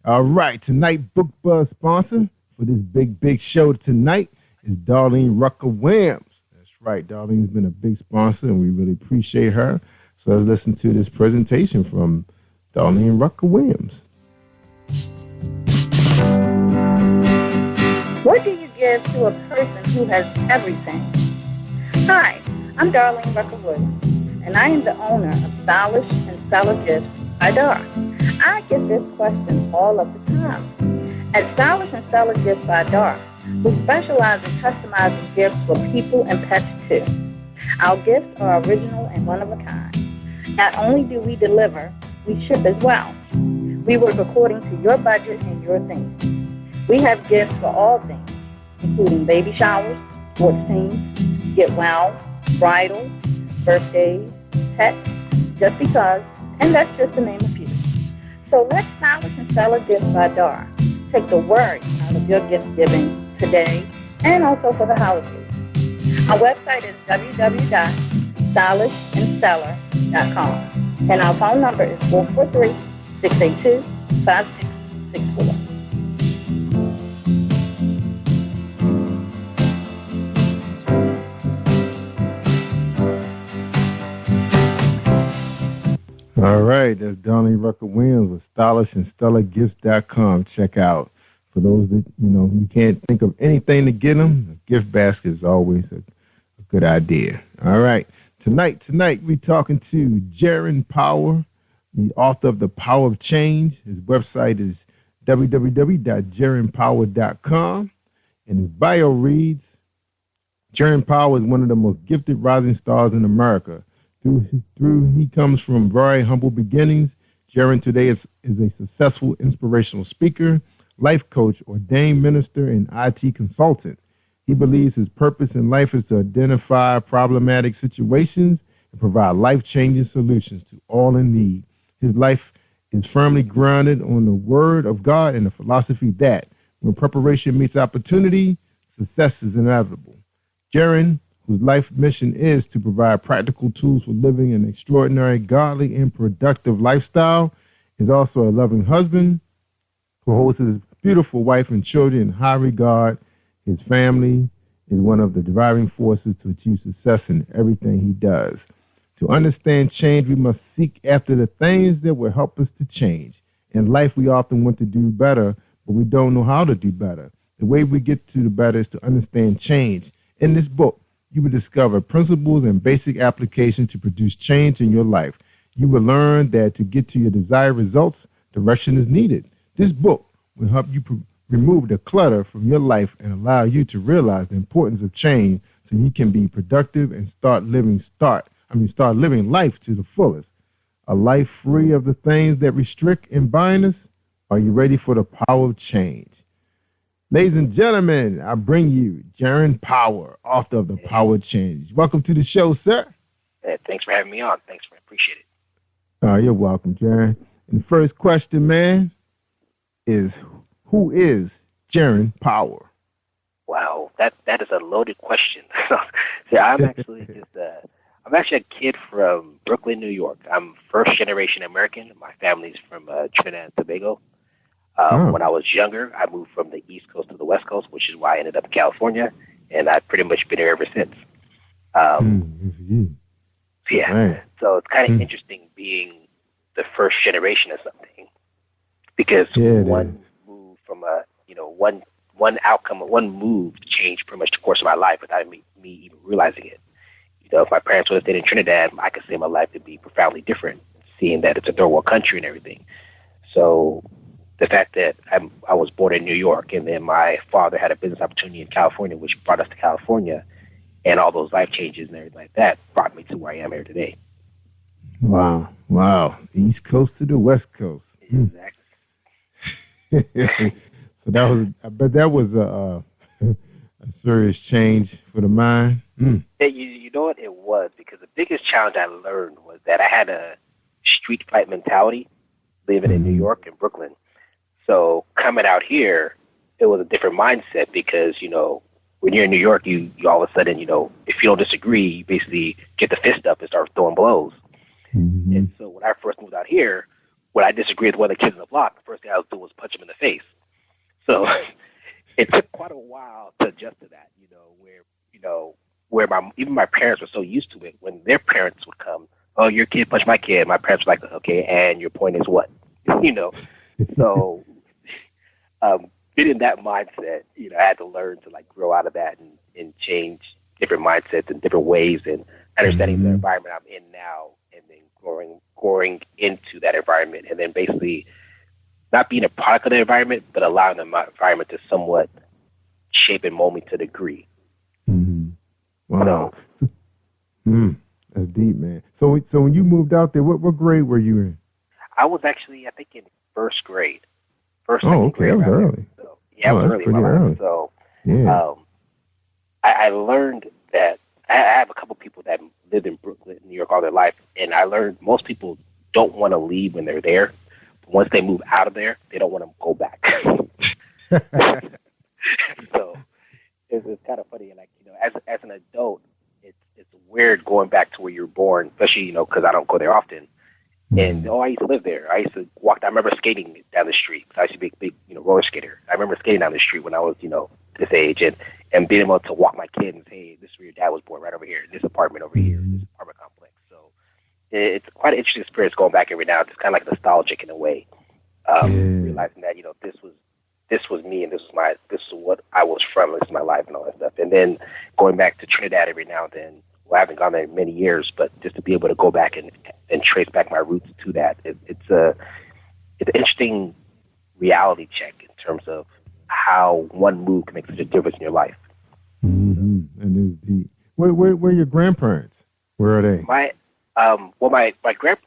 All right, tonight, Book Buzz sponsor for this big show tonight is Darlene Rucker Williams. That's right, Darlene's been a big sponsor, and we really appreciate her. So let's listen to this presentation from Darlene Rucker Williams. give to a person who has everything? Hi, I'm Darlene Rucker-Williams, and I am the owner of Stylish and Stellar Gifts by Dar. I get this question all of the time. At Stylish and Stellar Gifts by Dar, we specialize in customizing gifts for people and pets too. Our gifts are original and one of a kind. Not only do we deliver, we ship as well. We work according to your budget and your theme. We have gifts for all things, including baby showers, sports teams, get well, bridal, birthdays, pets, just because, and that's just to name a few. So let Stylish and Stellar Gifts by Dar take the worry out of your gift giving today and also for the holidays. Our website is www.stylishandstellar.com, and our phone number is 443-682-5664. All right, that's Darlene Rucker-Williams with stylishandstellargifts.com. Check out. For those that, you can't think of anything to get them, a gift basket is always a good idea. All right, tonight we're talking to Jaron Power, the author of The Power of Change. His website is www.jaronpower.com, and his bio reads, Jaron Power is one of the most gifted rising stars in America. He comes from very humble beginnings. Jaron today is a successful inspirational speaker, life coach, ordained minister, and IT consultant. He believes his purpose in life is to identify problematic situations and provide life-changing solutions to all in need. His life is firmly grounded on the Word of God and the philosophy that when preparation meets opportunity, success is inevitable. Jaron, whose life mission is to provide practical tools for living an extraordinary, godly, and productive lifestyle, is also a loving husband who holds his beautiful wife and children in high regard. His family is one of the driving forces to achieve success in everything he does. To understand change, we must seek after the things that will help us to change. In life, we often want to do better, but we don't know how to do better. The way we get to the better is to understand change. In this book, you will discover principles and basic applications to produce change in your life. You will learn that to get to your desired results, direction is needed. This book will help you remove the clutter from your life and allow you to realize the importance of change so you can be productive and start living life to the fullest. A life free of the things that restrict and bind us. Are you ready for the power of change? Ladies and gentlemen, I bring you Jaron Power, author of The Power of Change. Welcome to the show, sir. Thanks for having me on. Thanks, man. Appreciate it. You're welcome, Jaron. And the first question, man, is who is Jaron Power? Wow, that is a loaded question. See, I'm actually a kid from Brooklyn, New York. I'm first generation American. My family's from Trinidad and Tobago. When I was younger, I moved from the East Coast to the West Coast, which is why I ended up in California, and I've pretty much been here ever since. So it's kind of interesting being the first generation of something, because one move from one outcome, one move changed pretty much the course of my life without me even realizing it. If my parents would have stayed in Trinidad, I could say my life would be profoundly different, seeing that it's a third world country and everything. So the fact that I was born in New York, and then my father had a business opportunity in California, which brought us to California, and all those life changes and everything like that brought me to where I am here today. Wow. East Coast to the West Coast. Exactly. So that was a serious change for the mind. Yeah, you know what it was, because the biggest challenge I learned was that I had a street fight mentality living in New York and Brooklyn. So coming out here, it was a different mindset, because, when you're in New York, you all of a sudden, if you don't disagree, you basically get the fist up and start throwing blows. And so when I first moved out here, when I disagreed with one of the kids on the block, the first thing I was doing was punch him in the face. So it took quite a while to adjust to that, where even my parents were so used to it. When their parents would come, oh, your kid punched my kid, my parents were like, okay, and your point is what? So, been in that mindset, I had to learn to like grow out of that and change different mindsets and different ways and understanding the environment I'm in now, and then growing into that environment, and then basically not being a product of the environment, but allowing the environment to somewhat shape and mold me to a degree. Wow. That's deep, man. So when you moved out there, what grade were you in? I was actually, I think, in first grade. Second grade. That was early. So, yeah, it was early in my life. So I learned that I have a couple people that lived in Brooklyn, New York all their life, and I learned most people don't want to leave when they're there. But once they move out of there, they don't want to go back. So it's kind of funny. Like, as an adult, it's weird going back to where you were born, especially, because I don't go there often. And, I used to live there. I used to walk down. I remember skating down the street. I used to be a big, roller skater. I remember skating down the street when I was, this age, and being able to walk my kid and say, hey, this is where your dad was born, right over here, this apartment over here, this apartment complex. So it's quite an interesting experience going back every now. It's kind of like nostalgic in a way, realizing that, this was me, and this is what I was from, this is my life and all that stuff. And then going back to Trinidad every now and then. Well, I haven't gone there in many years, but just to be able to go back and trace back my roots to that, it's an interesting reality check in terms of how one move can make such a difference in your life. And it's deep. Where are your grandparents? Where are they?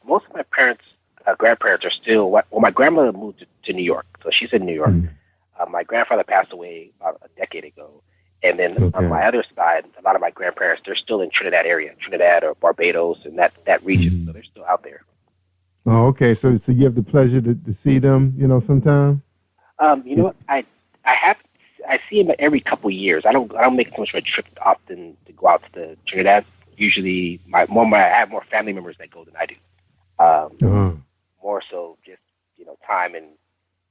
Most of my parents, grandparents are still. Well, my grandmother moved to New York, so she's in New York. My grandfather passed away about a decade ago. And then on my other side, a lot of my grandparents, they're still in Trinidad or Barbados and that region. So they're still out there. Oh, okay. So you have the pleasure to see them, sometime? You know what? I see them every couple of years. I don't make much of a trip often to go out to Trinidad. Usually I have more family members that go than I do. More so just, time and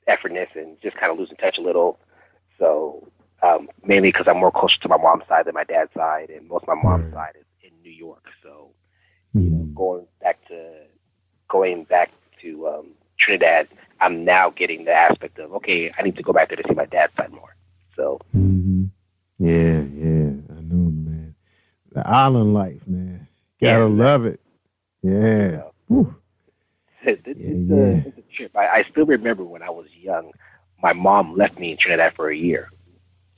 effortness and just kind of losing touch a little. So, mainly because I'm more closer to my mom's side than my dad's side, and most of my mom's side is in New York. So, going back to Trinidad, I'm now getting the aspect of, okay, I need to go back there to see my dad's side more. So, yeah, I know, man. The island life, man. Gotta love it. Yeah. It's a trip. I still remember when I was young, my mom left me in Trinidad for a year.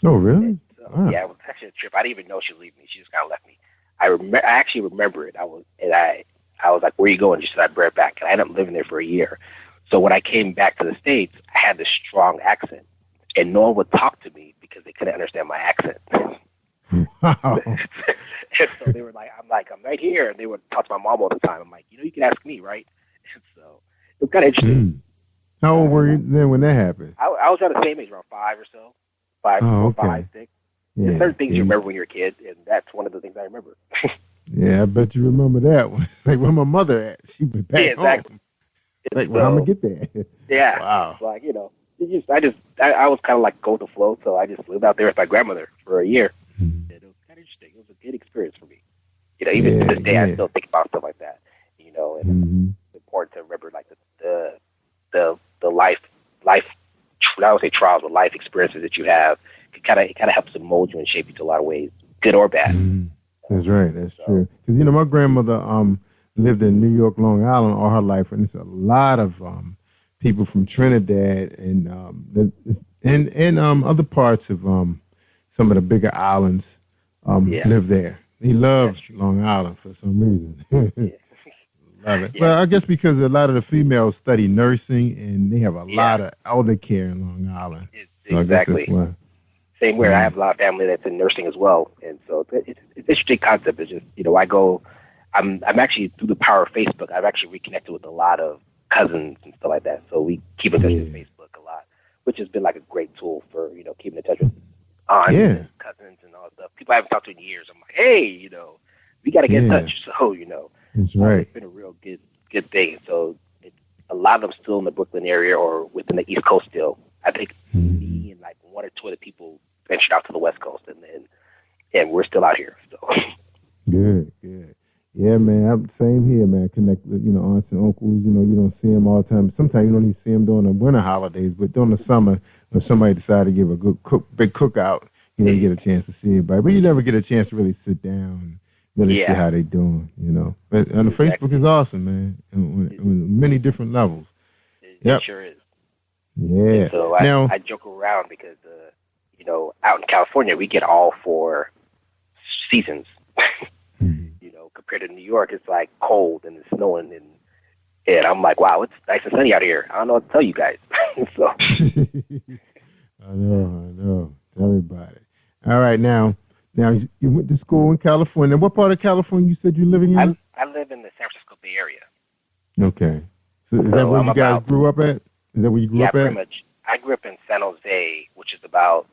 Oh, really? So, yeah, it was actually a trip. I didn't even know she would leave me. She just kind of left me. I actually remember it. I was like, where are you going? She said, I'd be right back. And I ended up living there for a year. So when I came back to the States, I had this strong accent. And no one would talk to me because they couldn't understand my accent. Wow. And so they were like, I'm right here. And they would talk to my mom all the time. I'm like, you can ask me, right? And so it was kind of interesting. How old were you then when that happened? I was around the same age, around 5 or so. 5, 6. Yeah, There's certain things you remember when you're a kid, and that's one of the things I remember. Yeah, I bet you remember that one. Like, where my mother at? She went back home. Like, well, I'm going to get there. Yeah. Wow. Like, I was kind of like go with the flow, so I just lived out there with my grandmother for a year. And it was kind of interesting. It was a good experience for me. Even to this day, I still think about stuff like that. And it's important to remember, like, the life, I would say trials, but life experiences that you have. It kind of helps to mold you and shape you to a lot of ways, good or bad. That's right. That's true. Because my grandmother lived in New York, Long Island all her life, and there's a lot of people from Trinidad and other parts of some of the bigger islands live there. He loves Long Island for some reason. Love it. Well, I guess because a lot of the females study nursing, and they have a lot of elder care in Long Island. Exactly. So same where I have a lot of family that's in nursing as well, and so it's an interesting concept. It's just I'm actually through the power of Facebook. I've actually reconnected with a lot of cousins and stuff like that. So we keep in touch with Facebook a lot, which has been like a great tool for keeping in touch with aunts and cousins and all that stuff. People I haven't talked to in years. I'm like, hey, we got to get in touch. So that's right. It's been a real good thing. So a lot of them still in the Brooklyn area or within the East Coast still. I think me and like 1 or 2 other people ventured out to the West Coast, and we're still out here. So good. Yeah, man. Same here, man. Connect with, aunts and uncles. You don't see them all the time. Sometimes you don't even see them during the winter holidays, but during the summer, when somebody decided to give a good big cookout, you get a chance to see everybody. But you never get a chance to really sit down and really see how they doing, But on the Facebook is awesome, man. On many different levels. It sure is. Yeah. And so I joke around because, out in California, we get all 4 seasons. Compared to New York, it's like cold and it's snowing, and I'm like, wow, it's nice and sunny out here. I don't know what to tell you guys. So I know. Tell me about it. All right, now you went to school in California. What part of California you said you're living in? I live in the San Francisco Bay Area. Okay. So is that where you guys grew up at? Is that where you grew up at? Yeah, pretty much. I grew up in San Jose, which is about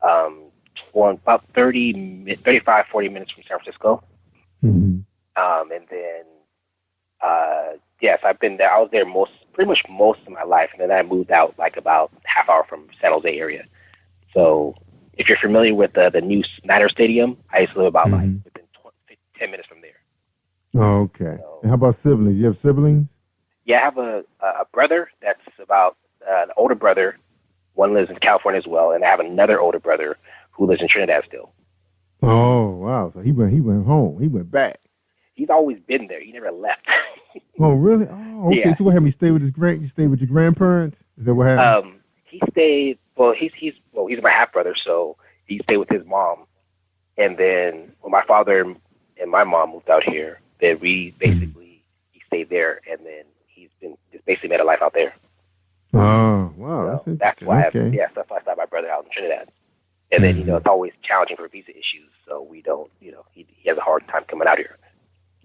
35, 40 minutes from San Francisco. Mm-hmm. And then, yes, I've been there. I was there pretty much most of my life, and then I moved out like about half hour from San Jose area. So, if you're familiar with the new Snyder Stadium, I used to live about like within 10 minutes from there. Oh, okay. So, and how about siblings? You have siblings? Yeah, I have a brother that's about an older brother. One lives in California as well, and I have another older brother who lives in Trinidad still. Oh, wow. So he went home. He went back. He's always been there. He never left. Oh, really? Oh, okay. Yeah. So what happened? You stayed with your grandparents? Is that what happened? He stayed. Well, he's my half brother, so he stayed with his mom. And then when my father and my mom moved out here, then he stayed there, and then he's been just basically made a life out there. Oh, wow. So that's why I started my brother out in Trinidad. And then it's always challenging for visa issues, so we don't. He has a hard time coming out here.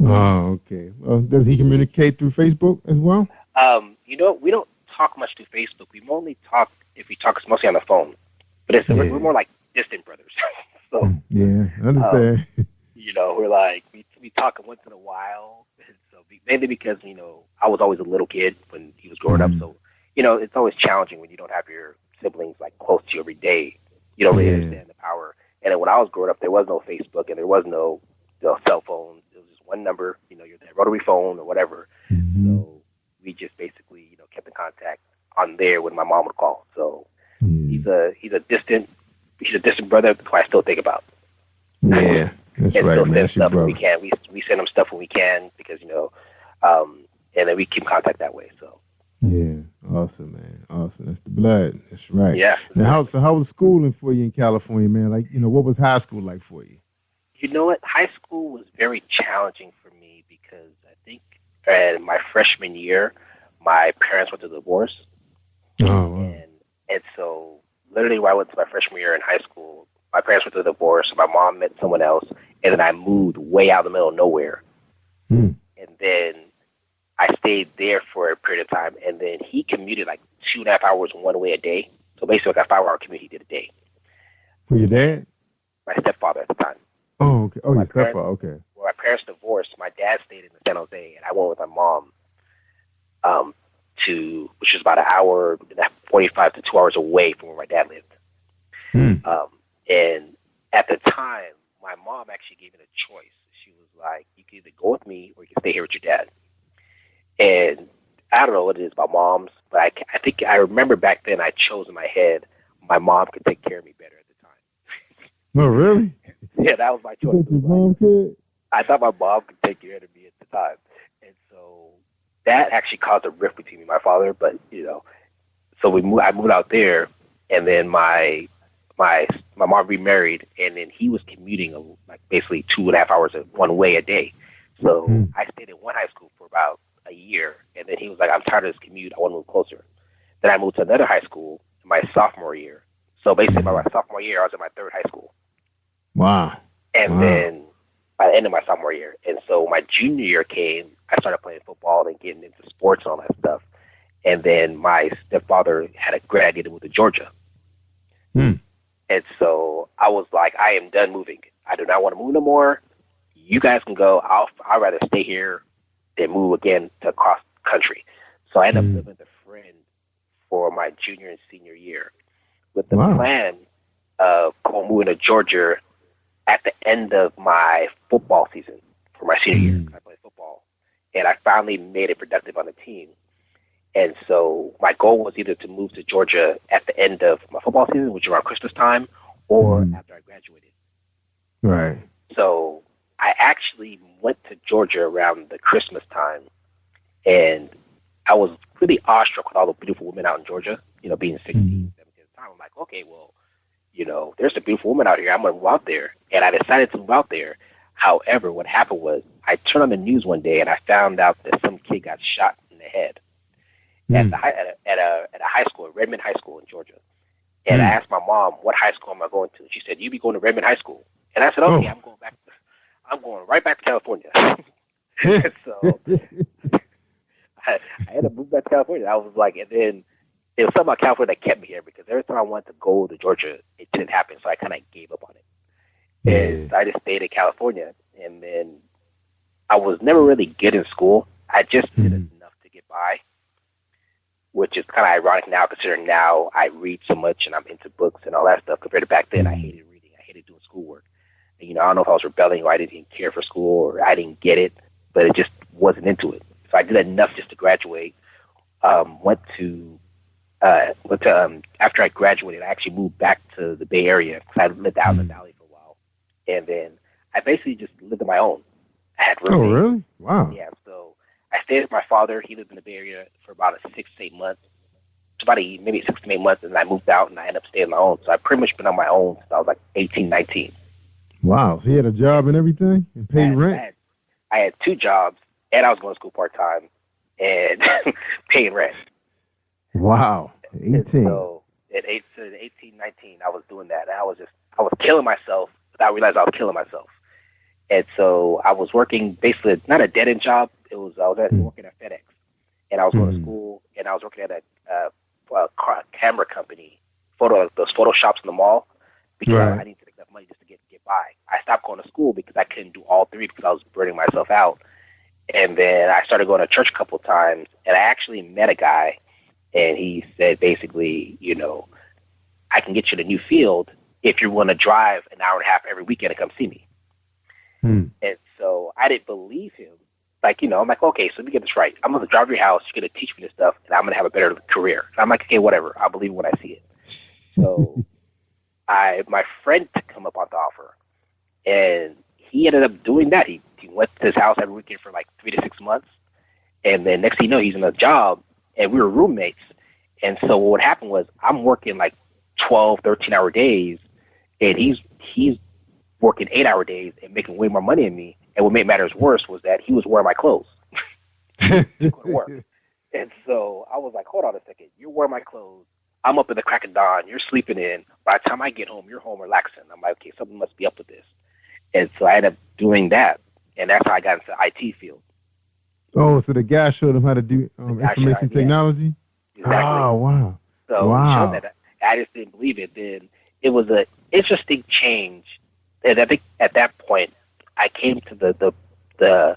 Oh, okay. Well, does he communicate through Facebook as well? We don't talk much through Facebook. We only talk, if we talk, it's mostly on the phone. But we're more like distant brothers. So yeah, I understand. We're like we talk once in a while. So mainly because I was always a little kid when he was growing up. So it's always challenging when you don't have your siblings like close to you every day. You don't really understand the power. And then when I was growing up, there was no Facebook and there was no cell phone. It was just one number, your rotary phone or whatever. Mm-hmm. So we just basically, kept in contact on there when my mom would call. So he's a distant brother who I still think about. Yeah, that's and right, still man. send stuff when we can. We send him stuff when we can because and then we keep contact that way. So. Yeah, awesome, man. Awesome. That's the blood. That's right. Yeah. Now, how was schooling for you in California, man? Like, what was high school like for you? You know what? High school was very challenging for me because I think in my freshman year, my parents went through divorce. Oh, wow. And so literally when I went to my freshman year in high school, my parents went through divorce, my mom met someone else, and then I moved way out in the middle of nowhere. And then I stayed there for a period of time, and then he commuted like 2.5 hours one way a day. So basically like a 5-hour commute he did a day. For your dad? My stepfather at the time. Oh, okay. Oh, your stepfather, okay. When my parents divorced, my dad stayed in San Jose, and I went with my mom which is about an hour, 45 to 2 hours away from where my dad lived. And at the time, my mom actually gave me a choice. She was like, you can either go with me or you can stay here with your dad. And I don't know what it is about moms, but I think I remember back then I chose in my head my mom could take care of me better at the time. Oh, really? Yeah, that was my choice. Your mom could? I thought my mom could take care of me at the time. And so that actually caused a rift between me and my father, but, so I moved out there, and then my mom remarried, and then he was commuting like basically 2.5 hours one way a day. So I stayed in one high school for about a year, and then he was like, I'm tired of this commute. I want to move closer. Then I moved to another high school in my sophomore year. So basically by my sophomore year, I was in my third high school. Wow. And then by the end of my sophomore year. And so my junior year came, I started playing football and getting into sports and all that stuff. And then my stepfather had a great idea to move to Georgia. And so I was like, I am done moving. I do not want to move no more. You guys can go. I'd rather stay here than move again to across country. So I ended up living with a friend for my junior and senior year with the plan of moving to Georgia at the end of my football season for my senior year because I played football. And I finally made it productive on the team. And so my goal was either to move to Georgia at the end of my football season, which was around Christmas time, or after I graduated. Right. So I actually went to Georgia around the Christmas time, and I was really awestruck with all the beautiful women out in Georgia, being 16, 17 at the time. I'm like, okay, well, there's a beautiful woman out here. I'm going to move out there. And I decided to move out there. However, what happened was I turned on the news one day, and I found out that some kid got shot in the head at a high school, Redmond High School in Georgia. And I asked my mom, what high school am I going to? She said, you be going to Redmond High School. And I said, okay, I'm going right back to California. And so I had to move back to California. I was like, and then it was something about California that kept me here because every time I wanted to go to Georgia, it didn't happen. So I kind of gave up on it. And so I just stayed in California. And then I was never really good in school. I just did enough to get by, which is kind of ironic now considering now I read so much and I'm into books and all that stuff compared to back then. I hated reading. I hated doing schoolwork. And, I don't know if I was rebelling or I didn't care for school or I didn't get it, but it just wasn't into it. So I did enough just to graduate. After I graduated, I actually moved back to the Bay Area because I lived out in the Valley for a while. And then I basically just lived on my own. I had roommates. Oh, really? Wow. Yeah, so I stayed with my father. He lived in the Bay Area for about 6 to 8 months. Maybe 6 to 8 months, and I moved out, and I ended up staying on my own. So I've pretty much been on my own since I was like 18, 19. Wow. So he had a job and everything and paid rent? I had 2 jobs, and I was going to school part-time and paying rent. Wow. 18. And so at 18, 19, I was doing that. And I was killing myself without realizing I was killing myself. And so I was working basically not a dead-end job. I was working at FedEx. And I was going to school, and I was working at a camera company, those photo shops in the mall, because I needed to make enough money just to get by. I stopped going to school because I couldn't do all 3 because I was burning myself out. And then I started going to church a couple of times, and I actually met a guy, and he said basically, I can get you in a new field if you're willing to drive an hour and a half every weekend and come see me. And so I didn't believe him. I'm like, okay, so let me get this right. I'm going to drive your house. You're going to teach me this stuff, and I'm going to have a better career. And I'm like, okay, whatever. I'll believe it when I see it. So my friend come up on the offer, and he ended up doing that. He went to his house every weekend for like 3 to 6 months, and then next thing you know, he's in a job, and we were roommates. And so what happened was I'm working like 12, 13-hour days, and he's working 8-hour days and making way more money than me. And what made matters worse was that he was wearing my clothes. He couldn't work. And so I was like, hold on a second. You're wearing my clothes. I'm up in the crack of dawn. You're sleeping in. By the time I get home, you're home relaxing. I'm like, okay, something must be up with this. And so I ended up doing that. And that's how I got into the IT field. Oh, so the guy showed him how to do information technology? Exactly. Oh, wow. So he showed that. I just didn't believe it. Then it was an interesting change. And I think at that point, I came to the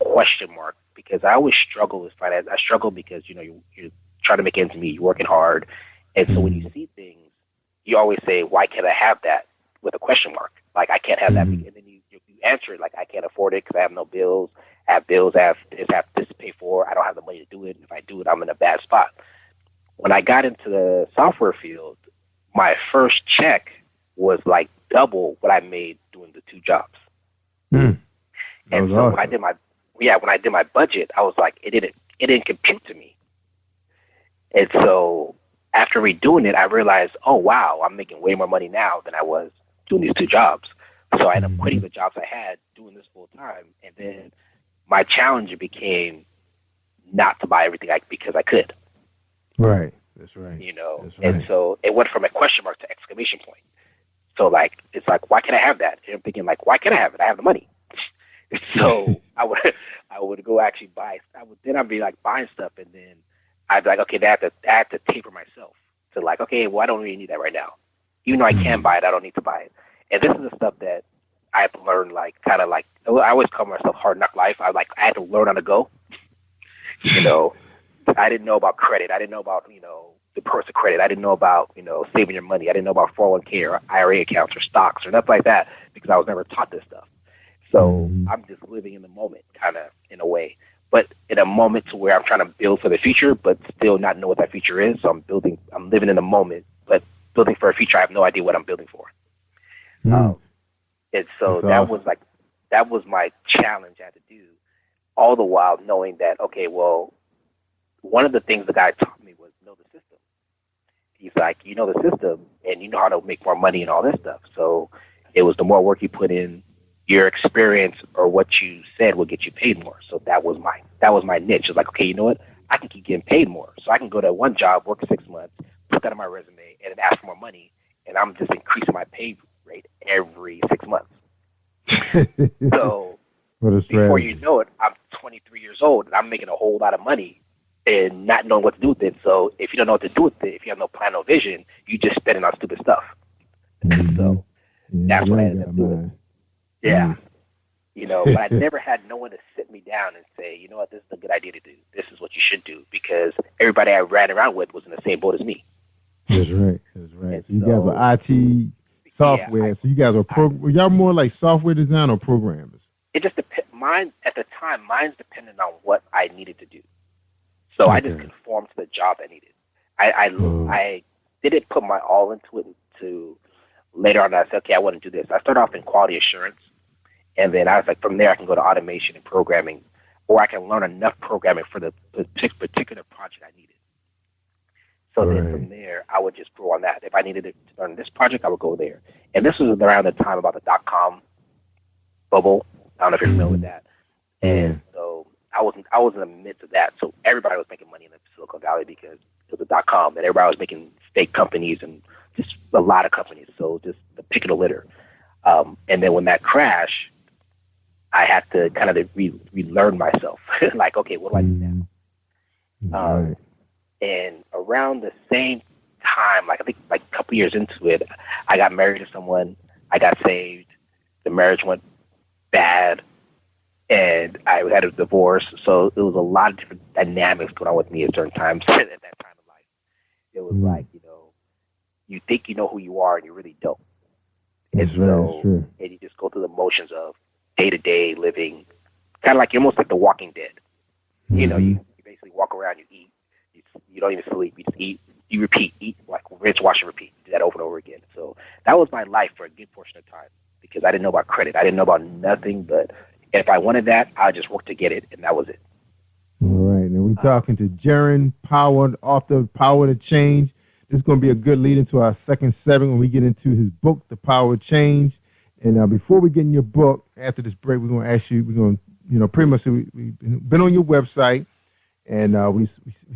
question mark because I always struggle with finance. I struggle because, you're trying to make ends meet. You're working hard. And so when you see things, you always say, why can't I have that with a question mark? Like, I can't have that. And then you answer it like, I can't afford it because I have no bills. I have bills. I have this to pay for. I don't have the money to do it. If I do it, I'm in a bad spot. When I got into the software field, my first check was like double what I made doing the 2 jobs. And so awesome. When I did my budget, I was like, it didn't compute to me. And so after redoing it, I realized, oh wow, I'm making way more money now than I was doing these 2 jobs. So I ended up quitting the jobs I had, doing this full time, and then my challenge became not to buy everything because I could. Right. That's right. That's right. And so it went from a question mark to exclamation point. So it's like, why can't I have that? And I'm thinking like, why can't I have it? I have the money. So I would go actually buy. I'd be like buying stuff, and then I'd be like, okay, I have to taper myself to like, okay, well, I don't really need that right now. Even though I can buy it, I don't need to buy it. And this is the stuff that I have to learn, I always call myself hard knock life. I had to learn on the go. I didn't know about credit. I didn't know about, the purse of credit. I didn't know about, saving your money. I didn't know about 401k or IRA accounts or stocks or nothing like that because I was never taught this stuff. So I'm just living in the moment, kind of, in a way. But in a moment to where I'm trying to build for the future, but still not know what that future is. So I'm living in the moment, but building for a future. I have no idea what I'm building for. And so that was my challenge I had to do, all the while knowing that, okay, well, one of the things the guy taught me was know the system. He's like, you know the system, and you know how to make more money and all this stuff. So it was the more work you put in, your experience or what you said will get you paid more. So that was my niche. It's like, okay, you know what? I can keep getting paid more. So I can go to one job, work 6 months, put that on my resume, and then ask for more money, and I'm just increasing my pay rate every 6 months. So before you know it, I'm 23 years old, and I'm making a whole lot of money and not knowing what to do with it. So if you don't know what to do with it, if you have no plan, no vision, you just spend it on stupid stuff. So that's what I ended up doing. Yeah. You know, but I never had no one to sit me down and say, you know what, this is a good idea to do. This is what you should do, because everybody I ran around with was in the same boat as me. That's right. That's right. So you guys are IT software. So you guys are y'all more like software design or programmers? It just mine at the time. Mine's dependent on what I needed to do. So I just conformed to the job I needed. I didn't put my all into it. To later on, I said, okay, I want to do this. I started off in quality assurance, and then I was like, from there I can go to automation and programming, or I can learn enough programming for the particular project I needed. So then from there, I would just grow on that. If I needed to learn this project, I would go there. And this was around the time about the .com bubble. I don't know if you're familiar with that. And so I was in the midst of that. So everybody was making money in the Silicon Valley because it was a .com, and everybody was making fake companies and just a lot of companies. So just the pick of the litter. And then when that crashed, I had to kind of relearn myself. Like, okay, what do I do now? And around the same time, like I think like a couple years into it, I got married to someone. I got saved. The marriage went bad, and I had a divorce. So it was a lot of different dynamics going on with me at certain times at that time of life. It was like, you know, you think you know who you are, and you really don't. And and you just go through the motions of day-to-day living, kind of like you're almost like the Walking Dead. You know, you basically walk around, you eat, you don't even sleep, you just eat, you repeat, eat, like rinse, wash, and repeat. Do that over and over again. So that was my life for a good portion of time, because I didn't know about credit. I didn't know about nothing, but if I wanted that, I just worked to get it, and that was it. All right, and we're talking to Jaron Power, author of Power to Change. This is going to be a good lead into our second segment when we get into his book, The Power of Change. And before we get in your book, after this break, we're going to ask you, we're going to, you know, pretty much we've been on your website, and we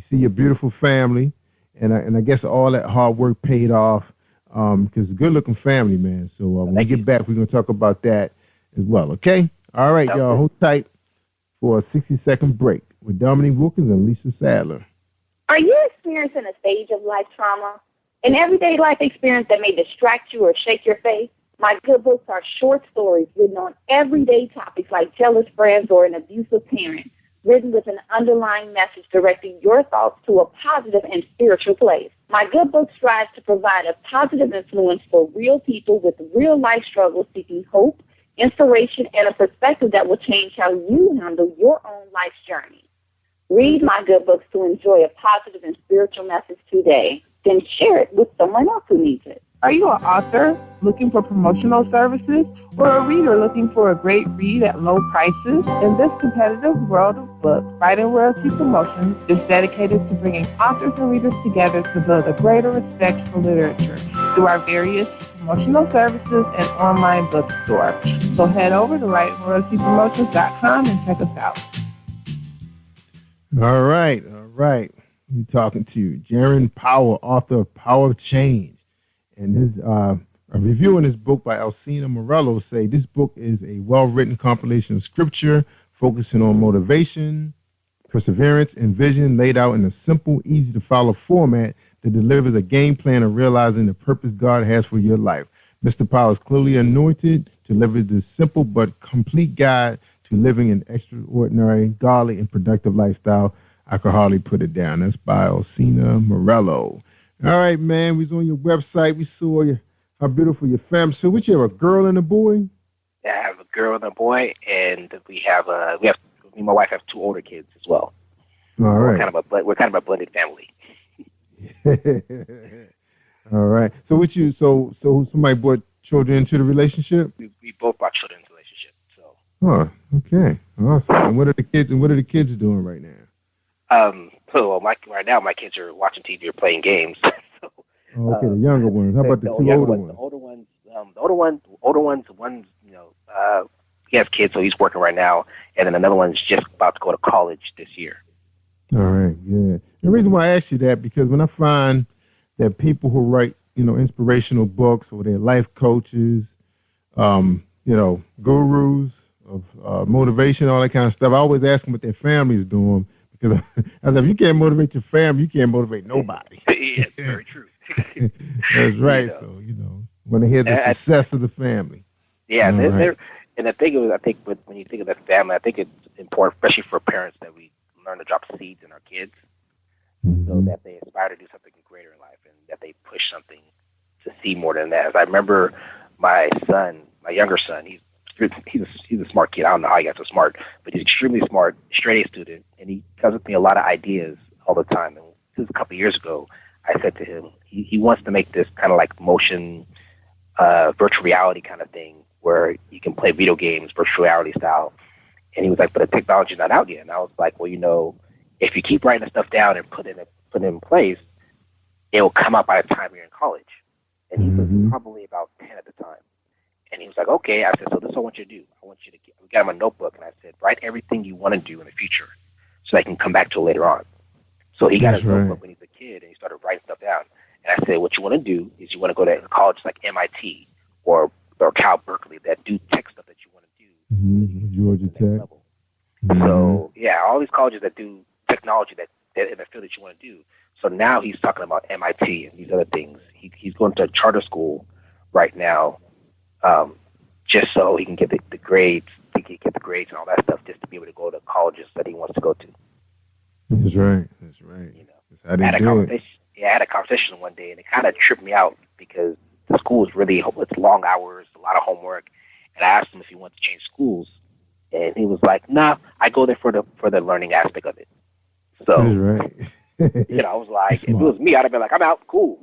see your beautiful family, and I guess all that hard work paid off, because it's a good-looking family, man. So when we get back, we're going to talk about that as well, okay? All right, y'all, hold tight for a 60-second break with Dominique Wilkins and Lisa Sadler. Are you experiencing a stage of life trauma, an everyday life experience that may distract you or shake your faith? My good books are short stories written on everyday topics like jealous friends or an abusive parent, written with an underlying message directing your thoughts to a positive and spiritual place. My good book strives to provide a positive influence for real people with real life struggles seeking hope, inspiration, and a perspective that will change how you handle your own life's journey. Read my good books to enjoy a positive and spiritual message today. Then share it with someone else who needs it. Are you an author looking for promotional services or a reader looking for a great read at low prices? In this competitive world of books, Writing Royalty Promotions is dedicated to bringing authors and readers together to build a greater respect for literature through our various promotional services and online bookstore. So head over to WritingRoyaltyPromotions.com and check us out. All right. We're talking to Jaron Power, author of Power of Change. And his a review in his book by Alcina Morello say this book is a well-written compilation of scripture focusing on motivation, perseverance, and vision laid out in a simple, easy-to-follow format that delivers a game plan of realizing the purpose God has for your life. Mr. Power is clearly anointed to deliver this simple but complete guide to living an extraordinary, godly, and productive lifestyle. I could hardly put it down. That's by Alcina Morello. All right, man. We was on your website. We saw how beautiful your family. So, what, you have a girl and a boy? I have a girl and a boy, and we have me and my wife have 2 older kids as well. All right. We're kind of a blended family. All right. So so somebody brought children into the relationship? We both brought children into the relationship. So. Oh, okay. Awesome. And what are the kids doing right now? Right now my kids are watching TV or playing games. So, okay, the younger ones. How about the 2 older ones? The older ones, one's, he has kids, so he's working right now, and then another one's just about to go to college this year. All right, yeah. The reason why I ask you that, because when I find that people who write, inspirational books, or they're life coaches, gurus of motivation, all that kind of stuff, I always ask them what their family is doing, because if you can't motivate your family, you can't motivate nobody. Yeah, it's very true. That's right. So, want to hear the success of the family. Yeah, and the thing is, I think when you think of the family, I think it's important, especially for parents, that we learn to drop seeds in our kids, so that they aspire to do something greater in life, and that they push something to see more than that. As I remember my younger son, he's a smart kid. I don't know how he got so smart, but he's extremely smart, straight A student, and he comes with me a lot of ideas all the time. And this was a couple of years ago. I said to him, he wants to make this kind of like motion, virtual reality kind of thing, where you can play video games, virtual reality style. And he was like, but the technology's not out yet. And I was like, well, if you keep writing the stuff down and put it in place, it will come out by the time you're in college. And he was probably about 10 at the time. And he was like, okay. I said, so this is what I want you to do. We got him a notebook, and I said, write everything you want to do in the future so I can come back to it later on. So he got his notebook when he was a kid, and he started writing stuff down. And I said, what you want to do is you want to go to college like MIT or Cal Berkeley that do tech stuff that you want to do. Georgia Tech. So, yeah, all these colleges that do technology that in the field that you want to do. So now he's talking about MIT and these other things. He's going to a charter school right now, just so he can get the grades. He can get the grades and all that stuff, just to be able to go to colleges that he wants to go to. That's right. That's how they do it. Yeah, I had a conversation one day, and it kind of tripped me out because the school is it's long hours, a lot of homework. And I asked him if he wanted to change schools, and he was like, "Nah, I go there for the learning aspect of it." So, I was like, if it was me, I'd have been like, "I'm out, cool,"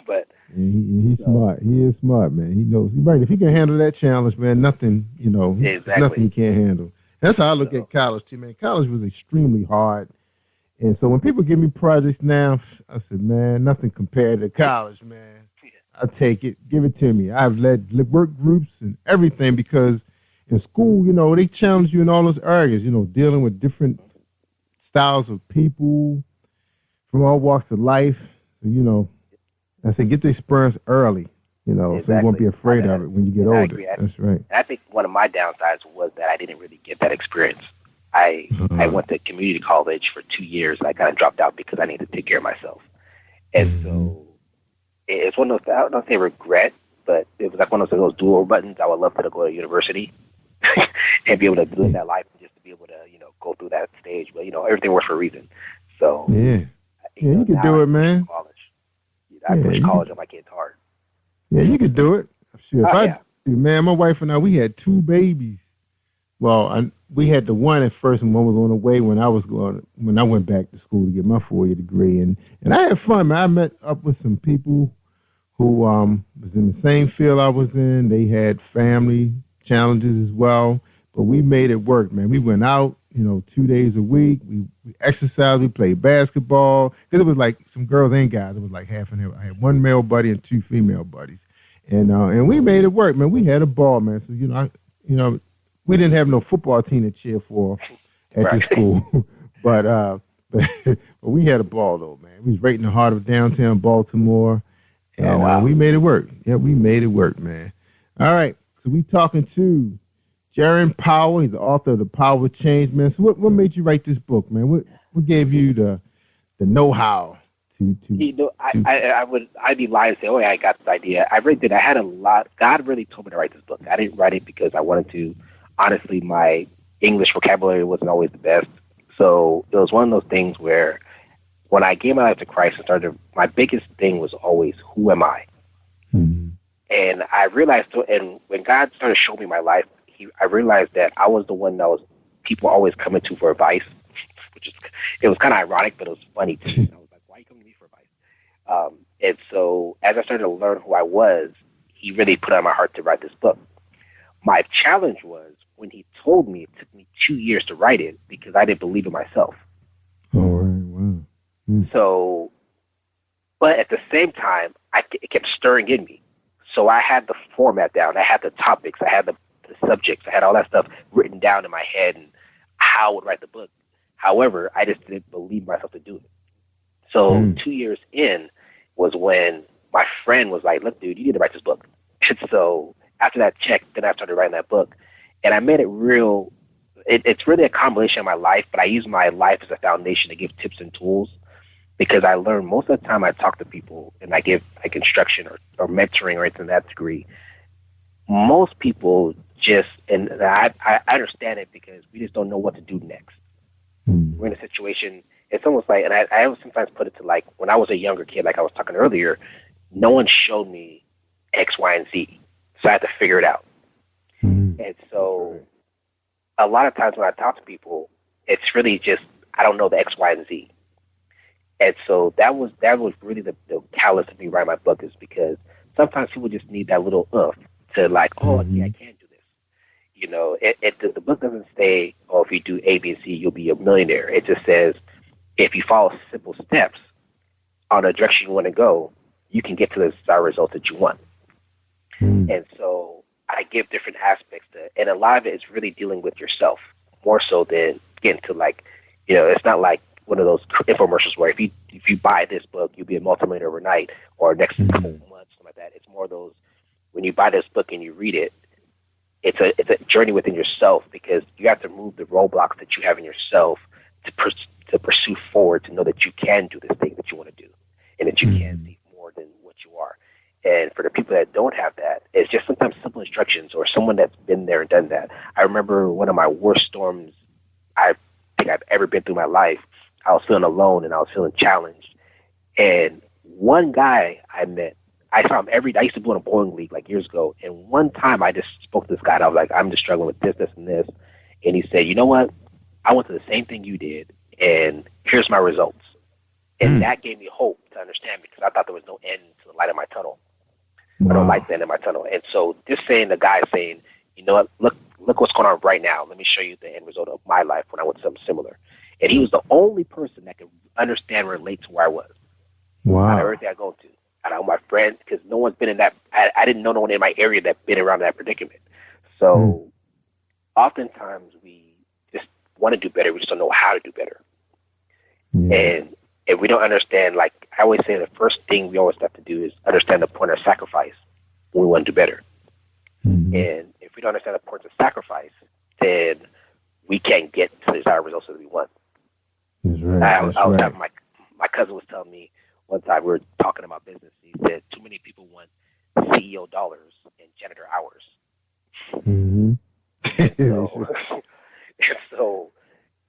But he's smart. He is smart, man. He knows. Right. If he can handle that challenge, man, nothing, nothing he can't handle. That's how I look at college too, man. College was extremely hard. And so when people give me projects now, I said, man, nothing compared to college, man. I take it. Give it to me. I've led work groups and everything because in school, they challenge you in all those areas, dealing with different styles of people from all walks of life. I said, get the experience early, so you won't be afraid of it when you get older. Agree. That's right. I think one of my downsides was that I didn't really get that experience. I went to community college for 2 years, and I kind of dropped out because I needed to take care of myself. And so it's one of those, I don't say regret, but it was like one of those dual buttons. I would love to go to university and be able to live that life and just to be able to, go through that stage. But, everything works for a reason. So, you can do it, man. I push college on my kids hard. Yeah, you could do it. Sure. Man, my wife and I, we had 2 babies. Well, we had the one at first, and one was on the way when I went back to school to get my 4-year degree, and I had fun, man. I met up with some people who was in the same field I was in. They had family challenges as well, but we made it work, man. We went out, 2 days a week. We exercised. We played basketball. Because it was like some girls and guys. It was like half and half. I had 1 male buddy and 2 female buddies, and we made it work, man. We had a ball, man. So we didn't have no football team to cheer for at the school, but we had a ball though, man. We was right in the heart of downtown Baltimore, and we made it work. Yeah, we made it work, man. All right, so we talking to Jerrin Powell. He's the author of The Power of Change, man. So what made you write this book, man? What gave you the know-how to I'd be lying and say, I got this idea. I really did. I had a lot. God really told me to write this book. I didn't write it because I wanted to. Honestly, my English vocabulary wasn't always the best. So it was one of those things where when I gave my life to Christ and started, my biggest thing was always, who am I? And I realized, and when God started showing me my life, I realized that I was the one that was people always coming to for advice, it was kind of ironic, but it was funny too. I was like, why are you coming to me for advice? And so as I started to learn who I was, he really put it on my heart to write this book. My challenge was when he told me, it took me 2 years to write it because I didn't believe in myself. Oh, right. Wow. So, but at the same time, it kept stirring in me. So I had the format down. I had the topics. I had the subjects. I had all that stuff written down in my head and how I would write the book. However, I just didn't believe myself to do it. So 2 years in was when my friend was like, look, dude, you need to write this book. And so after that check, then I started writing that book. And I made it real. It's really a combination of my life, but I use my life as a foundation to give tips and tools because I learned most of the time I talk to people and I give like instruction or mentoring or anything to that degree. Most people just, and I understand it because we just don't know what to do next. We're in a situation, it's almost like, and I sometimes put it to like when I was a younger kid, like I was talking earlier, no one showed me X, Y, and Z. So I had to figure it out. And so a lot of times when I talk to people, it's really just, I don't know the X, Y, and Z. And so that was really the catalyst of me writing my book is because sometimes people just need that little to like, oh, yeah, I can do this. You know, the book doesn't say, oh, if you do A, B, and C, you'll be a millionaire. It just says, if you follow simple steps on the direction you want to go, you can get to the desired result that you want. And so I give different aspects to it. And a lot of it is really dealing with yourself more so than getting to like, you know, it's not like one of those infomercials where if you buy this book, you'll be a multimillionaire overnight or next couple months, something like that. It's more of those, when you buy this book and you read it, it's a journey within yourself because you have to move the roadblocks that you have in yourself to pursue forward, to know that you can do this thing that you want to do and that you can be more than what you are. And for the people that don't have that, it's just sometimes simple instructions or someone that's been there and done that. I remember one of my worst storms I think I've ever been through in my life. I was feeling alone and I was feeling challenged. And one guy I met, I saw him every day. I used to be in a bowling league like years ago. And one time I just spoke to this guy and I was like, I'm just struggling with this, this, and this. And he said, you know what? I went through the same thing you did, and here's my results. And that gave me hope to understand because I thought there was no end to the light of my tunnel. I don't like the end of my tunnel. And so just saying, the guy saying, you know what, look what's going on right now. Let me show you the end result of my life when I went through something similar. And he was the only person that could understand and relate to where I was. Wow. Out of everything I go to. And all my friends, because no one's been in that, I didn't know no one in my area that been around that predicament. So oftentimes we just want to do better. We just don't know how to do better. And if we don't understand, like I always say, the first thing we always have to do is understand the point of sacrifice when we want to do better. And if we don't understand the point of sacrifice, then we can't get to the desired results that we want. That's right. I was having my cousin was telling me one time we were talking about business. He said too many people want CEO dollars and janitor hours. So,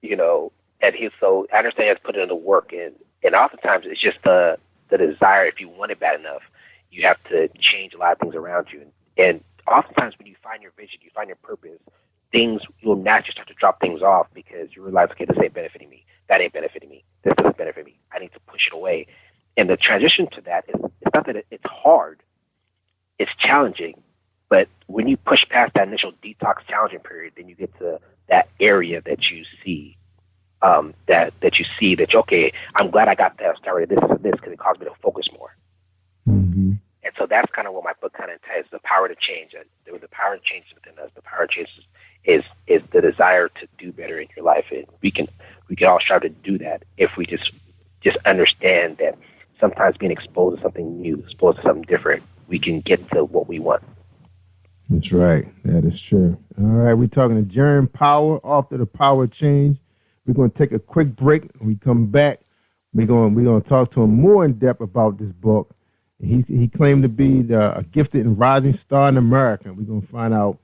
you know, and so I understand you have to put it into work, and oftentimes it's just the desire. If you want it bad enough, you have to change a lot of things around you. And oftentimes when you find your vision, you find your purpose, you'll naturally start to drop things off because you realize, okay, this ain't benefiting me. That ain't benefiting me. This doesn't benefit me. I need to push it away. And the transition to that is, it's not that it's hard. It's challenging. But when you push past that initial detox challenging period, then you get to that area that you see, okay, I'm glad I got that started this because it caused me to focus more. And so that's kind of what my book kind of entails, the power to change. There was the power to change within us. The power to change is the desire to do better in your life. And we can all strive to do that if we just understand that sometimes being exposed to something new, exposed to something different, we can get to what we want. That's right. That is true. All right, we're talking to Jeremy Power, author of The Power of Change. We're going to take a quick break. When we come back, we're going to talk to him more in depth about this book. He claimed to be a gifted and rising star in America. We're going to find out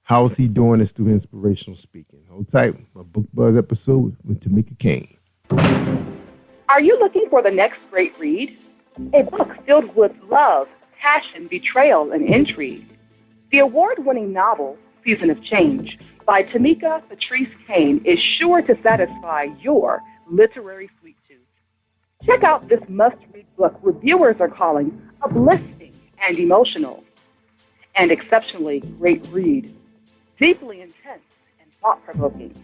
how is he doing this through inspirational speaking. Hold tight. A Book Buzz episode with Tamika Kane. Are you looking for the next great read? A book filled with love, passion, betrayal, and intrigue. The award-winning novel Season of Change by Tamika Patrice Kane is sure to satisfy your literary sweet tooth. Check out this must-read book reviewers are calling uplifting and emotional. And exceptionally great read, deeply intense and thought-provoking.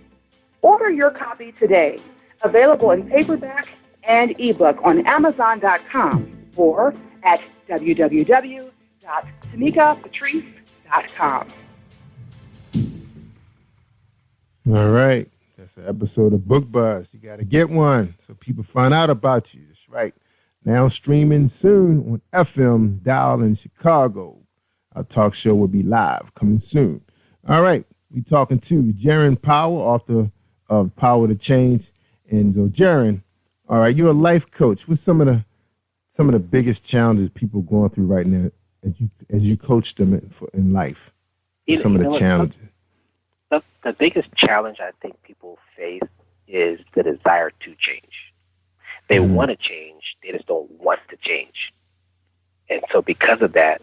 Order your copy today, available in paperback and ebook on Amazon.com or at www.tamikapatrice.com. All right. That's an episode of Book Buzz. You got to get one so people find out about you. That's right. Now streaming soon on FM Dial in Chicago. Our talk show will be live coming soon. All right. We're talking to Jaron Powell, author of Power to Change. And so, Jaron, all right, you're a life coach. What's some of the biggest challenges people are going through right now as you coach them in life? Some of the challenges. The biggest challenge I think people face is the desire to change. They want to change, they just don't want to change. And so because of that,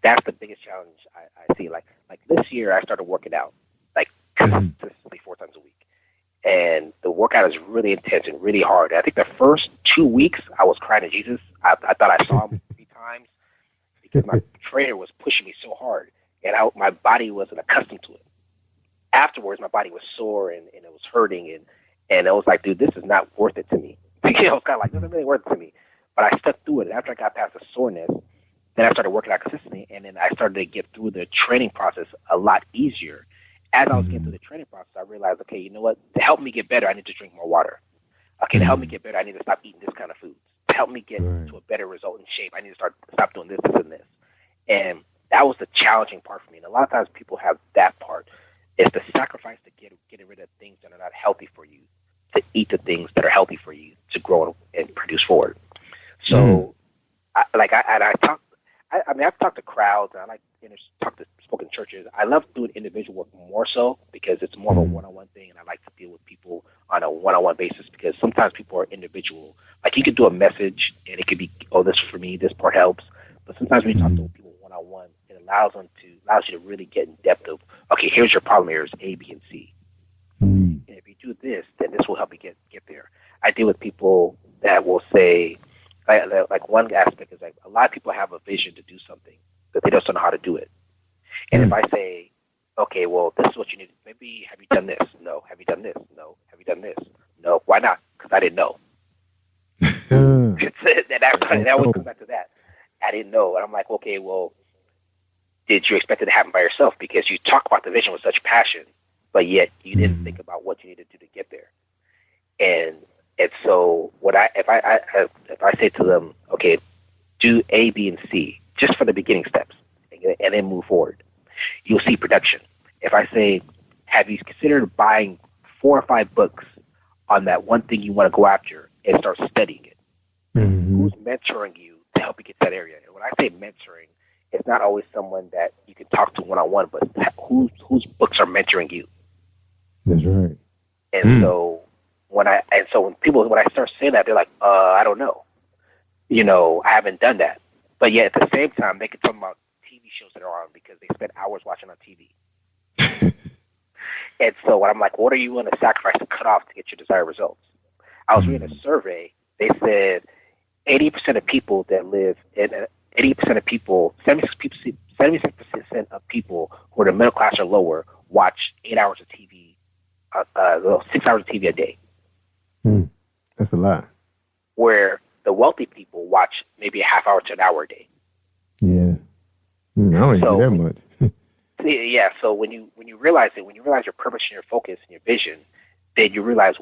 that's the biggest challenge I see. Like this year, I started working out, like consistently 4 times a week. And the workout is really intense and really hard. I think the first 2 weeks, I was crying to Jesus. I thought I saw him 3 times because my trainer was pushing me so hard, and my body wasn't accustomed to it. Afterwards, my body was sore and it was hurting, and I was like, dude, this is not worth it to me. I was kind of like, this isn't really worth it to me. But I stuck through it. And after I got past the soreness, then I started working out consistently, and then I started to get through the training process a lot easier. As I was getting through the training process, I realized, okay, you know what? To help me get better, I need to drink more water. Okay, to help me get better, I need to stop eating this kind of food. To help me get to a better result in shape, I need to stop doing this, this, and this. And that was the challenging part for me. And a lot of times people have that part. It's the sacrifice to getting rid of things that are not healthy for you, to eat the things that are healthy for you, to grow and produce forward. So, I've talked to crowds, and I like talk to spoken churches. I love doing individual work more so because it's more of a one-on-one thing, and I like to deal with people on a one-on-one basis because sometimes people are individual. Like you could do a message, and it could be, oh, this for me, this part helps. But sometimes when you talk to people one-on-one, it allows you to really get in depth of, okay, here's your problem areas A, B, and C. And if you do this, then this will help you get there. I deal with people that will say, like one aspect is like a lot of people have a vision to do something, but they just don't know how to do it. And if I say, okay, well, this is what you need. Maybe have you done this? No. Have you done this? No. Have you done this? No. Why not? Because I didn't know. that always comes back to that. I didn't know. And I'm like, okay, well, did you expect it to happen by yourself? Because you talk about the vision with such passion, but yet you didn't think about what you needed to do to get there. And so if I say to them, okay, do A, B, and C just for the beginning steps, and then move forward, you'll see production. If I say, have you considered buying 4 or 5 books on that one thing you want to go after and start studying it? Who's mentoring you to help you get that area? And when I say mentoring, it's not always someone that you can talk to one-on-one, but whose books are mentoring you? That's right. And so when I start saying that, they're like, I don't know. I haven't done that. But yet at the same time, they can talk about TV shows that are on because they spend hours watching on TV. And so when I'm like, what are you willing to sacrifice to cut off to get your desired results? I was reading a survey. They said 80% of people that live in 80% of people, 76% of people who are the middle class or lower watch 8 hours of TV, 6 hours of TV a day. That's a lot. Where the wealthy people watch maybe a half hour to an hour a day. Yeah. I don't do that much. Yeah, so when you realize it, when you realize your purpose and your focus and your vision, then you realize